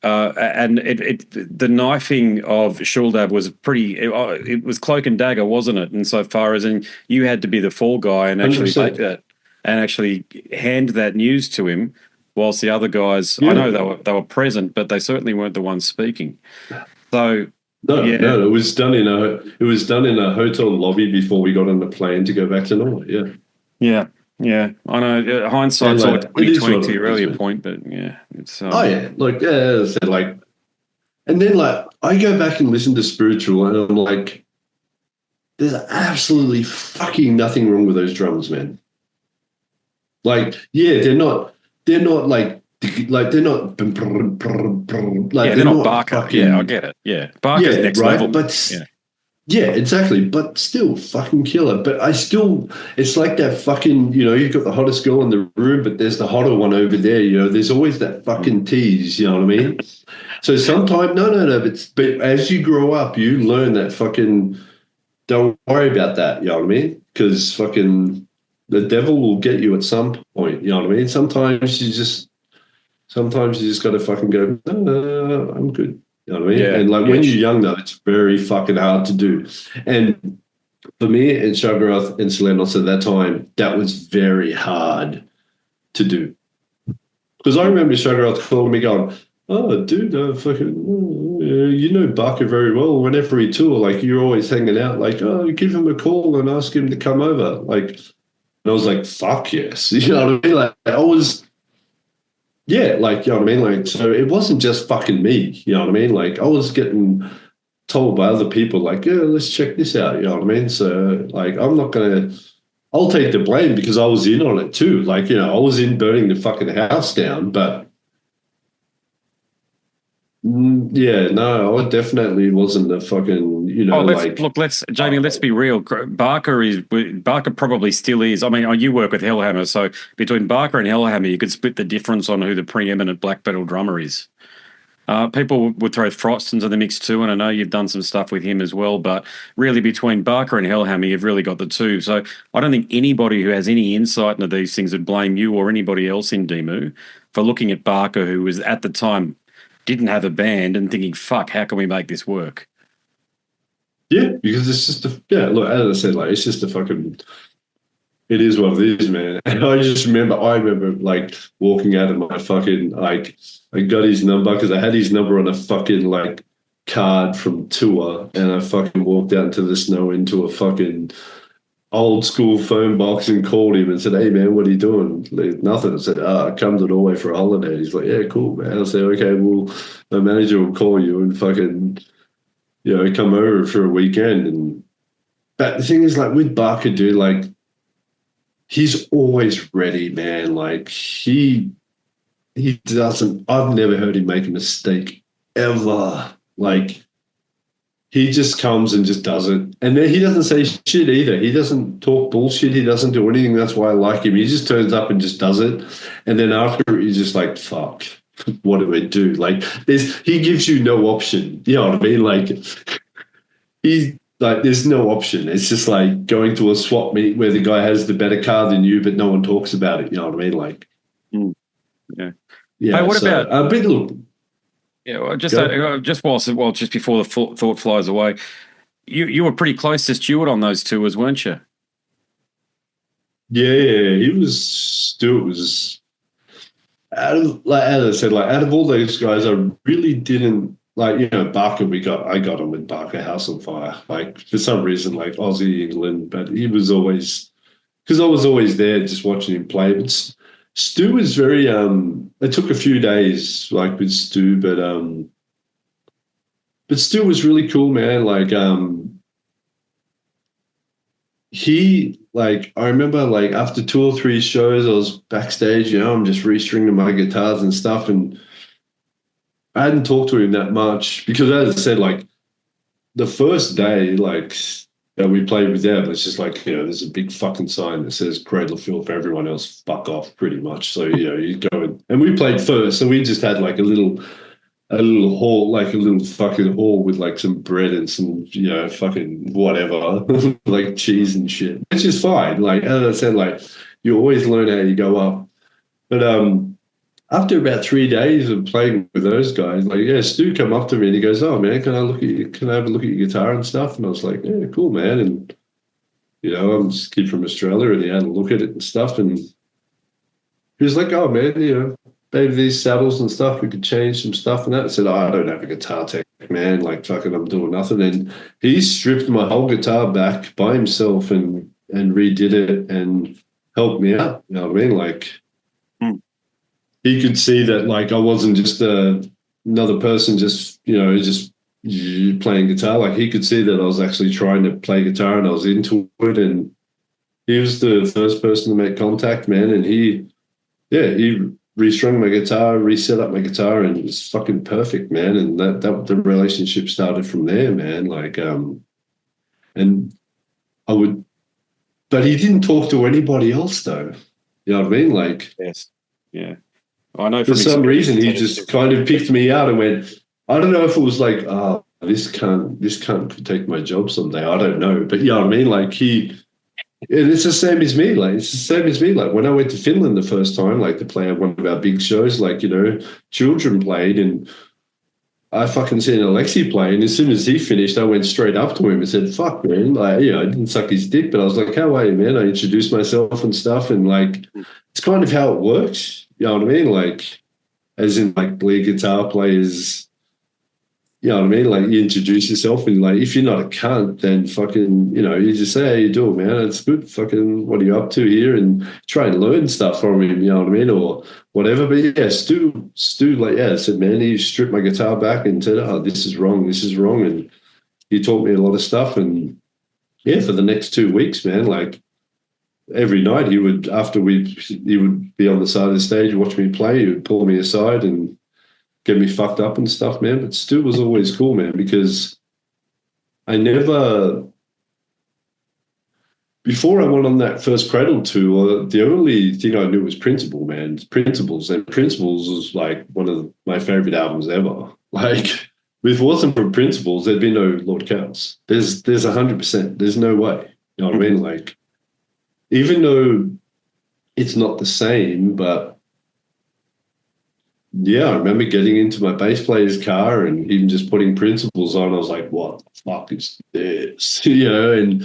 [SPEAKER 2] and the knifing of Shuldav was pretty. It was cloak and dagger, wasn't it? Insofar as you had to be the fall guy and actually
[SPEAKER 3] 100%.
[SPEAKER 2] make that and actually hand that news to him, whilst the other guys,
[SPEAKER 3] Yeah.
[SPEAKER 2] I know they were present, but they certainly weren't the ones speaking. So
[SPEAKER 3] No,
[SPEAKER 2] yeah.
[SPEAKER 3] it was done in a hotel lobby before we got on the plane to go back to Norway. Yeah.
[SPEAKER 2] Yeah, I know. Hindsight's
[SPEAKER 3] And,
[SPEAKER 2] all
[SPEAKER 3] like, it is
[SPEAKER 2] 2020
[SPEAKER 3] what
[SPEAKER 2] to
[SPEAKER 3] it
[SPEAKER 2] your
[SPEAKER 3] is,
[SPEAKER 2] earlier
[SPEAKER 3] man.
[SPEAKER 2] point, but yeah, it's
[SPEAKER 3] Oh yeah, like as I said, like, and then like I go back and listen to spiritual, and I'm like, there's absolutely fucking nothing wrong with those drums, man. Like, yeah, they're not they're not like they're not like
[SPEAKER 2] they're
[SPEAKER 3] they're
[SPEAKER 2] not
[SPEAKER 3] not
[SPEAKER 2] Barker. Yeah, I
[SPEAKER 3] fucking
[SPEAKER 2] get it. Yeah, Barker's next
[SPEAKER 3] right,
[SPEAKER 2] level.
[SPEAKER 3] but
[SPEAKER 2] Yeah,
[SPEAKER 3] yeah, exactly. But still, fucking killer. But I still, it's like that fucking, you've got the hottest girl in the room, but there's the hotter one over there. There's always that fucking tease. You know what I mean? So sometimes, no. But as you grow up, you learn that fucking don't worry about that. You know what I mean? Because fucking the devil will get you at some point. You know what I mean? Sometimes you just got to fucking go. I'm good. You know what I mean?
[SPEAKER 2] yeah,
[SPEAKER 3] And like
[SPEAKER 2] yeah.
[SPEAKER 3] when you're young, though, it's very fucking hard to do. And for me and Shagrath and Selenos at that time, that was very hard to do. Because I remember Shagrath calling me going, "Oh, dude, you know Barker very well. Whenever he tour, like you're always hanging out. Like, oh, give him a call and ask him to come over." Like, and I was like, "Fuck yes," you know what I mean? Like, I was. Yeah, like, you know what I mean? Like, so it wasn't just fucking me, you know what I mean? Like, I was getting told by other people, like, yeah, let's check this out, you know what I mean? So, like, I'll take the blame because I was in on it too. Like, I was in burning the fucking house down, but yeah, no, I definitely wasn't the fucking,
[SPEAKER 2] Jamie, let's be real. Barker probably still is. I mean, you work with Hellhammer, so between Barker and Hellhammer, you could split the difference on who the preeminent black metal drummer is. People would throw Frost into the mix too, and I know you've done some stuff with him as well, but really between Barker and Hellhammer, you've really got the two. So I don't think anybody who has any insight into these things would blame you or anybody else in Dimmu for looking at Barker, who was at the time didn't have a band, and thinking, fuck, how can we make this work?
[SPEAKER 3] Yeah, because it's just look, as I said, like, it's just it is what it is, man. And I remember like walking out of my fucking, like, I got his number because I had his number on a fucking like card from tour, and I fucking walked out into the snow into a fucking old school phone box and called him and said, "Hey man, what are you doing?" Like, nothing. I said, "I come to Norway for a holiday." He's like, "Yeah, cool, man." I said, "Okay, well, the manager will call you and fucking, come over for a weekend." But the thing is, like, with Barker, dude, like, he's always ready, man. Like, he doesn't. I've never heard him make a mistake ever. Like, he just comes and just does it. And then he doesn't say shit either. He doesn't talk bullshit. He doesn't do anything. That's why I like him. He just turns up and just does it. And then after, he's just like, fuck, what do I do? Like, he gives you no option. You know what I mean? Like, there's no option. It's just like going to a swap meet where the guy has the better car than you, but no one talks about it. You know what I mean? Like,
[SPEAKER 2] yeah.
[SPEAKER 3] Yeah.
[SPEAKER 2] Hey, what about?
[SPEAKER 3] But look,
[SPEAKER 2] yeah, well, just before the thought flies away, you were pretty close to Stuart on those tours, weren't you?
[SPEAKER 3] Yeah, Stuart was as I said, like, out of all those guys, I really didn't like, Barker. I got him with Barker House on Fire. Like, for some reason, like Aussie England, but he was always, because I was always there just watching him play. But Stu was very it took a few days, like, with Stu, but Stu was really cool, man. Like, I remember, like, after 2 or 3 shows, I was backstage, I'm just restringing my guitars and stuff, and I hadn't talked to him that much because, as I said, like, the first day, like, we played with them, it's just like, there's a big fucking sign that says Cradle of Filth, everyone else fuck off, pretty much. So, you go in, and we played first, so we just had like a little hall, like a little fucking hall with like some bread and some, fucking whatever, like cheese and shit, which is fine. Like, as I said, like, you always learn how you go up. But after about 3 days of playing with those guys, like, yeah, Stu come up to me and he goes, "Oh man, can I have a look at your guitar and stuff?" And I was like, "Yeah, cool, man." And I'm just a kid from Australia, and he had a look at it and stuff, and he was like, "Oh man, maybe these saddles and stuff, we could change some stuff." And that I said, "Oh, I don't have a guitar tech, man. Like, fucking, I'm doing nothing." And he stripped my whole guitar back by himself and redid it and helped me out. You know what I mean? Like, he could see that, like, I wasn't just another person, just playing guitar. Like, he could see that I was actually trying to play guitar and I was into it. And he was the first person to make contact, man. And he restrung my guitar, reset up my guitar, and it was fucking perfect, man. And that the relationship started from there, man. Like, and I would, but he didn't talk to anybody else, though. You know what I mean? Like,
[SPEAKER 2] yes, yeah. I know
[SPEAKER 3] for some reason he just kind of picked me out and went. I don't know if it was like, oh, this can't take my job someday. I don't know, but you know what I mean? Like, it's the same as me. Like, it's the same as me. Like, when I went to Finland the first time, like, to play at one of our big shows, like, children played, and I fucking seen Alexi play, and as soon as he finished, I went straight up to him and said, "Fuck, man!" Like, I didn't suck his dick, but I was like, "How are you, man?" I introduced myself and stuff, and like, it's kind of how it works. You know what I mean? Like, as in, like, lead guitar players. You know what I mean? Like, you introduce yourself, and like, if you're not a cunt, then fucking, you just say, "How you doing, man? It's good. Fucking, what are you up to here?" And try and learn stuff from him. You know what I mean? Or whatever. But yeah, Stu, like, yeah, said, man, he stripped my guitar back and said, "Oh, this is wrong. This is wrong." And he taught me a lot of stuff. And yeah, for the next 2 weeks, man, like, every night he would be on the side of the stage, watch me play. He would pull me aside and get me fucked up and stuff, man. But Stu was always cool, man, because before I went on that first Cradle tour, the only thing I knew was Principle, man. Principles. And Principles was like one of my favorite albums ever. Like, if it wasn't for Principles, there'd be no Lord Kaos. There's 100%. There's no way. You know what I mean? Like, even though it's not the same, but yeah, I remember getting into my bass player's car and even just putting Principles on. I was like, "What the fuck is this?" And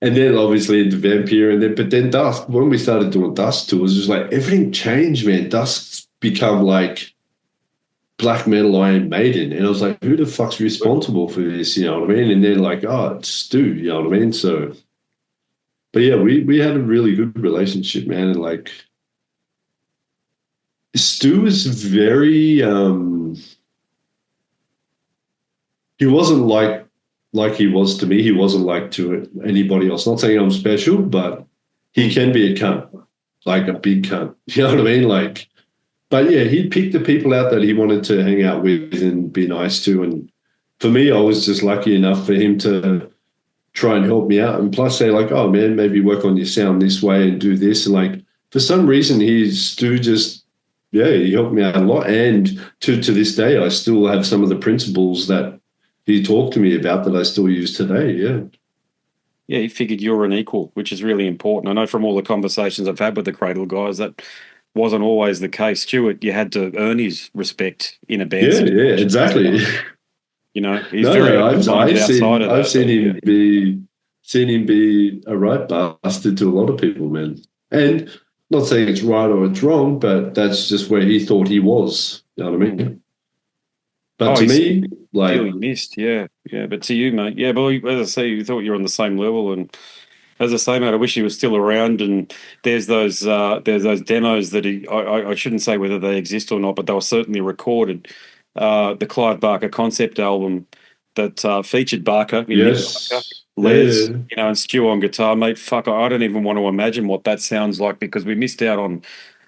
[SPEAKER 3] then obviously into Vampire, but then Dusk. When we started doing Dusk tours, it was like everything changed, man. Dusk's become like black metal Iron Maiden, and I was like, "Who the fuck's responsible for this?" You know what I mean? And then like, "Oh, it's Stu." You know what I mean? So, but yeah, we had a really good relationship, man, and like, Stu is very he wasn't like he was to me. He wasn't like to anybody else. Not saying I'm special, but he can be a cunt, like a big cunt. You know what I mean? Like, but yeah, he'd pick the people out that he wanted to hang out with and be nice to. And for me, I was just lucky enough for him to try and help me out. And plus say like, "Oh man, maybe work on your sound this way and do this." And like, for some reason, Stu just, yeah, he helped me out a lot. And to this day, I still have some of the principles that he talked to me about that I still use today. Yeah.
[SPEAKER 2] Yeah, he figured you're an equal, which is really important. I know from all the conversations I've had with the Cradle guys that wasn't always the case. Stuart, you had to earn his respect in a band situation.
[SPEAKER 3] Yeah, exactly.
[SPEAKER 2] He's very open-minded outside of that.
[SPEAKER 3] I've seen him be a right bastard to a lot of people, man. And not saying it's right or it's wrong, but that's just where he thought he was. You know what I mean? But to me, like,
[SPEAKER 2] feeling missed, yeah. But to you, mate, yeah. But as I say, you thought you were on the same level, and as I say, mate, I wish he was still around. And there's those demos that I shouldn't say whether they exist or not, but they were certainly recorded. The Clive Barker concept album that featured Barker, Les, and Stu on guitar, mate. Fuck, I don't even want to imagine what that sounds like, because we missed out on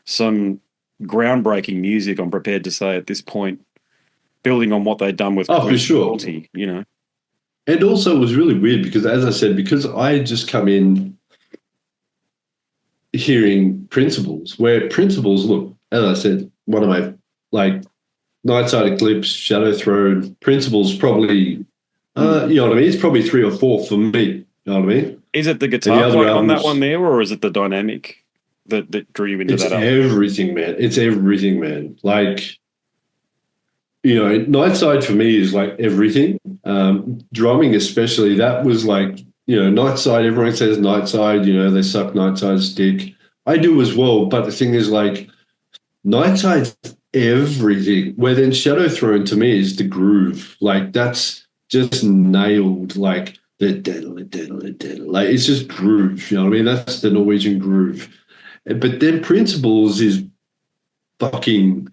[SPEAKER 2] some groundbreaking music, I'm prepared to say at this point, building on what they'd done with
[SPEAKER 3] for sure. And also it was really weird because, as I said, because I had just come in hearing Principles, where Principles, look, as I said, one of my, like, Nightside Eclipse, Shadow Throne, Principles probably, you know what I mean? It's probably 3 or 4 for me, you know what I mean?
[SPEAKER 2] Is it the guitar playing on that one there, or is it the dynamic? that drew you into
[SPEAKER 3] It's
[SPEAKER 2] that?
[SPEAKER 3] everything, man. It's everything, man. Like, you know, Nightside for me is like everything. Drumming especially, that was like, you know, Nightside, everyone says Nightside, you know, they suck Nightside's dick. I do as well, but the thing is like Nightside's everything. Where then Shadow Throne to me is the groove. Like that's just nailed, like the diddle, diddle, diddle. Like it's just groove, you know what I mean? That's the Norwegian groove. But then Principles is fucking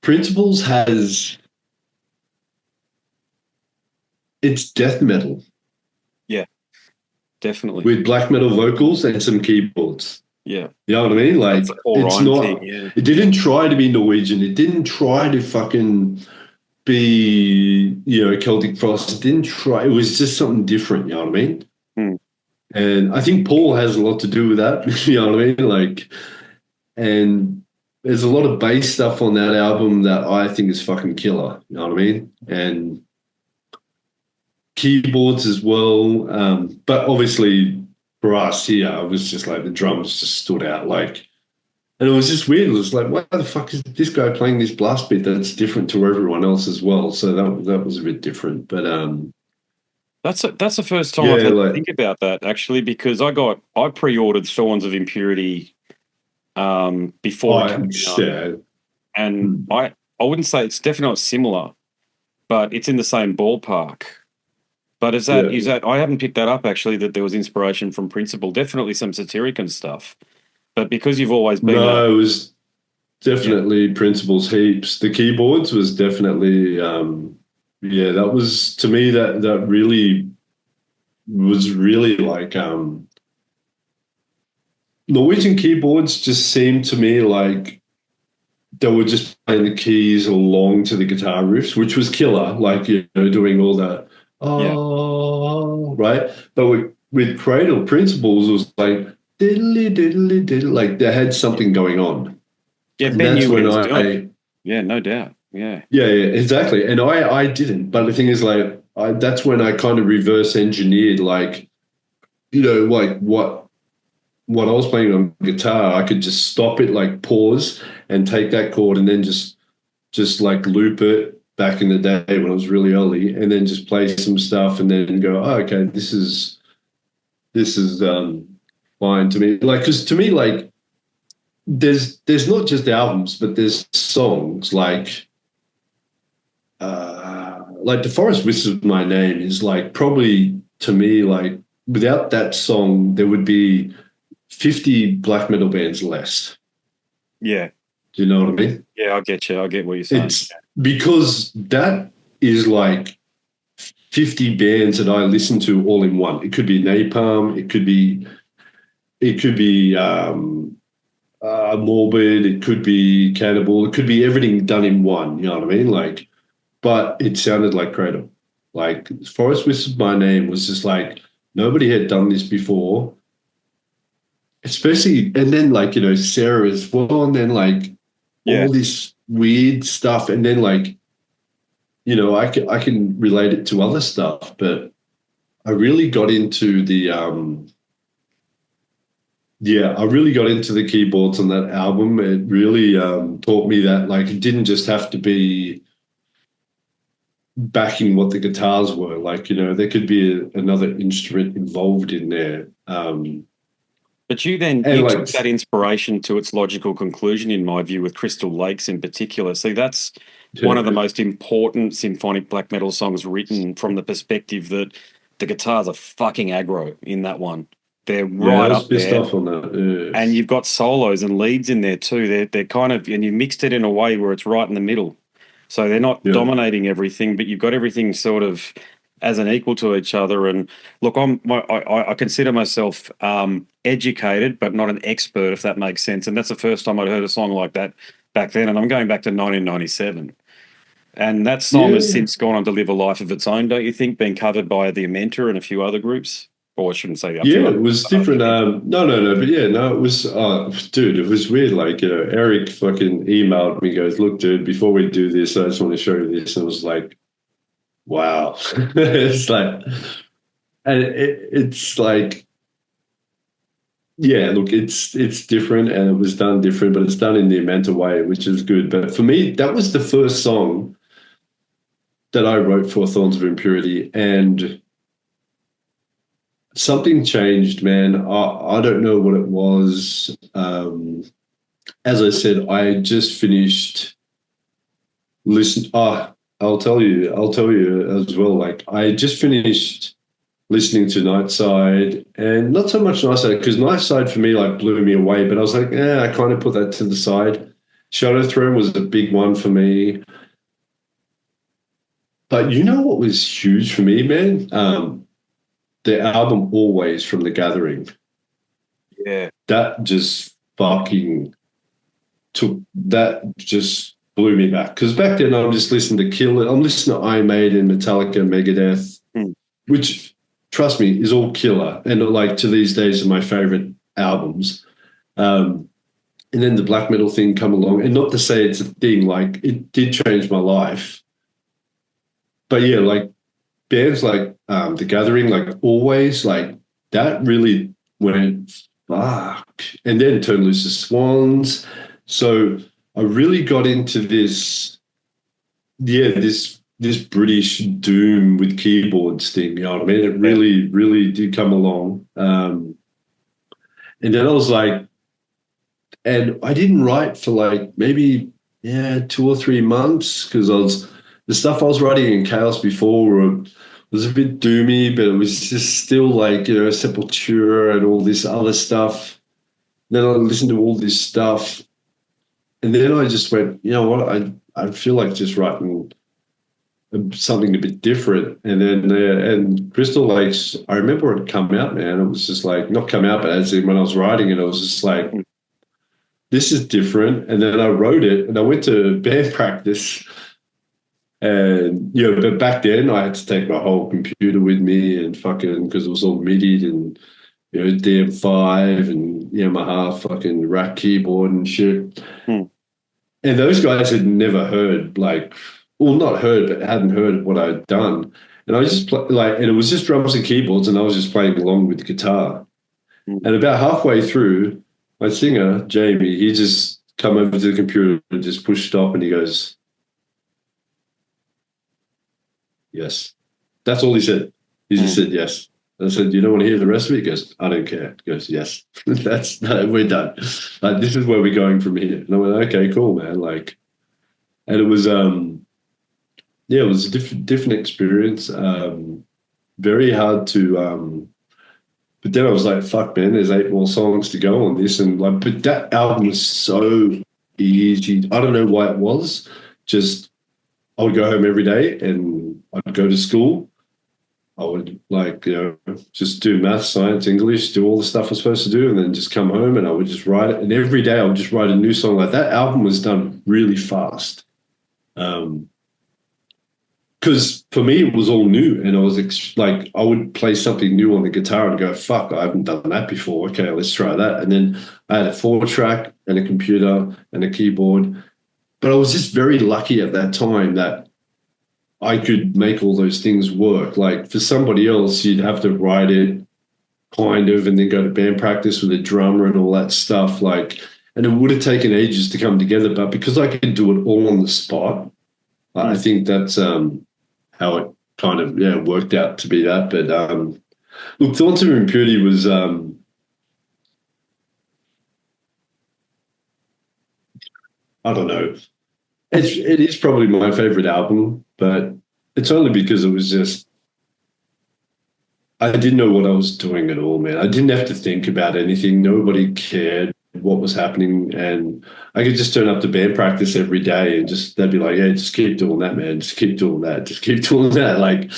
[SPEAKER 3] Principles has it's death metal
[SPEAKER 2] Yeah, definitely.
[SPEAKER 3] with black metal vocals and some keyboards.
[SPEAKER 2] Yeah.
[SPEAKER 3] You know what I mean? Like
[SPEAKER 2] That's a Paul
[SPEAKER 3] it's
[SPEAKER 2] Ryan
[SPEAKER 3] not
[SPEAKER 2] thing, yeah.
[SPEAKER 3] it didn't try to be Norwegian. It didn't try to fucking be, you know, Celtic Frost. It didn't try it was just something different, you know what I mean?
[SPEAKER 2] Hmm.
[SPEAKER 3] And I think Paul has a lot to do with that. You know what I mean? Like and there's a lot of bass stuff on that album that I think is fucking killer. You know what I mean? And keyboards as well. But obviously for us here, it was just like the drums just stood out. Like, and it was just weird. It was like, why the fuck is this guy playing this blast beat that's different to everyone else as well? So that was a bit different. But
[SPEAKER 2] That's the first time I've
[SPEAKER 3] yeah,
[SPEAKER 2] had to
[SPEAKER 3] like
[SPEAKER 2] think about that actually, because I pre-ordered Thorns of Impurity before it came out,
[SPEAKER 3] yeah,
[SPEAKER 2] and I wouldn't say it's definitely not similar, but it's in the same ballpark. But is that I haven't picked that up actually, that there was inspiration from Principle, definitely some Satyricon stuff. But because you've always been
[SPEAKER 3] no, it was definitely Principles heaps. The keyboards was definitely yeah, that was to me that really was really like Norwegian keyboards just seemed to me like they were just playing the keys along to the guitar riffs, which was killer, like, you know, doing all the
[SPEAKER 2] yeah.
[SPEAKER 3] right. But with Cradle Principles, it was like diddly diddly diddle, like they had something going on,
[SPEAKER 2] Yeah,
[SPEAKER 3] and
[SPEAKER 2] Ben
[SPEAKER 3] that's
[SPEAKER 2] knew what he
[SPEAKER 3] when
[SPEAKER 2] was doing. Yeah, no doubt. Yeah.
[SPEAKER 3] yeah, exactly. And I didn't, but the thing is, like, that's when I kind of reverse engineered, like, you know, like what I was playing on guitar, I could just stop it, like pause and take that chord and then just like loop it back in the day when I was really early, and then just play some stuff and then go, oh, okay, this is fine to me. Like, because to me, like, there's not just albums, but there's songs like The Forest Whispers My Name is like probably to me like without that song there would be 50 black metal bands less.
[SPEAKER 2] Yeah.
[SPEAKER 3] Do you know what I mean?
[SPEAKER 2] Yeah, I get you. I get what you're saying.
[SPEAKER 3] It's because that is like 50 bands that I listen to all in one. It could be Napalm, it could be Morbid, it could be Cannibal, it could be everything done in one, you know what I mean? Like, but it sounded like Kratom. Like Forest Whispers My Name was just like nobody had done this before. Especially, and then like, you know, Sarah as well, and then like all this weird stuff, and then like, you know, I can relate it to other stuff, but I really got into the I really got into the keyboards on that album. It really taught me that like it didn't just have to be backing what the guitars were. Like, you know, there could be another instrument involved in there.
[SPEAKER 2] But you took that inspiration to its logical conclusion, in my view, with Crystal Lakes in particular. See, that's one of the most important symphonic black metal songs written from the perspective that the guitars are fucking aggro in that one. They're right up there.
[SPEAKER 3] Off on that. Yes.
[SPEAKER 2] And you've got solos and leads in there too. They're kind of, and you mixed it in a way where it's right in the middle. So they're not dominating everything, but you've got everything sort of as an equal to each other. And look, I consider myself educated, but not an expert, if that makes sense. And that's the first time I'd heard a song like that back then. And I'm going back to 1997. And that song has since gone on to live a life of its own, don't you think, being covered by The Amenter and a few other groups? Or I shouldn't say that.
[SPEAKER 3] Yeah, it was different. No, but yeah, no, it was, dude, it was weird. Like, you know, Eric fucking emailed me, goes, look, dude, before we do this, I just want to show you this. And I was like, wow. It's like, and it's like, yeah, look, it's different and it was done different, but it's done in the Amenta way, which is good. But for me, that was the first song that I wrote for Thorns of Impurity, and something changed, man. I don't know what it was. As I said, I just finished listen. I'll tell you as well. Like I just finished listening to Nightside, and not so much Nightside, because Nightside for me like blew me away, but I was like, I kind of put that to the side. Shadow Throne was a big one for me. But you know what was huge for me, man? The album Always from The Gathering.
[SPEAKER 2] Yeah.
[SPEAKER 3] That just fucking just blew me back. Because back then I'm just listening to Kill It. I'm listening to Iron Maiden, Metallica, Megadeth, which, trust me, is all killer. And like to these days are my favorite albums. And then the black metal thing come along. And not to say it's a thing, like it did change my life. But yeah, like bands like The Gathering, like Always, like that really went fuck. And then Turn Loose the Swans. So I really got into this British doom with keyboards thing, you know what I mean? It really, really did come along. And then I was like, and I didn't write for like maybe 2 or 3 months, because the stuff I was writing in Chaos before was a bit doomy, but it was just still like, Sepultura and all this other stuff. Then I listened to all this stuff, and then I just went, you know what, I feel like just writing something a bit different. And then and Crystal Lakes, I remember it come out, man. It was just like, not come out, but as in when I was writing it, I was just like, this is different. And then I wrote it, and I went to band practice. And but back then I had to take my whole computer with me, and fucking, because it was all MIDI and DM5 and Yamaha fucking rack keyboard and shit. And those guys had never heard, like, well, not heard, but hadn't heard what I'd done. And I just and it was just drums and keyboards, and I was just playing along with the guitar. And about halfway through, my singer Jamie, he just come over to the computer and just pushed stop, and he goes, yes. That's all he said. He just said yes. And I said, you don't want to hear the rest of it? He goes, I don't care. He goes, yes. We're done. Like, this is where we're going from here. And I went, okay, cool, man. Like, and it was it was a different experience. Very hard to but then I was like, fuck, man, there's 8 more songs to go on this. And like, but that album was so easy. I don't know why it was. Just I would go home every day and I'd go to school. I would just do math, science, English, do all the stuff I was supposed to do, and then just come home and I would just write it. And every day I would just write a new song. Like, that album was done really fast. Because for me it was all new, and I was I would play something new on the guitar and go, fuck, I haven't done that before. Okay, let's try that. And then I had a 4-track and a computer and a keyboard. But I was just very lucky at that time that I could make all those things work. Like, for somebody else, you'd have to write it kind of and then go to band practice with a drummer and all that stuff. Like, and it would have taken ages to come together. But because I could do it all on the spot, I think that's how it kind of worked out to be that. But look, Thoughts of Impurity was I don't know. It is probably my favorite album, but it's only because it was just, I didn't know what I was doing at all, man. I didn't have to think about anything. Nobody cared what was happening, and I could just turn up to band practice every day and they'd be like, just keep doing that, man. Just keep doing that. Just keep doing that. Like,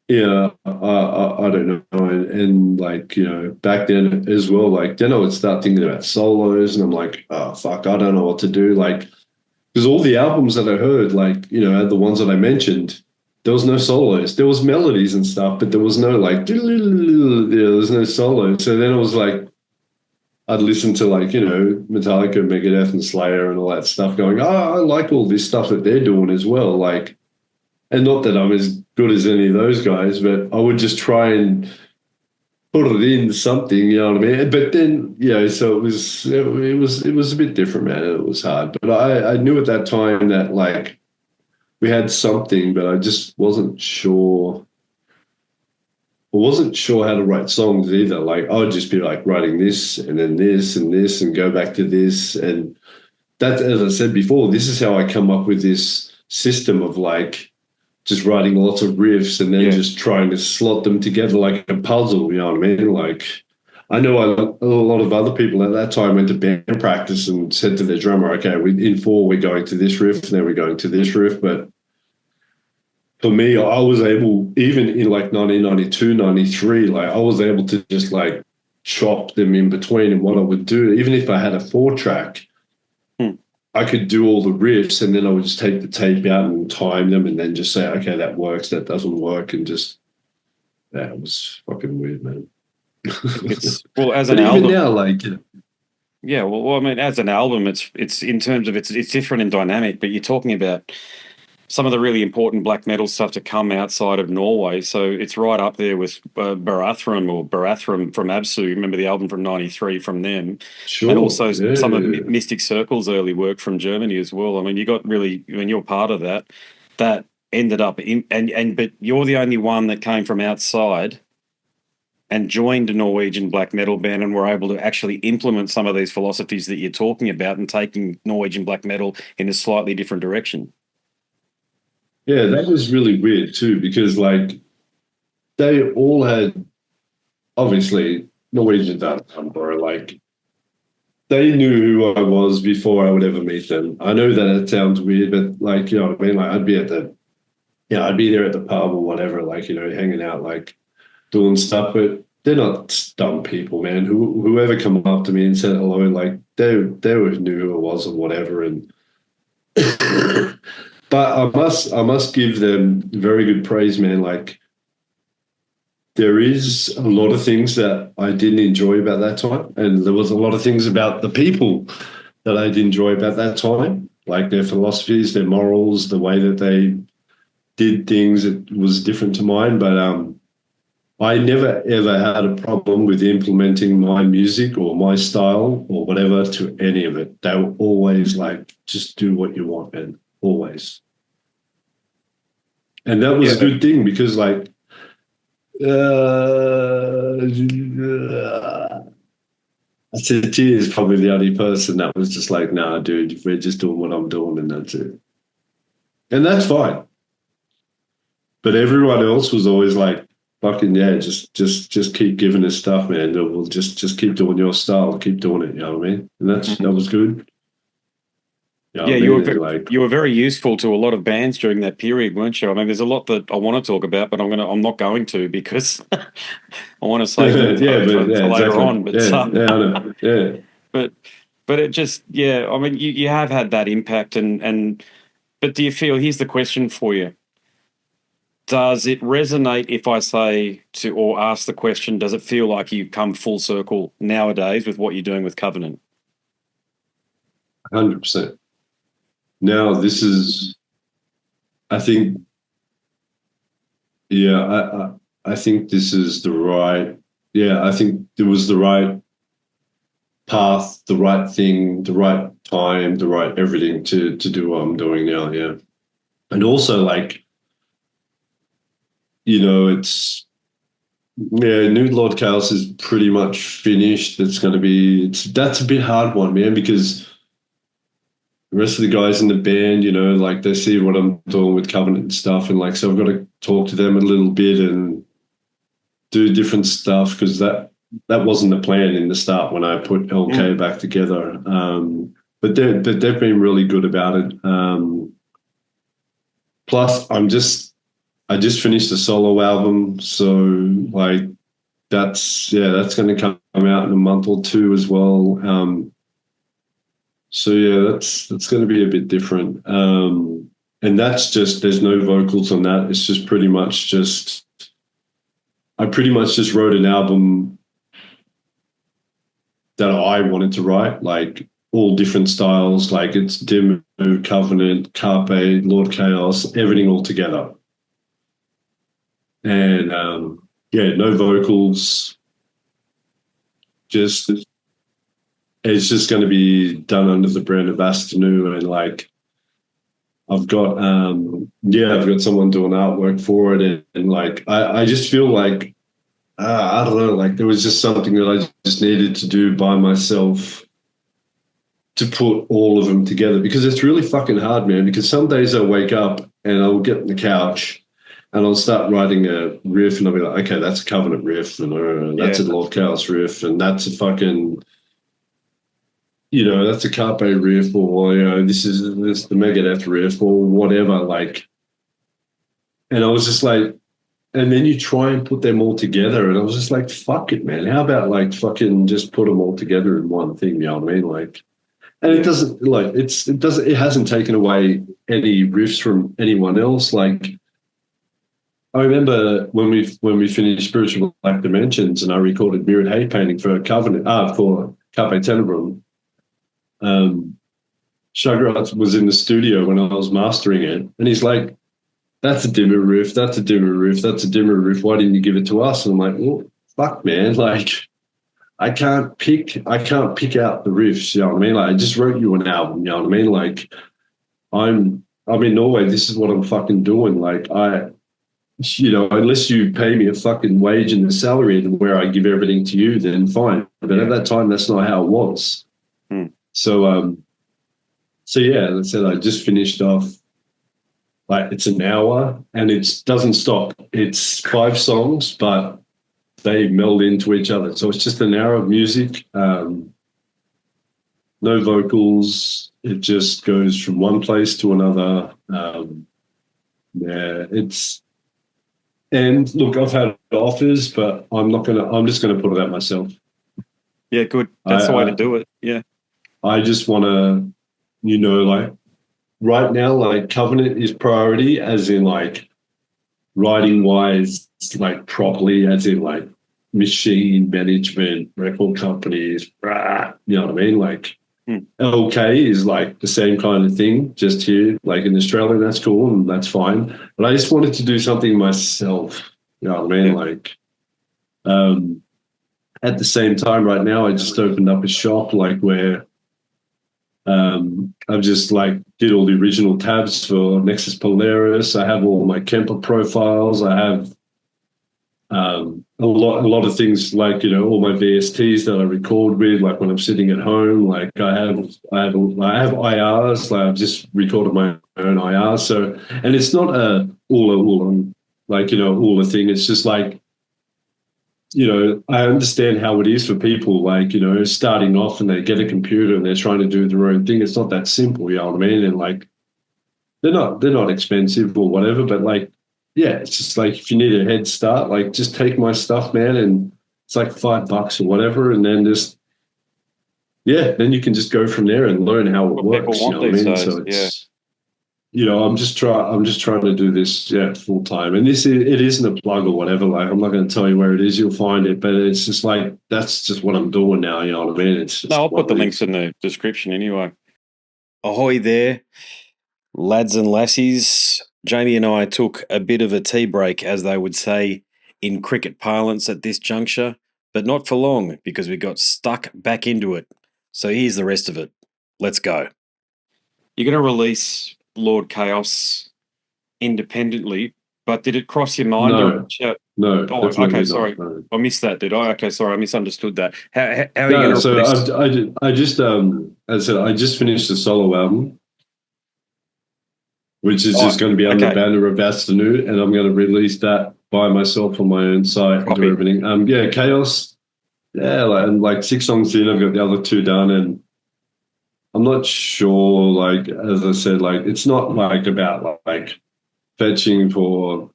[SPEAKER 3] I don't know. And like, back then as well, like, then I would start thinking about solos, and I'm like, oh, fuck, I don't know what to do. Like, because all the albums that I heard, like, the ones that I mentioned, there was no solos. There was melodies and stuff, but there was no like, there was no solos. So then it was like, I'd listen to like, Metallica, Megadeth and Slayer and all that stuff, going, I like all this stuff that they're doing as well. Like, and not that I'm as good as any of those guys, but I would just try and put it in something, you know what I mean? But then, so it was a bit different, man. It was hard. But I knew at that time that like we had something, but I just wasn't sure. I wasn't sure how to write songs either. Like I would just be like writing this and then this and this and go back to this. And that, as I said before, this is how I come up with this system of like just writing lots of riffs and then just trying to slot them together like a puzzle, you know what I mean? Like I know a lot of other people at that time went to band practice and said to their drummer, okay, in 4 we're going to this riff, and then we're going to this riff. But for me, I was able, even in like 1992, 93, like I was able to just like chop them in between. And what I would do, even if I had a 4-track, I could do all the riffs and then I would just take the tape out and time them and then just say, okay, that works, that doesn't work. And just, it was fucking weird, man.
[SPEAKER 2] Well, as an album
[SPEAKER 3] now, like,
[SPEAKER 2] yeah, well, I mean, as an album, it's in terms of it's different in dynamic, but you're talking about some of the really important black metal stuff to come outside of Norway. So it's right up there with Barathrum from Absu. Remember the album from '93 from them, and also some of Mystic Circle's early work from Germany as well. I mean, you're part of that. That ended up but you're the only one that came from outside and joined a Norwegian black metal band and were able to actually implement some of these philosophies that you're talking about and taking Norwegian black metal in a slightly different direction.
[SPEAKER 3] Yeah, that was really weird too, because like they all had, obviously Norwegians are like they knew who I was before I would ever meet them. I know that it sounds weird, but like, you know what I mean? Like I'd be there at the pub or whatever, like, hanging out, like doing stuff, but they're not dumb people, man. Whoever come up to me and said hello, like they knew who I was or whatever. And but I must give them very good praise, man. Like there is a lot of things that I didn't enjoy about that time, and there was a lot of things about the people that I did enjoy about that time, like their philosophies, their morals, the way that they did things. It was different to mine, but I never ever had a problem with implementing my music or my style or whatever to any of it. They were always like, just do what you want, man. Always. And that was a good thing because like I said, T is probably the only person that was just like, nah, dude, we're just doing what I'm doing and that's it. And that's fine. But everyone else was always like, fucking yeah, just keep giving us stuff, man. We'll just keep doing your style, keep doing it, you know what I mean? And that was good.
[SPEAKER 2] You were very useful to a lot of bands during that period, weren't you? I mean, there's a lot that I want to talk about, but I'm not going to because I want to save them for later on. But
[SPEAKER 3] I know. Yeah.
[SPEAKER 2] But it just I mean, you have had that impact, but do you feel? Here's the question for you: does it resonate if I say or ask the question? Does it feel like you've come full circle nowadays with what you're doing with Covenant?
[SPEAKER 3] 100%. Now this is, I think, I think this is the right. Yeah, I think it was the right path, the right thing, the right time, the right everything to do what I'm doing now. Yeah, and also like, it's new Lord Kaos is pretty much finished. That's a bit hard one, man, because the rest of the guys in the band, like they see what I'm doing with Covenant and stuff, and like so I've got to talk to them a little bit and do different stuff because that wasn't the plan in the start when I put LK back together. But they've been really good about it. Plus, I just finished a solo album, so like that's going to come out in a month or two as well. So yeah, that's going to be a bit different. And that's just, there's no vocals on that. It's just I pretty much just wrote an album that I wanted to write, like all different styles, like it's Dimmu, Covenant, Carpe, Lord Kaos, everything all together. And no vocals, just it's just going to be done under the brand of Astennu, and like I've got someone doing artwork for it, and like I just feel like I don't know, like there was just something that I just needed to do by myself to put all of them together, because it's really fucking hard, man. Because some days I wake up and I'll get on the couch and I'll start writing a riff, and I'll be like, okay, that's a Covenant riff, and that's a Lord Kaos riff, and that's a fucking, that's a Carpe riff, or this is the Megadeth riff, or whatever. Like, and I was just like, and then you try and put them all together, and I was just like, fuck it, man. How about like fucking just put them all together in one thing? You know what I mean? Like, and it doesn't like it hasn't taken away any riffs from anyone else. Like, I remember when we finished Spiritual Black Dimensions, and I recorded Mirrored Hay Painting for Covenant, for Carpe Tenebrum. Shagrath was in the studio when I was mastering it, and he's like, that's a Dimmu riff, that's a Dimmu riff, that's a Dimmu riff, why didn't you give it to us? And I'm like, well, fuck, man, like I can't pick out the riffs, you know what I mean? Like, I just wrote you an album, you know what I mean? Like, I'm in Norway, this is what I'm fucking doing. Like, unless you pay me a fucking wage and a salary and where I give everything to you, then fine. But at that time, that's not how it was. So yeah, as I said, I just finished off, like, it's an hour and it doesn't stop. It's 5 songs, but they meld into each other. So it's just an hour of music, no vocals. It just goes from one place to another. And look, I've had offers, but I'm just gonna put it out myself.
[SPEAKER 2] Yeah, good. That's the way to do it. Yeah.
[SPEAKER 3] I just want to, like, right now, like, Covenant is priority, as in, like, writing wise, like, properly, as in, like, machine management, record companies, you know what I mean? Like, LK is like the same kind of thing, just here, like in Australia. That's cool and that's fine. But I just wanted to do something myself, you know what I mean? Like, at the same time, right now, I just opened up a shop, like, where I've just, like, did all the original tabs for Nexus Polaris. I have all my Kemper profiles. I have a lot of things, like, all my VSTs that I record with, like when I'm sitting at home. Like, I have IRs. Like, I've just recorded my own IRs. So, and it's not all the thing. It's just like, I understand how it is for people, like, starting off and they get a computer and they're trying to do their own thing. It's not that simple, you know what I mean? And, like, they're not expensive or whatever, but, like, yeah, it's just like, if you need a head start, like, just take my stuff, man, and it's like $5 or whatever, and then just, then you can just go from there and learn how it works. You know what I mean? So it's, I'm just trying to do this, full time. And it isn't a plug or whatever. Like, I'm not going to tell you where it is. You'll find it, but it's just like, that's just what I'm doing now. You know what I mean? It's just,
[SPEAKER 2] I'll put the links in the description anyway. Ahoy there, lads and lassies. Jamie and I took a bit of a tea break, as they would say in cricket parlance at this juncture, but not for long, because we got stuck back into it. So here's the rest of it. Let's go. You're going to release Lord Kaos independently, but did it cross your mind?
[SPEAKER 3] No.
[SPEAKER 2] Oh, okay, sorry. No. I missed that, did I? Okay, sorry, I misunderstood that. How are you going to release?
[SPEAKER 3] I just, as I said, I just finished a solo album, which is just going to be under the banner of Astennu, and I'm going to release that by myself on my own site and do everything. Kaos, like 6 songs in, I've got the other 2 done, and I'm not sure, like, as I said, like, it's not like about like fetching for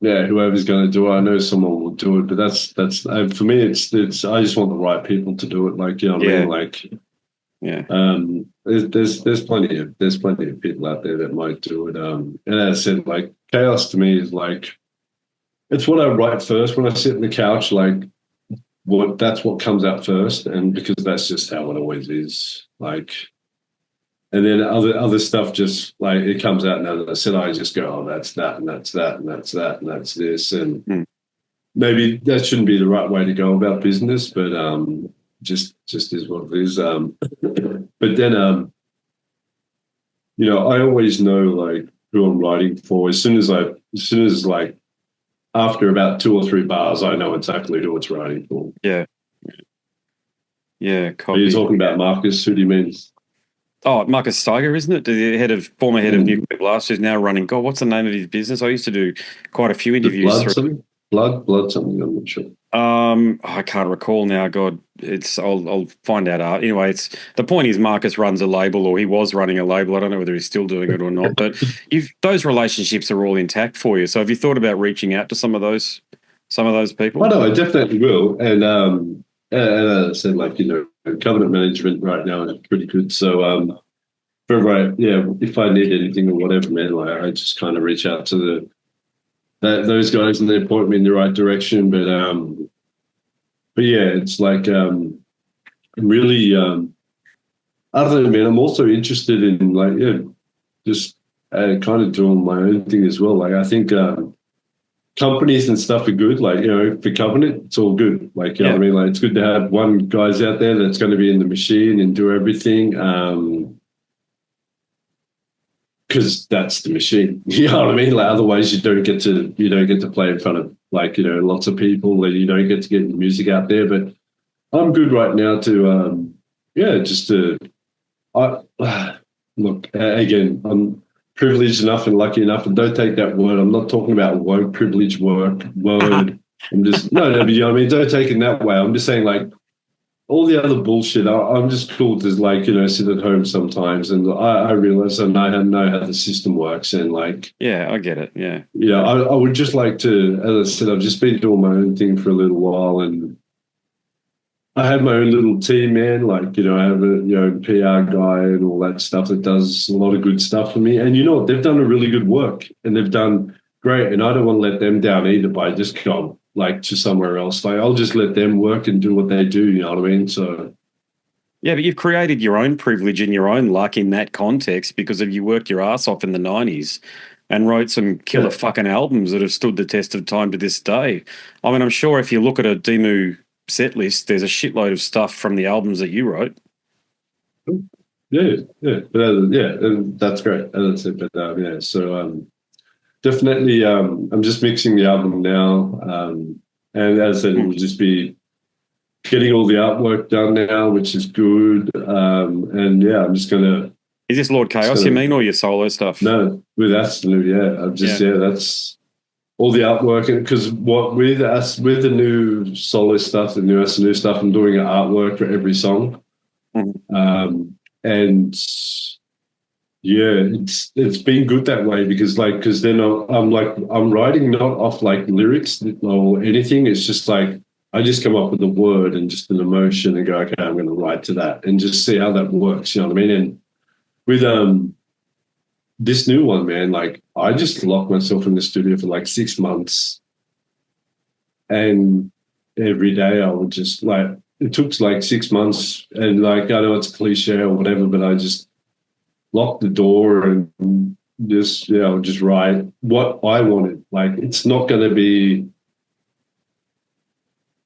[SPEAKER 3] whoever's going to do it. I know someone will do it, but that's for me, it's I just want the right people to do it, like, you know what I mean? Like, there's plenty of people out there that might do it. And as I said, like, Kaos to me is like, it's what I write first when I sit on the couch. Like, that's what comes out first, and because that's just how it always is. Like, and then other stuff just, like, it comes out, and as I said, I just go, oh, that's that, and that's that, and that's that, and that's this, and maybe that shouldn't be the right way to go about business, but just is what it is. But then you know, I always know like who I'm writing for. As soon as like after about 2 or 3 bars, I know exactly who it's writing for.
[SPEAKER 2] Yeah. Yeah,
[SPEAKER 3] Are you talking about Marcus? Who do you mean?
[SPEAKER 2] Oh, Marcus Steiger, isn't it? The former head of Nuclear Blast, who's now running. God, what's the name of his business? I used to do quite a few interviews.
[SPEAKER 3] Blood something. I'm not sure.
[SPEAKER 2] I can't recall now. God, I'll find out. Anyway, the point is Marcus runs a label, or he was running a label. I don't know whether he's still doing it or not. But those relationships are all intact for you. So have you thought about reaching out to some of those people?
[SPEAKER 3] Oh no, I definitely will. And as I said, like, you know, covenant management right now is pretty good. So if I need anything or whatever, man, like I just kind of reach out to those guys and they point me in the right direction. But yeah, it's like really I don't know, man. I'm also interested in like just kind of doing my own thing as well. Like I think companies and stuff are good. Like, you know, for covenant, it's all good. Like, you know what I mean? Like, it's good to have one guys out there that's going to be in the machine and do everything. Because that's the machine. You know what I mean? Like, otherwise you don't get to play in front of, like, you know, lots of people, and you don't get to get your music out there. But I'm good right now to look, again, I'm privileged enough and lucky enough, and don't take that word. I'm not talking about woke privilege word. I'm just no, but you know what I mean? Don't take it that way. I'm just saying, like, all the other bullshit, I'm just cool to, like, you know, sit at home sometimes, and I realize and I know how the system works, and like,
[SPEAKER 2] yeah, I get it. Yeah,
[SPEAKER 3] yeah, I would just like to, as I said, I've just been doing my own thing for a little while, and I have my own little team, man. Like, you know, I have a PR guy and all that stuff that does a lot of good stuff for me. And you know what? They've done a really good work, and they've done great. And I don't want to let them down either by just going like to somewhere else. Like, I'll just let them work and do what they do. You know what I mean? So
[SPEAKER 2] yeah, but you've created your own privilege and your own luck in that context because you worked your ass off in the 90s and wrote some killer fucking albums that have stood the test of time to this day. I mean, I'm sure if you look at a Dimmu set list, there's a shitload of stuff from the albums that you wrote.
[SPEAKER 3] Yeah, and that's great. As I said, but so definitely, I'm just mixing the album now, and as I said, it will just be getting all the artwork done now, which is good. And yeah, I'm just gonna.
[SPEAKER 2] Is this Lord Kaos you mean, or your solo stuff?
[SPEAKER 3] No, with Astennu, yeah. I'm just that's all the artwork, because with the new solo stuff, the new Astennu stuff, I'm doing an artwork for every song, and yeah, it's been good that way because then I'm writing not off like lyrics or anything. It's just like I just come up with a word and just an emotion and go, okay, I'm going to write to that and just see how that works. You know what I mean? And with this new one, man, like I just locked myself in the studio for like 6 months, and every day I would just like, it took like 6 months, and like, I know it's a cliche or whatever, but I just locked the door and just, I would just write what I wanted. Like, it's not going to be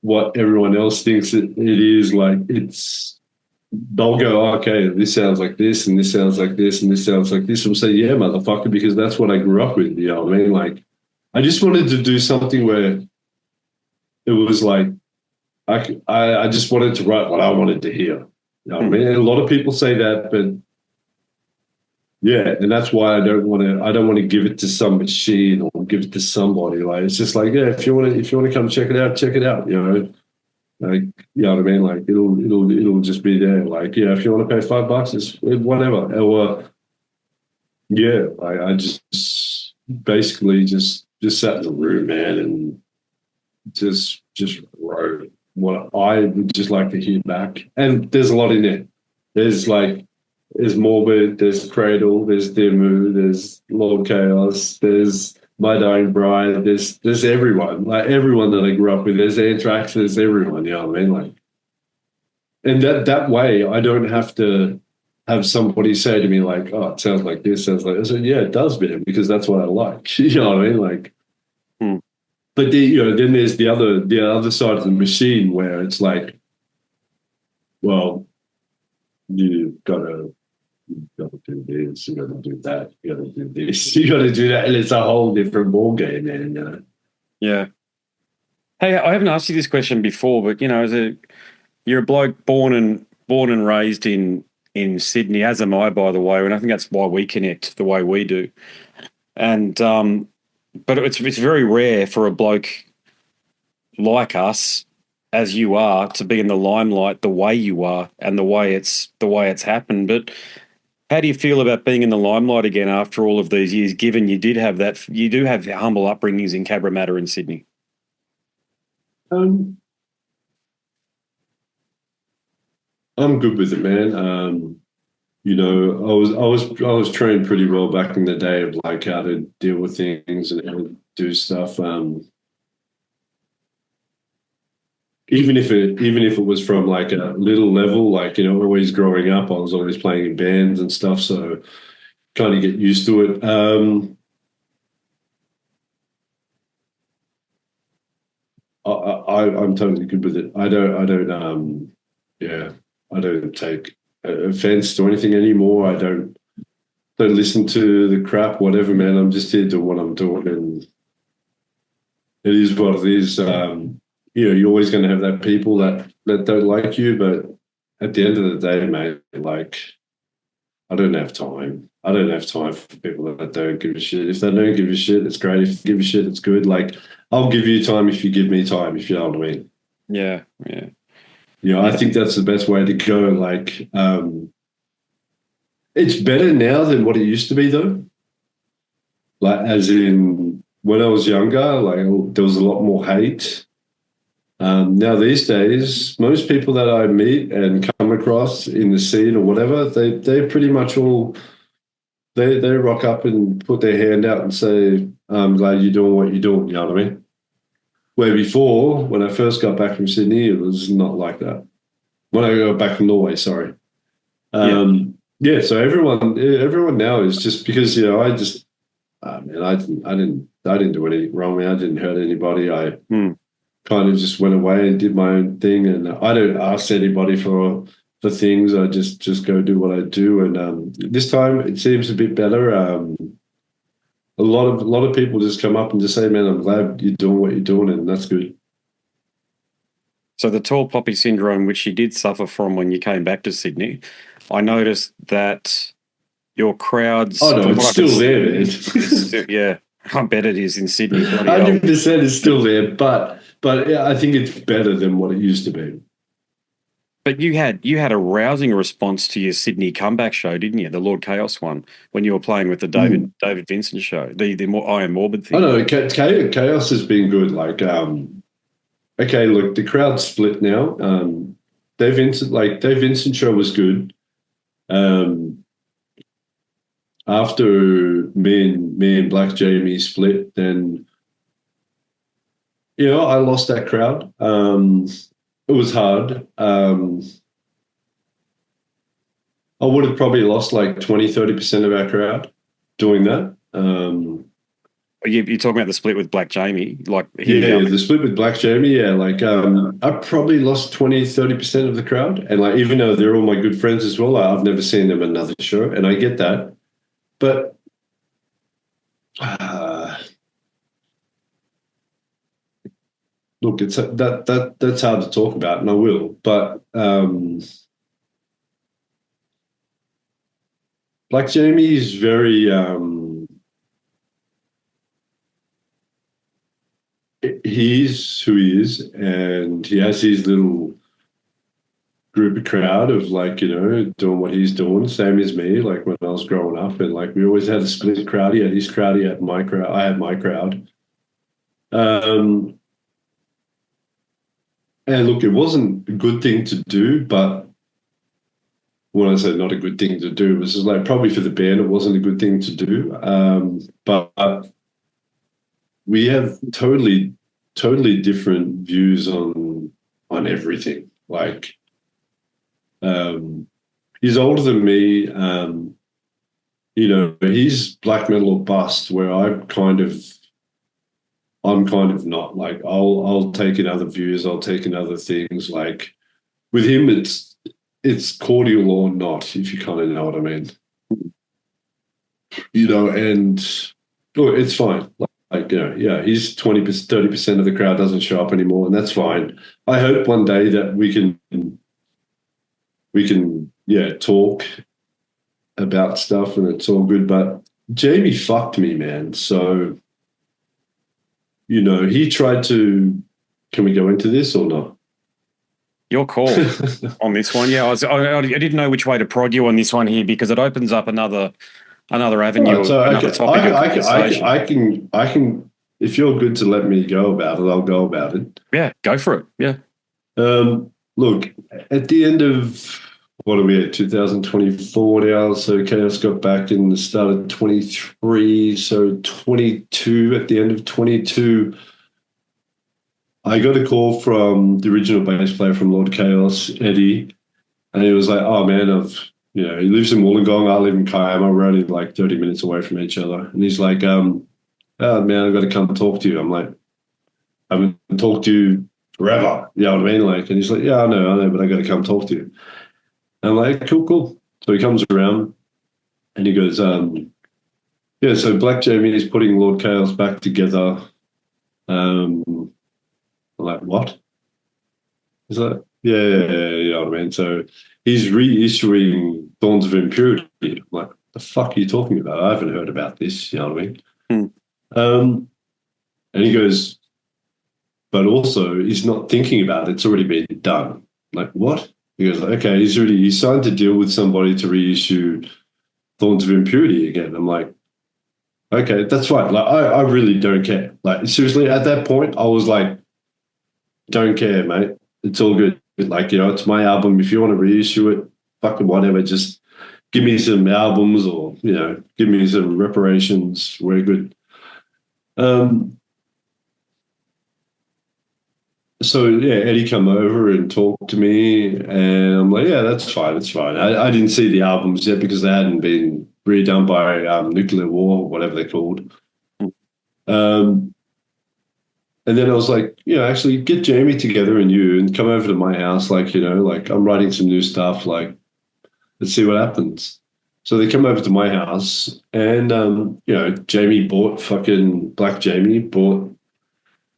[SPEAKER 3] what everyone else thinks it is. Like, they'll go, okay, this sounds like this, and this sounds like this, and this sounds like this. I'll say, yeah, motherfucker, because that's what I grew up with. You know what I mean? Like, I just wanted to do something where it was like, I just wanted to write what I wanted to hear. You know what I mean? And a lot of people say that, but yeah, and that's why I don't want to give it to some machine or give it to somebody. Like, it's just like, yeah, if you want to come check it out, check it out. You know, like, you know what I mean? Like, it'll just be there. Like, yeah, if you want to pay $5, it's whatever. Or yeah, I just basically just sat in the room, man, and just wrote what I would just like to hear back. And there's a lot in there. There's Morbid, there's Cradle, there's Dimmu, there's Lord Kaos, there's My Dying Bride, there's everyone, like everyone that I grew up with. There's Anthrax, there's everyone, you know what I mean? Like, and that way I don't have to have somebody say to me like, oh, it sounds like this, sounds like this. I said, yeah, it does, man, because that's what I like. You know what I mean? Like, but then there's the other side of the machine where it's like, well, you've got to do this, you got to do that, you got to do this, you got to do that, and it's a whole different ball game, man.
[SPEAKER 2] Yeah. Hey, I haven't asked you this question before, but you're a bloke born and raised in Sydney, as am I, by the way, and I think that's why we connect the way we do. And but it's very rare for a bloke like us, as you are, to be in the limelight the way you are and the way it's happened. But how do you feel about being in the limelight again after all of these years, given you do have humble upbringings in Cabramatta and Sydney?
[SPEAKER 3] I'm good with it, man. I was trained pretty well back in the day of like how to deal with things and how to do stuff. Even if it was from like a little level, like, always growing up, I was always playing in bands and stuff, so kind of get used to it. I'm totally good with it. I don't take offense to anything anymore. I don't listen to the crap, whatever, man. I'm just here doing what I'm doing, and it is what it is. You're always going to have that people that don't like you, but at the end of the day, mate, like, I don't have time. I don't have time for people that don't give a shit. If they don't give a shit, it's great. If they give a shit, it's good. Like, I'll give you time if you give me time, if you know what I mean.
[SPEAKER 2] Yeah.
[SPEAKER 3] I think that's the best way to go. Like, it's better now than what it used to be, though. Like, as in, when I was younger, like, there was a lot more hate. Now these days, most people that I meet and come across in the scene or whatever, they're pretty much all they rock up and put their hand out and say, "I'm glad you're doing what you're doing." You know what I mean? Where before, when I first got back from Sydney, it was not like that. When I got back from Norway, sorry. So everyone now is just because I just man, I didn't do anything wrong. I didn't hurt anybody. I kind of just went away and did my own thing, and I don't ask anybody for things. I just go do what I do, and this time it seems a bit better. A lot of people just come up and just say, "Man, I'm glad you're doing what you're doing," and that's good.
[SPEAKER 2] So the tall poppy syndrome, which you did suffer from when you came back to Sydney, I noticed that your crowds...
[SPEAKER 3] Oh, no, it's still there, man.
[SPEAKER 2] Yeah, I bet it is in Sydney.
[SPEAKER 3] 100% is still there, but yeah, I think it's better than what it used to be.
[SPEAKER 2] But you had a rousing response to your Sydney comeback show, didn't you? The Lord Kaos one, when you were playing with the David Vincent show, the more I Am Morbid thing.
[SPEAKER 3] Oh no, Chaos has been good. Like, okay, look, the crowd's split now. Dave Vincent show was good. After me and Black Jamie split, then I lost that crowd. It was hard. I would have probably lost like 20-30% of our crowd doing that.
[SPEAKER 2] You're talking about the split with Black Jamie, like
[SPEAKER 3] the split with Black Jamie. Yeah, like I probably lost 20-30% of the crowd, and like even though they're all my good friends as well, I've never seen them another show, and I get that, but look, it's that's hard to talk about, and I will, but Black Jamie is very he's who he is, and he has his little group of crowd of like, doing what he's doing, same as me, like when I was growing up, and like we always had a split crowd. He had his crowd, he had my crowd, I had my crowd. And look, it wasn't a good thing to do, but when I say not a good thing to do, it was just like probably for the band, it wasn't a good thing to do. But we have totally different views on everything. Like, he's older than me. He's black metal or bust, where I'm kind of not. Like, I'll take in other views, I'll take in other things. Like with him, it's cordial or not, if you kind of know what I mean. You know, and it's fine. Like, you know, yeah, he's 20%, 30% of the crowd doesn't show up anymore, and that's fine. I hope one day that we can talk about stuff and it's all good. But Jamie fucked me, man. So, you know, he tried to. Can we go into this or not?
[SPEAKER 2] Your call on this one. Yeah, I didn't know which way to prod you on this one here because it opens up another avenue,
[SPEAKER 3] right, so,
[SPEAKER 2] another topic of conversation.
[SPEAKER 3] I can. If you're good to let me go about it, I'll go about it.
[SPEAKER 2] Yeah, go for it. Yeah.
[SPEAKER 3] Look, at the end of what are we at? 2024 now. So Chaos got back in the start of 23. So 22. At the end of 22. I got a call from the original bass player from Lord Kaos, Eddie, and he was like, "Oh man, he lives in Wollongong, I live in Karmøygeddon, we're only like 30 minutes away from each other." And he's like, "Oh man, I've got to come talk to you." I'm like, "I haven't talked to you forever," you know what I mean? Like, and he's like, "Yeah, I know, but I got to come talk to you." And I'm like, "Cool." So he comes around, and he goes, "Yeah, so Black Jamie is putting Lord Kaos back together." I'm like, what? He's like, yeah, you know what I mean? So he's reissuing Thorns of Impurity. I'm like, the fuck are you talking about? I haven't heard about this, you know what I mean? And he goes, but also he's not thinking about it. It's already been done. I'm like, what? He goes, okay, he's signed to deal with somebody to reissue Thorns of Impurity again. I'm like, okay, that's fine. Like, I really don't care. Like, seriously, at that point, I was like, don't care, mate. It's all good. Like, you know, it's my album. If you want to reissue it, fucking whatever. Just give me some albums or, you know, give me some reparations. We're good. So, yeah, Eddie come over and talked to me, and I'm like, yeah, that's fine. It's fine. I didn't see the albums yet because they hadn't been redone by Nuclear War, whatever they're called. And then I was like, you know, actually get Jamie together and come over to my house. Like, you know, like I'm writing some new stuff. Like, let's see what happens. So they come over to my house and, you know, Black Jamie bought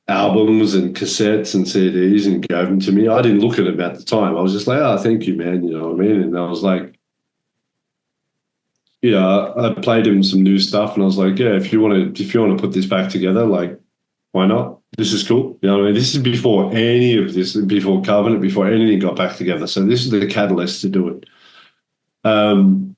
[SPEAKER 3] albums and cassettes and CDs and gave them to me. I didn't look at them at the time. I was just like, oh, thank you, man. You know what I mean? And I was like, yeah, I played him some new stuff and I was like, yeah, if you want to put this back together, like, why not? This is cool. You know what I mean? This is before any of this, before Covenant, before anything got back together. So this is the catalyst to do it. And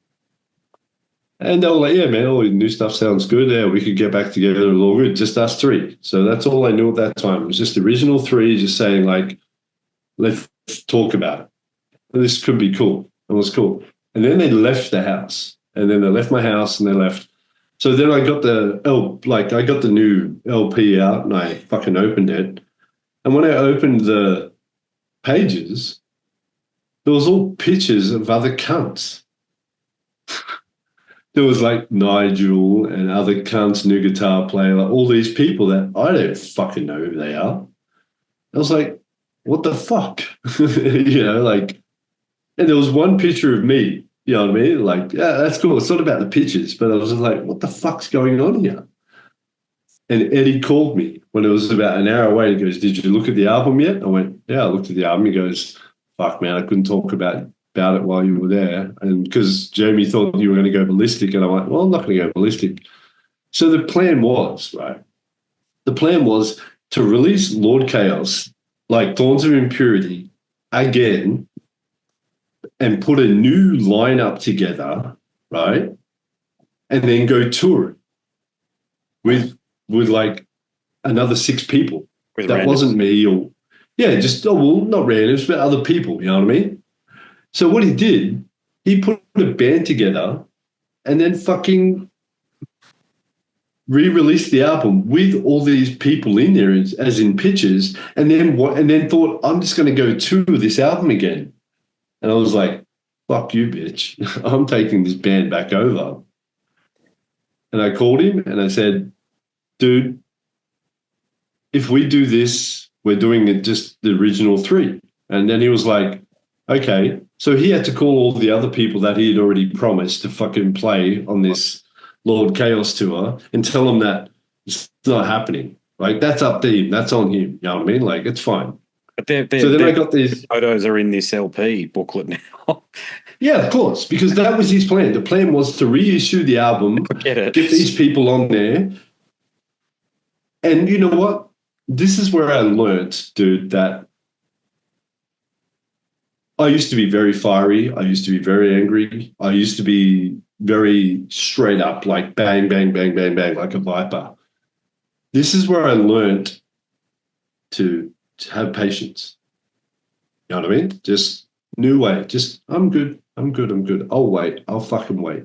[SPEAKER 3] they were like, yeah, man, all the new stuff sounds good. Yeah, we could get back together and all good. Just us three. So that's all I knew at that time. It was just the original three just saying, like, let's talk about it. This could be cool. It was cool. And then they left the house. And then they left my house and they left. So then I got the new LP out and I fucking opened it. And when I opened the pages, there was all pictures of other cunts. There was like Nigel and other cunts, new guitar player, like all these people that I don't fucking know who they are. I was like, what the fuck? You know, like, and there was one picture of me, you know what I mean? Like, yeah, that's cool. It's not about the pictures, but I was just like, what the fuck's going on here? And Eddie called me when it was about an hour away. He goes, did you look at the album yet? I went, yeah, I looked at the album. He goes, fuck, man, I couldn't talk about it while you were there. And because Jamie thought you were going to go ballistic. And I'm like, well, I'm not going to go ballistic. So the plan was, right? The plan was to release Lord Kaos, like Thorns of Impurity, again, and put a new lineup together, right? And then go tour with like another 6 people.
[SPEAKER 2] With
[SPEAKER 3] that
[SPEAKER 2] randoms.
[SPEAKER 3] Wasn't me or, yeah, just, not randoms, but other people, you know what I mean? So what he did, he put a band together and then fucking re-released the album with all these people in there as in pictures, and then thought, I'm just going to go tour this album again. And I was like, fuck you, bitch. I'm taking this band back over. And I called him and I said, dude, if we do this, we're doing it just the original 3. And then he was like, okay. So he had to call all the other people that he had already promised to fucking play on this Lord Kaos tour and tell them that it's not happening. Like, that's up to him. That's on him. You know what I mean? Like, it's fine.
[SPEAKER 2] But
[SPEAKER 3] So then I got these
[SPEAKER 2] photos are in this LP booklet now.
[SPEAKER 3] Yeah, of course, because that was his plan. The plan was to reissue the album,
[SPEAKER 2] Get
[SPEAKER 3] these people on there. And you know what? This is where I learned, dude, that I used to be very fiery. I used to be very angry. I used to be very straight up, like bang, bang, bang, bang, bang, like a viper. This is where I learned to have patience. You know what I mean? Just new way. Just, I'm good. I'll wait. I'll fucking wait.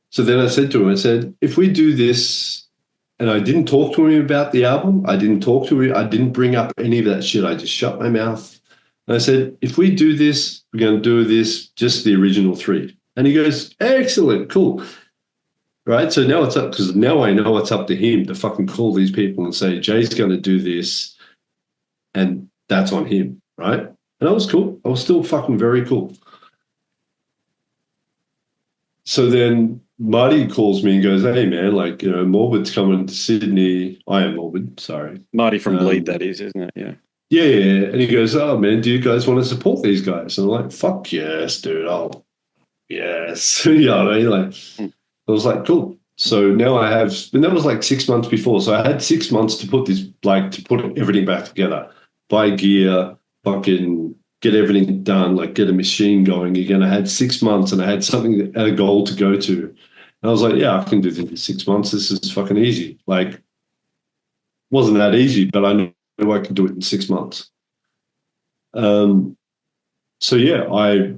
[SPEAKER 3] So then I said to him, I said, if we do this, and I didn't talk to him about the album. I didn't talk to him. I didn't bring up any of that shit. I just shut my mouth. And I said, if we do this, we're going to do this, just the original 3. And he goes, excellent, cool. Right? So now it's up, because now I know it's up to him to fucking call these people and say, Jay's going to do this, and that's on him, right? And I was cool. I was still fucking very cool. So then Marty calls me and goes, hey, man, like, you know, Morbid's coming to Sydney. I am Morbid, sorry.
[SPEAKER 2] Marty from Bleed, that is, isn't it? Yeah.
[SPEAKER 3] Yeah. And he goes, oh, man, do you guys want to support these guys? And I'm like, fuck yes, dude. Oh, yes. You know what I mean? Like, I was like, cool. So now I have, and that was like 6 months before. So I had 6 months to put this, like, to put everything back together. Buy gear, fucking get everything done, like get a machine going again. I had 6 months and I had something, a goal to go to. And I was like, yeah, I can do this in 6 months. This is fucking easy. Like, wasn't that easy, but I knew I could do it in 6 months. So yeah, I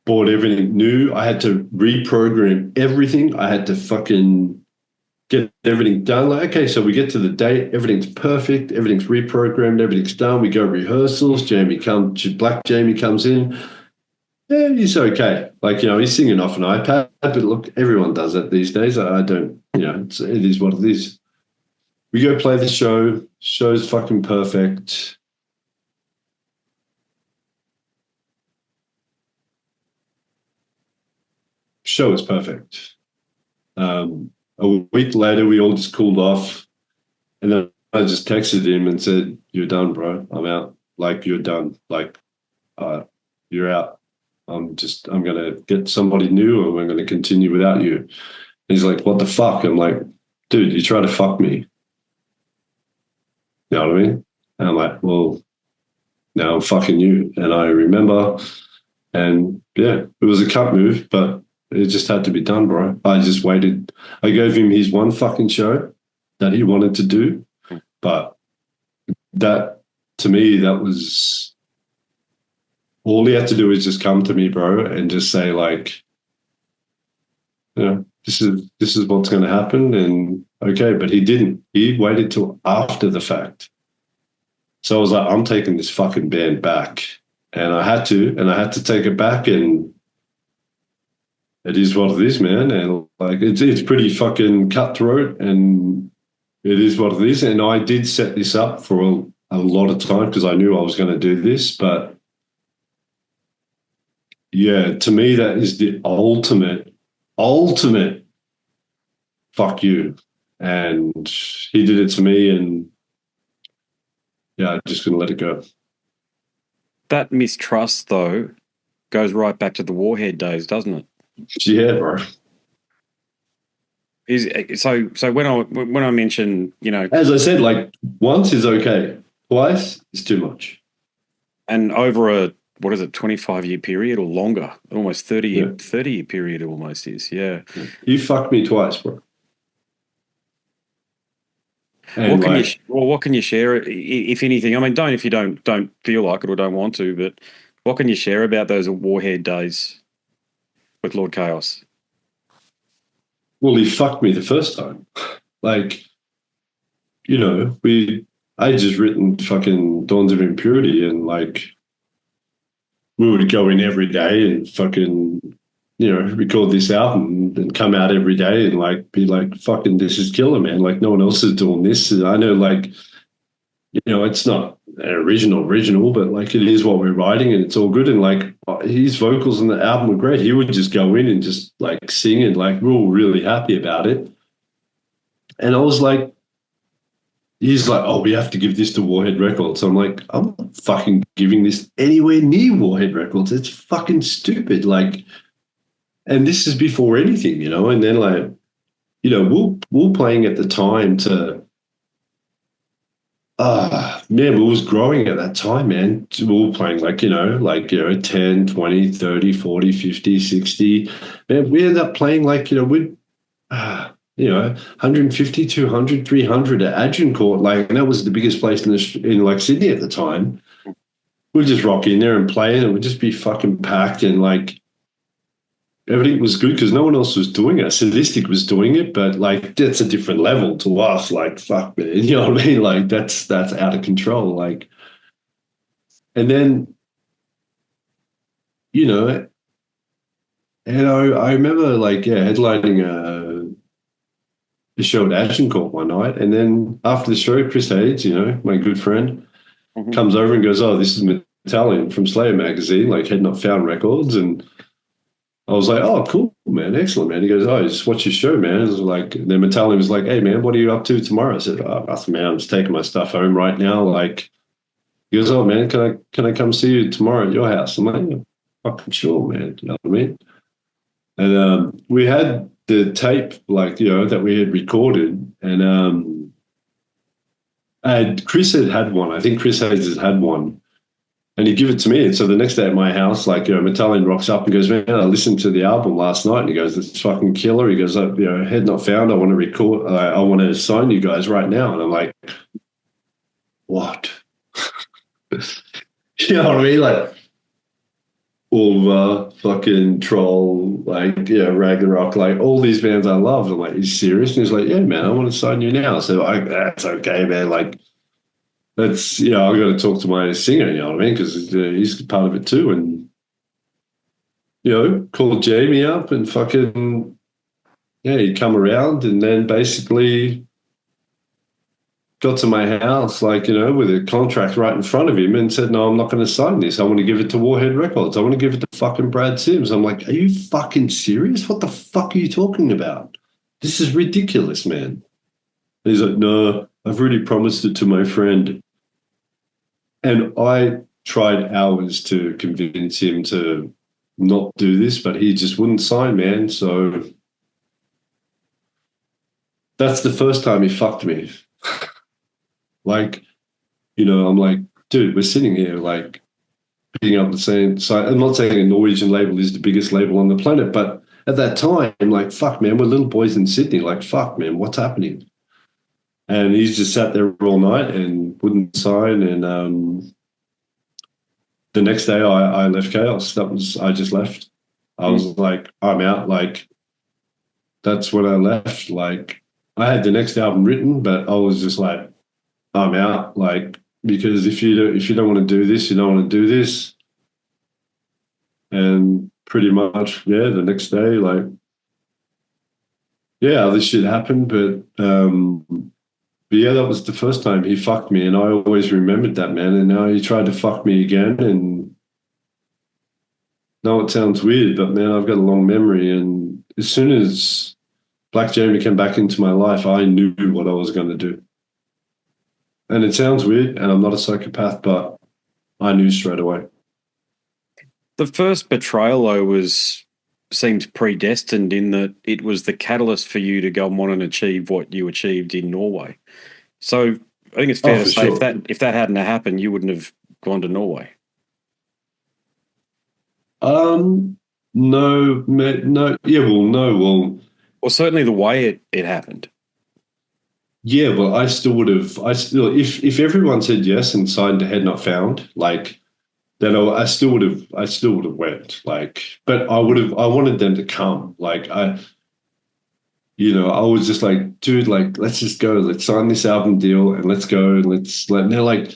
[SPEAKER 3] bought everything new. I had to reprogram everything. I had to fucking get everything done. Like, okay, so we get to the date, everything's perfect, everything's reprogrammed, everything's done. We go rehearsals. Black Jamie comes in. Yeah, he's okay. Like, you know, he's singing off an iPad, but look, everyone does that these days. I don't, you know, it is what it is. We go play the show. Show's fucking perfect. Show is perfect. A week later, we all just cooled off. And then I just texted him and said, you're done, bro. I'm out. Like, you're done. Like, you're out. I'm going to get somebody new and we're going to continue without you. And he's like, what the fuck? I'm like, dude, you try to fuck me. You know what I mean? And I'm like, well, now I'm fucking you. And I remember, and yeah, it was a cut move, but it just had to be done, bro. I just waited. I gave him his one fucking show that he wanted to do, but that, to me, that was, all he had to do is just come to me, bro, and just say, like, you know, this is what's going to happen, and okay, but he didn't. He waited till after the fact. So I was like, I'm taking this fucking band back, and I had to take it back, and it is what it is, man. And like, it's pretty fucking cutthroat, and it is what it is. And I did set this up for a lot of time because I knew I was going to do this, but yeah, to me, that is the ultimate fuck you. And he did it to me, and yeah, I'm just going to let it go.
[SPEAKER 2] That mistrust, though, goes right back to the Warhead days, doesn't it?
[SPEAKER 3] Yeah, bro.
[SPEAKER 2] So when I mention, you know,
[SPEAKER 3] as I said, like, once is okay, twice is too much.
[SPEAKER 2] And over a 25-year period or longer, almost 30-year period, almost is, yeah.
[SPEAKER 3] You fucked me twice, bro.
[SPEAKER 2] And what can you share, if anything? I mean, if you don't feel like it or don't want to, but what can you share about those Warhead days with Lord Kaos?
[SPEAKER 3] Well, he fucked me the first time. Like, you know, I just written fucking Dawns of Impurity, and like, we would go in every day and fucking, you know, record this album and come out every day and like be like, fucking, this is killer, man. Like, no one else is doing this. And I know, like, you know, it's not original, but like it is what we're writing and it's all good. And like his vocals on the album were great. He would just go in and just like sing and like we were all really happy about it. And I was like, he's like, oh, we have to give this to Warhead Records. I'm like, I'm not fucking giving this anywhere near Warhead Records. It's fucking stupid. Like, and this is before anything, you know. And then like, you know, we're playing at the time to, man, we was growing at that time, man. We were playing like, 10, 20, 30, 40, 50, 60. Man, we ended up playing like, we'd, 150, 200, 300 at Agincourt. Like, and that was the biggest place in like Sydney at the time. We'd just rock in there and play and it would just be fucking packed and like, everything was good because no one else was doing it. Sadistic was doing it, but like that's a different level to us. Like, fuck, man, you know what I mean? Like that's out of control. Like, and then, and I remember like headlining a show at Agincourt one night, and then after the show, Chris Hayes, my good friend, comes over and goes, "Oh, this is Metallian from Slayer magazine, like Had Not Found Records," and I was like, "Oh, cool, man, excellent, man." He goes, "Oh, just watch your show, man." It was like, then Metallian was like, "Hey, man, what are you up to tomorrow?" I said, "Oh, nothing, man. I'm just taking my stuff home right now." Like, he goes, "Oh, man, can I come see you tomorrow at your house?" I'm like, "Yeah, fucking sure, man." You know what I mean? And we had the tape, like, that we had recorded, and Chris had one. I think Chris Hayes had one. And he'd give it to me. And so the next day at my house, like, Metallian rocks up and goes, "Man, I listened to the album last night." And he goes, "It's fucking killer." He goes, "Head Not Found. I want to record. I want to sign you guys right now." And I'm like, "What?" You know what I mean? Like, Ulva, fucking Troll, like, Ragnarok, like all these bands I love. I'm like, "Are you serious?" And he's like, "Yeah, man, I want to sign you now." So that's okay, man. Like, that's, I've got to talk to my singer, you know what I mean? Because he's part of it too. And, called Jamie up and fucking, he'd come around and then basically got to my house, like, with a contract right in front of him and said, "No, I'm not going to sign this. I want to give it to Warhead Records. I want to give it to fucking Brad Sims." I'm like, "Are you fucking serious? What the fuck are you talking about? This is ridiculous, man." And he's like, "No, I've already promised it to my friend." And I tried hours to convince him to not do this, but he just wouldn't sign, man. So that's the first time he fucked me. Like, I'm like, dude, we're sitting here, like, being up the same side. I'm not saying a Norwegian label is the biggest label on the planet, but at that time, like, fuck, man, we're little boys in Sydney. Like, fuck, man, what's happening? And he's just sat there all night and wouldn't sign. And the next day I left Chaos. I just left. I was like, I'm out. Like, that's when I left. Like, I had the next album written, but I was just like, I'm out. Like, because if you don't want to do this, you don't want to do this. And pretty much, the next day, like, this shit happened. But that was the first time he fucked me, and I always remembered that, man. And now he tried to fuck me again, and no, it sounds weird, but man, I've got a long memory. And as soon as Black Jamie came back into my life, I knew what I was going to do. And it sounds weird, and I'm not a psychopath, but I knew straight away.
[SPEAKER 2] The first Betrayal, though, seemed predestined in that it was the catalyst for you to go and want to achieve what you achieved in Norway. So I think it's fair to say, sure, if that hadn't happened, you wouldn't have gone to Norway.
[SPEAKER 3] No, no, yeah, well,
[SPEAKER 2] certainly the way it happened.
[SPEAKER 3] Yeah, well, I still would have. If everyone said yes and signed a Had Not Found, like, then I still would have went. Like, but I wanted them to come. Like, I was just like, dude, like, let's just go. Let's sign this album deal and let's go. And and they're like,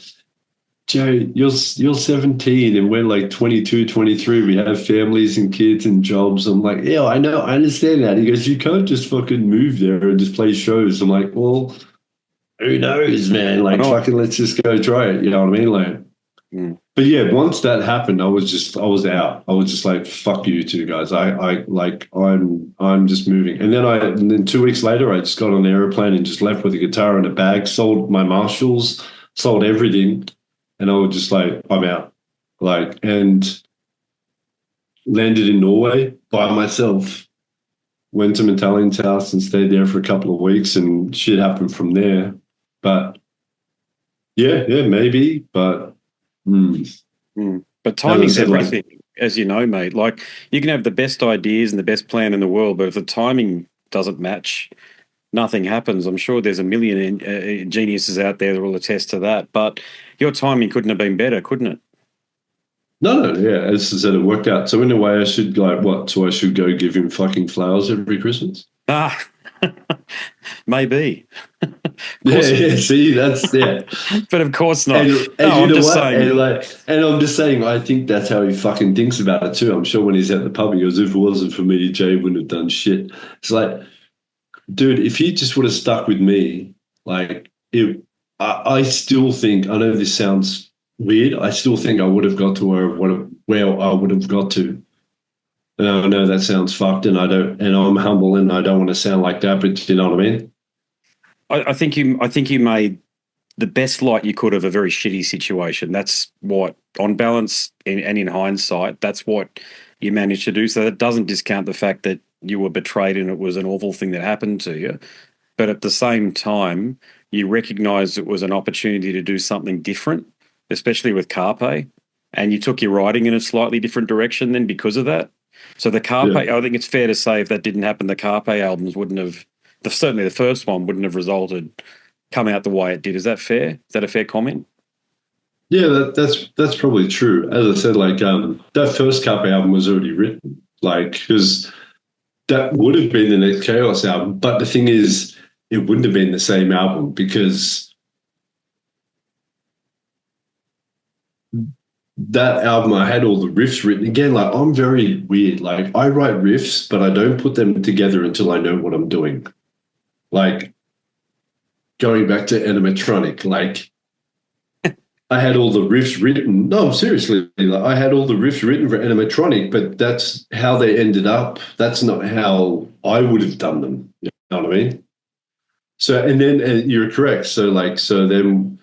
[SPEAKER 3] "Joe, you're 17 and we're like 22, 23. We have families and kids and jobs." I'm like, "Yeah, I know. I understand that." He goes, "You can't just fucking move there and just play shows." I'm like, "Well, who knows, man?
[SPEAKER 2] Why
[SPEAKER 3] Like,
[SPEAKER 2] not?
[SPEAKER 3] fucking, let's just go try it. You know what I mean? Like, but yeah, once that happened, I was out. I was just like, fuck you two guys. I'm just moving. And then 2 weeks later, I just got on an airplane and just left with a guitar and a bag, sold my Marshalls, sold everything. And I was just like, I'm out. Like, and landed in Norway by myself. Went to Metallian's house and stayed there for a couple of weeks, and shit happened from there. But yeah, maybe. But
[SPEAKER 2] But timing's
[SPEAKER 3] said, like,
[SPEAKER 2] everything, as you know, mate. Like, you can have the best ideas and the best plan in the world, but if the timing doesn't match, nothing happens. I'm sure there's a million geniuses out there that will attest to that. But your timing couldn't have been better, couldn't it?
[SPEAKER 3] no, yeah. As I said, it worked out. So in a way, I should like what? So I should go give him fucking flowers every Christmas.
[SPEAKER 2] Ah, maybe.
[SPEAKER 3] Yeah. See, that's yeah.
[SPEAKER 2] But of course not.
[SPEAKER 3] And
[SPEAKER 2] No,
[SPEAKER 3] you
[SPEAKER 2] I'm
[SPEAKER 3] know
[SPEAKER 2] just
[SPEAKER 3] what?
[SPEAKER 2] saying.
[SPEAKER 3] And I'm just saying, I think that's how he fucking thinks about it too. I'm sure when he's at the pub, he goes, "If it wasn't for me, Jay wouldn't have done shit." It's like, dude, if he just would have stuck with me, like, I still think. I know this sounds weird. I still think I would have got to where I would have got to. And I know that sounds fucked, and I'm humble, and I don't want to sound like that, but you know what I mean?
[SPEAKER 2] I think you made the best light you could of a very shitty situation. That's what, on balance and in hindsight, that's what you managed to do. So that doesn't discount the fact that you were betrayed and it was an awful thing that happened to you. But at the same time, you recognized it was an opportunity to do something different, especially with Carpe, and you took your writing in a slightly different direction then because of that. So the Carpe,
[SPEAKER 3] Yeah.
[SPEAKER 2] I think it's fair to say if that didn't happen, the Carpe albums wouldn't have, certainly the first one wouldn't have come out the way it did. Is that fair? Is that a fair comment?
[SPEAKER 3] Yeah, that's probably true. As I said, like that first Carpe album was already written, like because that would have been the next Chaos album. But the thing is, it wouldn't have been the same album because that album I had all the riffs written again. Like I'm very weird. Like I write riffs, but I don't put them together until I know what I'm doing. Like going back to Animatronic, like I had all the riffs written. No, seriously, like, I had all the riffs written for Animatronic, but that's how they ended up. That's not how I would have done them. You know what I mean? So, and then you're correct. So, then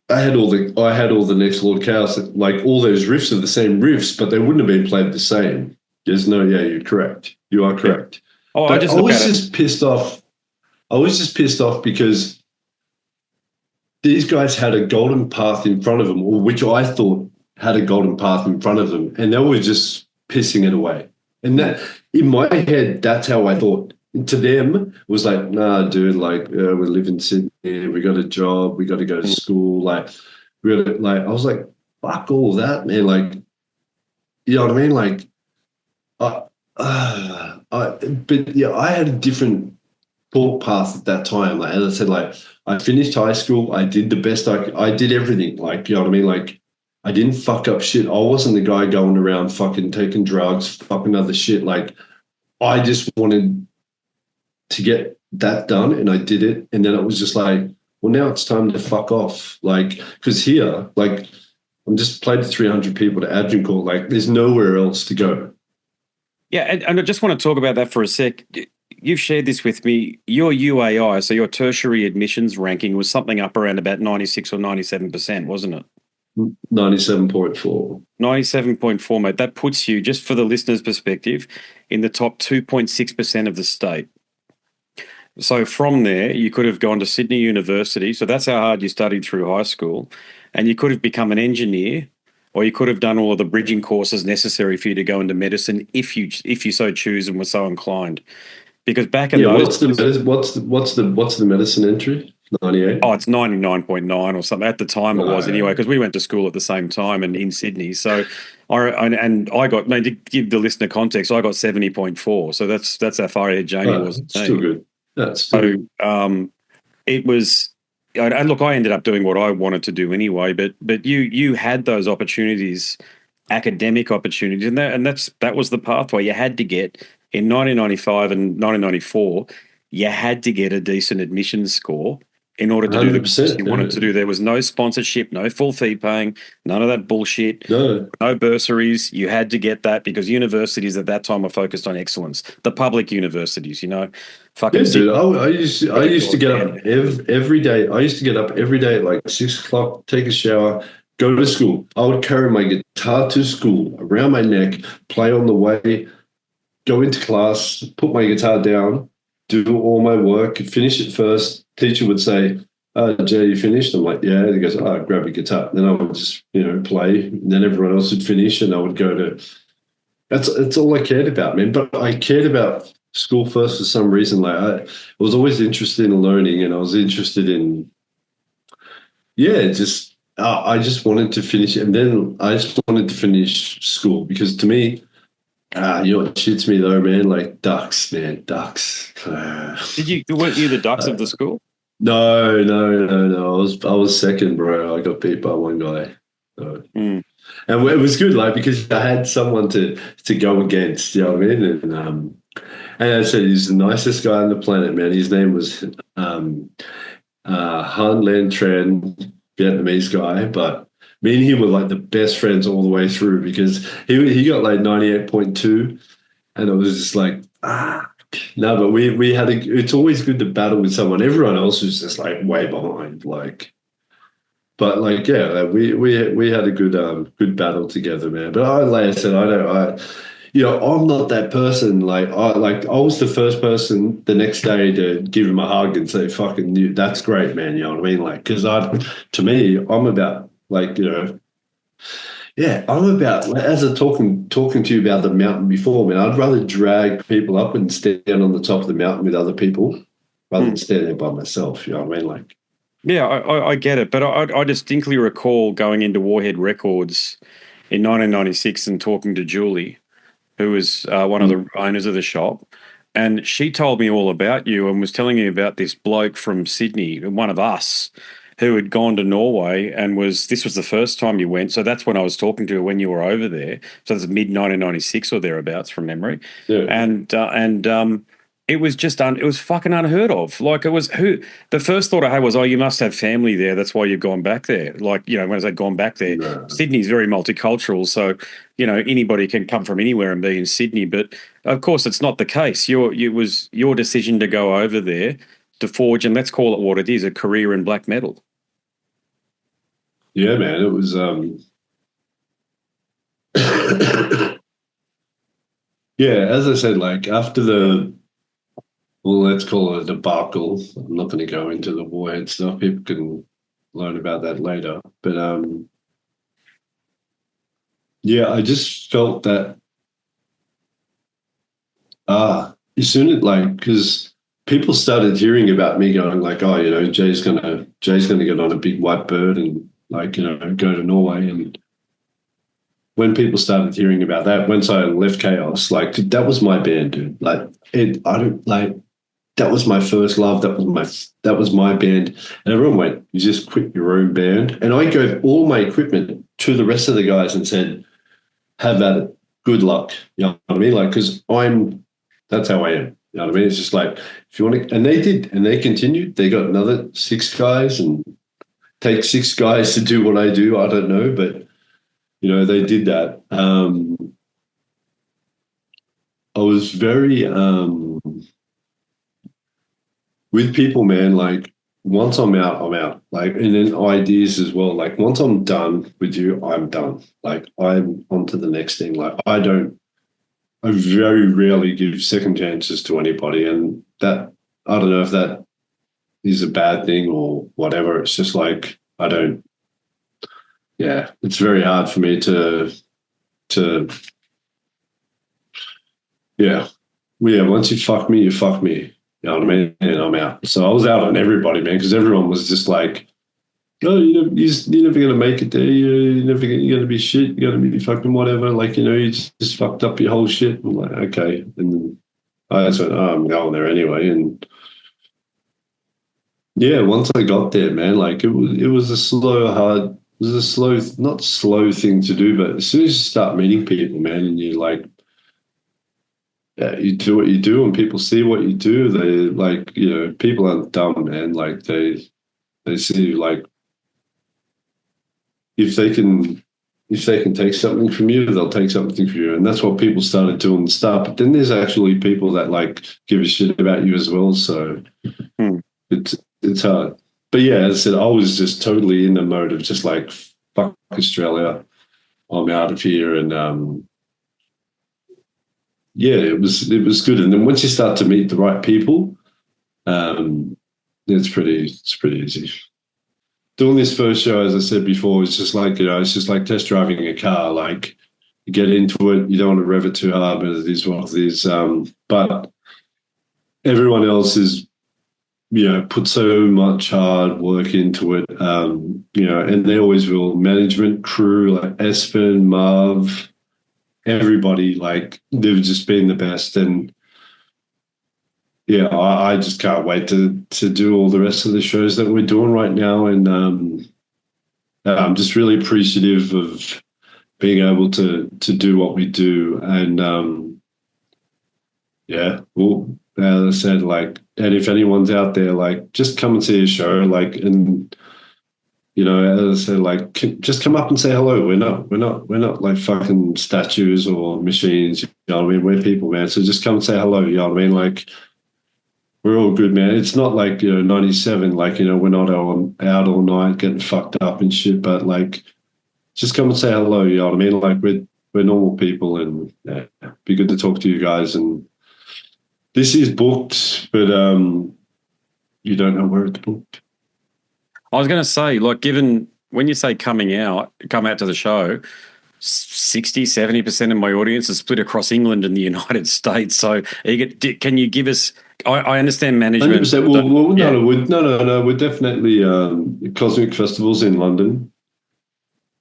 [SPEAKER 3] I had all the next Lord Kaos. Like all those riffs are the same riffs, but they wouldn't have been played the same. There's no, yeah, you're correct. You are correct.
[SPEAKER 2] Oh,
[SPEAKER 3] But
[SPEAKER 2] I just look at it.
[SPEAKER 3] pissed off. I was just pissed off because these guys had a golden path in front of them, or which I thought had a golden path in front of them, and they were just pissing it away. And that, in my head, that's how I thought. And to them, it was like, nah, dude, like we live in Sydney, we got a job, we got to go to school, like we got to, like. I was like, fuck all that, man. Like, you know what I mean? Like, but yeah, I had a different thought path at that time. Like, as I said, like I finished high school, I did the best I did everything. Like, you know what I mean? Like I didn't fuck up shit. I wasn't the guy going around fucking taking drugs, fucking other shit. Like I just wanted to get that done, and I did it. And then it was just like, well, now it's time to fuck off. Like, because here, like I'm just played to 300 people to Agincourt. Like there's nowhere else to go.
[SPEAKER 2] Yeah, and I just want to talk about that for a sec. You've shared this with me. Your UAI, so your tertiary admissions ranking, was something up around about 96 or 97%, wasn't it?
[SPEAKER 3] 97.4.
[SPEAKER 2] 97.4, mate. That puts you, just for the listener's perspective, in the top 2.6% of the state. So from there, you could have gone to Sydney University. So that's how hard you studied through high school. And you could have become an engineer, or you could have done all of the bridging courses necessary for you to go into medicine if you so choose and were so inclined. Because back in those,
[SPEAKER 3] what's the medicine entry? 98.
[SPEAKER 2] Oh, it's 99.9 or something. At the time it was anyway, because we went to school at the same time and in Sydney. So I got, to give the listener context, I got 70.4. So that's how far ahead Jamie was.
[SPEAKER 3] Still good. That's
[SPEAKER 2] so it was, and look, I ended up doing what I wanted to do anyway, but you had those opportunities, academic opportunities, and that was the pathway you had to get. In 1995 and 1994, you had to get a decent admissions score in order to do the course
[SPEAKER 3] 100%.
[SPEAKER 2] you wanted to do. There was no sponsorship, no full fee paying, none of that bullshit, no bursaries. You had to get that because universities at that time were focused on excellence. The public universities, fucking.
[SPEAKER 3] Yeah, dude. I used to get up every day. I used to get up every day at like 6 o'clock, take a shower, go to school. I would carry my guitar to school around my neck, play on the way, go into class, put my guitar down, do all my work, finish it first. Teacher would say, Jay, you finished? I'm like, yeah. He goes, grab your guitar. Then I would just, play. And then everyone else would finish and I would go to, that's all I cared about, man. But I cared about school first for some reason. Like I was always interested in learning and I was interested in, I just wanted to finish it. And then I just wanted to finish school because to me, you know what shits me though, man? Like ducks, man, ducks.
[SPEAKER 2] Weren't you the ducks of the school?
[SPEAKER 3] No. I was second, bro. I got beat by one guy. So. And it was good, like because I had someone to go against. You know what I mean? And I said he's the nicest guy on the planet, man. His name was Han Lan Tran, Vietnamese guy, but me and him were like the best friends all the way through because he got like 98.2 and it was just like, no, but we had it's always good to battle with someone. Everyone else was just like way behind, like, but like, yeah, like we had a good battle together, man. But like I said, I'm not that person. Like I was the first person the next day to give him a hug and say, fucking you, that's great, man. You know what I mean? Like, because to me, I'm about like, I'm about, like, as I'm talking to you about the mountain before, man, I'd rather drag people up and stand on the top of the mountain with other people rather than stand there by myself. You know what I mean? Like,
[SPEAKER 2] yeah, I get it. But I distinctly recall going into Warhead Records in 1996 and talking to Julie, who was one of the owners of the shop. And she told me all about you and was telling me about this bloke from Sydney, one of us, who had gone to Norway and this was the first time you went. So that's when I was talking to her when you were over there. So it was mid-1996 or thereabouts from memory.
[SPEAKER 3] Yeah.
[SPEAKER 2] And it was just, it was fucking unheard of. Like the first thought I had was, you must have family there. That's why you've gone back there. Like, when I say gone back there, no. Sydney's very multicultural. So, anybody can come from anywhere and be in Sydney. But of course, it's not the case. It was your decision to go over there to forge, and let's call it what it is, a career in black metal.
[SPEAKER 3] Yeah, man, it was yeah, as I said, like after let's call it a debacle. I'm not going to go into the Warhead stuff. People can learn about that later. But I just felt that as soon as because people started hearing about me going like, Jay's gonna get on a big white bird and go to Norway. And when people started hearing about that, once I left Chaos, like that was my band, dude. Like that was my first love. That was my band. And everyone went, you just quit your own band. And I gave all my equipment to the rest of the guys and said, have at it. Good luck. You know what I mean? Like, because that's how I am. You know what I mean? It's just like, if you want to, and they did, and they continued. They got another 6 guys, and take 6 guys to do what I do. I don't know, but they did that. I was very with people, man. Like once I'm out, I'm out. Like, and then ideas as well. Like once I'm done with you, I'm done. Like I'm on to the next thing. Like I very rarely give second chances to anybody, and that I don't know if that is a bad thing or whatever. It's just like I don't. Yeah, it's very hard for me to. Yeah. Once you fuck me, you fuck me. You know what I mean? And I'm out. So I was out on everybody, man, because everyone was just like, "Oh, you're never gonna make it there. You're going to be shit. You're gonna be fucking whatever. Like, you just fucked up your whole shit." I'm like, okay. And then I just went, I'm going there anyway. And yeah, once I got there, man, like it was a slow, not slow thing to do, but as soon as you start meeting people, man, and you like, yeah, you do what you do, and people see what you do. They like, people aren't dumb, man. Like they They see like if they can take something from you, they'll take something from you, and that's what people started doing at the start. But then there's actually people that like give a shit about you as well. So it's hard. But yeah, as I said, I was just totally in the mode of just like fuck Australia, I'm out of here, and yeah, it was good. And then once you start to meet the right people, it's pretty easy. Doing this first show, as I said before, it's just like, it's just like test driving a car. Like you get into it, you don't want to rev it too hard, but it is what it is. But everyone else is, put so much hard work into it, and they always will. Management, crew, like Espen, Marv, everybody, like they've just been the best. And yeah, I just can't wait to do all the rest of the shows that we're doing right now. And I'm just really appreciative of being able to do what we do. And yeah, well, as I said, like, and if anyone's out there, like, just come and see a show, like, and as I said, like, just come up and say hello. We're not like fucking statues or machines. You know what I mean? We're people, man. So just come and say hello. You know what I mean? Like, we're all good, man. It's not like 97. Like, we're not out all night getting fucked up and shit. But like, just come and say hello. You know what I mean? Like, we're normal people, and yeah, be good to talk to you guys. And this is booked, but you don't know where it's booked.
[SPEAKER 2] I was going to say, like, given when you say come out to the show, 60-70% of my audience is split across England and the United States. So can you give us, I understand management.
[SPEAKER 3] 100%. No. We're definitely Cosmic Festivals in London.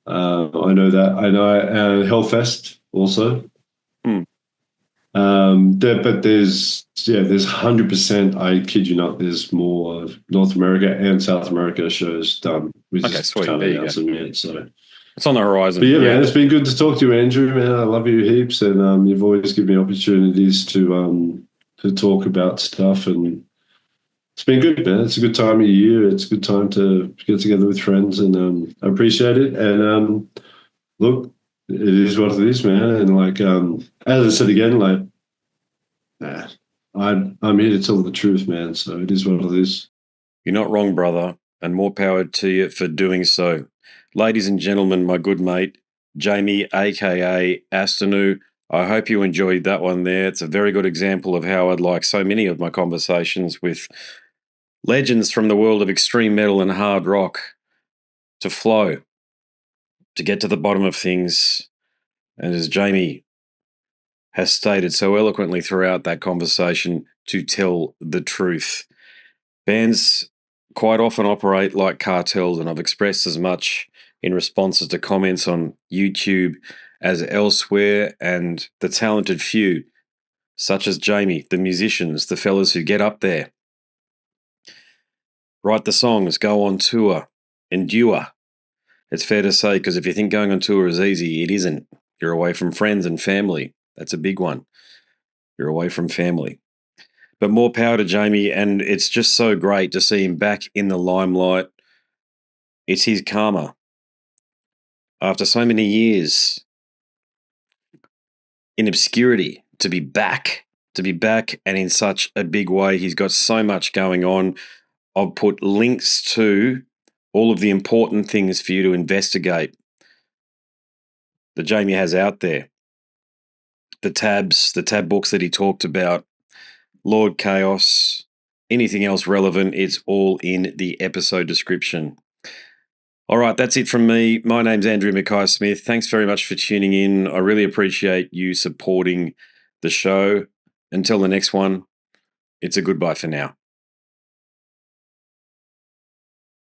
[SPEAKER 3] I know that. I know Hellfest also. But there's 100%. I kid you not. There's more North America and South America shows done.
[SPEAKER 2] Okay, sweet. There you go.
[SPEAKER 3] Yet, so
[SPEAKER 2] it's on the horizon.
[SPEAKER 3] But yeah, man, it's been good to talk to you, Andrew. Man, I love you heaps, and you've always given me opportunities to talk about stuff, and it's been good, man. It's a good time of year. It's a good time to get together with friends, and I appreciate it. And look, it is what it is, man. And like, as I said again, like, I'm here to tell the truth, man. So it is what it is.
[SPEAKER 2] You're not wrong, brother, and more power to you for doing so. Ladies and gentlemen, my good mate, Jamie, aka Astennu. I hope you enjoyed that one there. It's a very good example of how I'd like so many of my conversations with legends from the world of extreme metal and hard rock to flow, to get to the bottom of things. And as Jamie has stated so eloquently throughout that conversation, to tell the truth. Bands quite often operate like cartels, and I've expressed as much in responses to comments on YouTube as elsewhere, and the talented few, such as Jamie, the musicians, the fellas who get up there, write the songs, go on tour, endure. It's fair to say, because if you think going on tour is easy, it isn't. You're away from friends and family. That's a big one. You're away from family. But more power to Jamie, and it's just so great to see him back in the limelight. It's his karma. After so many years in obscurity, to be back and in such a big way. He's got so much going on. I'll put links to all of the important things for you to investigate that Jamie has out there. The tab books that he talked about, Lord Kaos, anything else relevant, it's all in the episode description. All right, that's it from me. My name's Andrew Mackay-Smith. Thanks very much for tuning in. I really appreciate you supporting the show. Until the next one, it's a goodbye for now.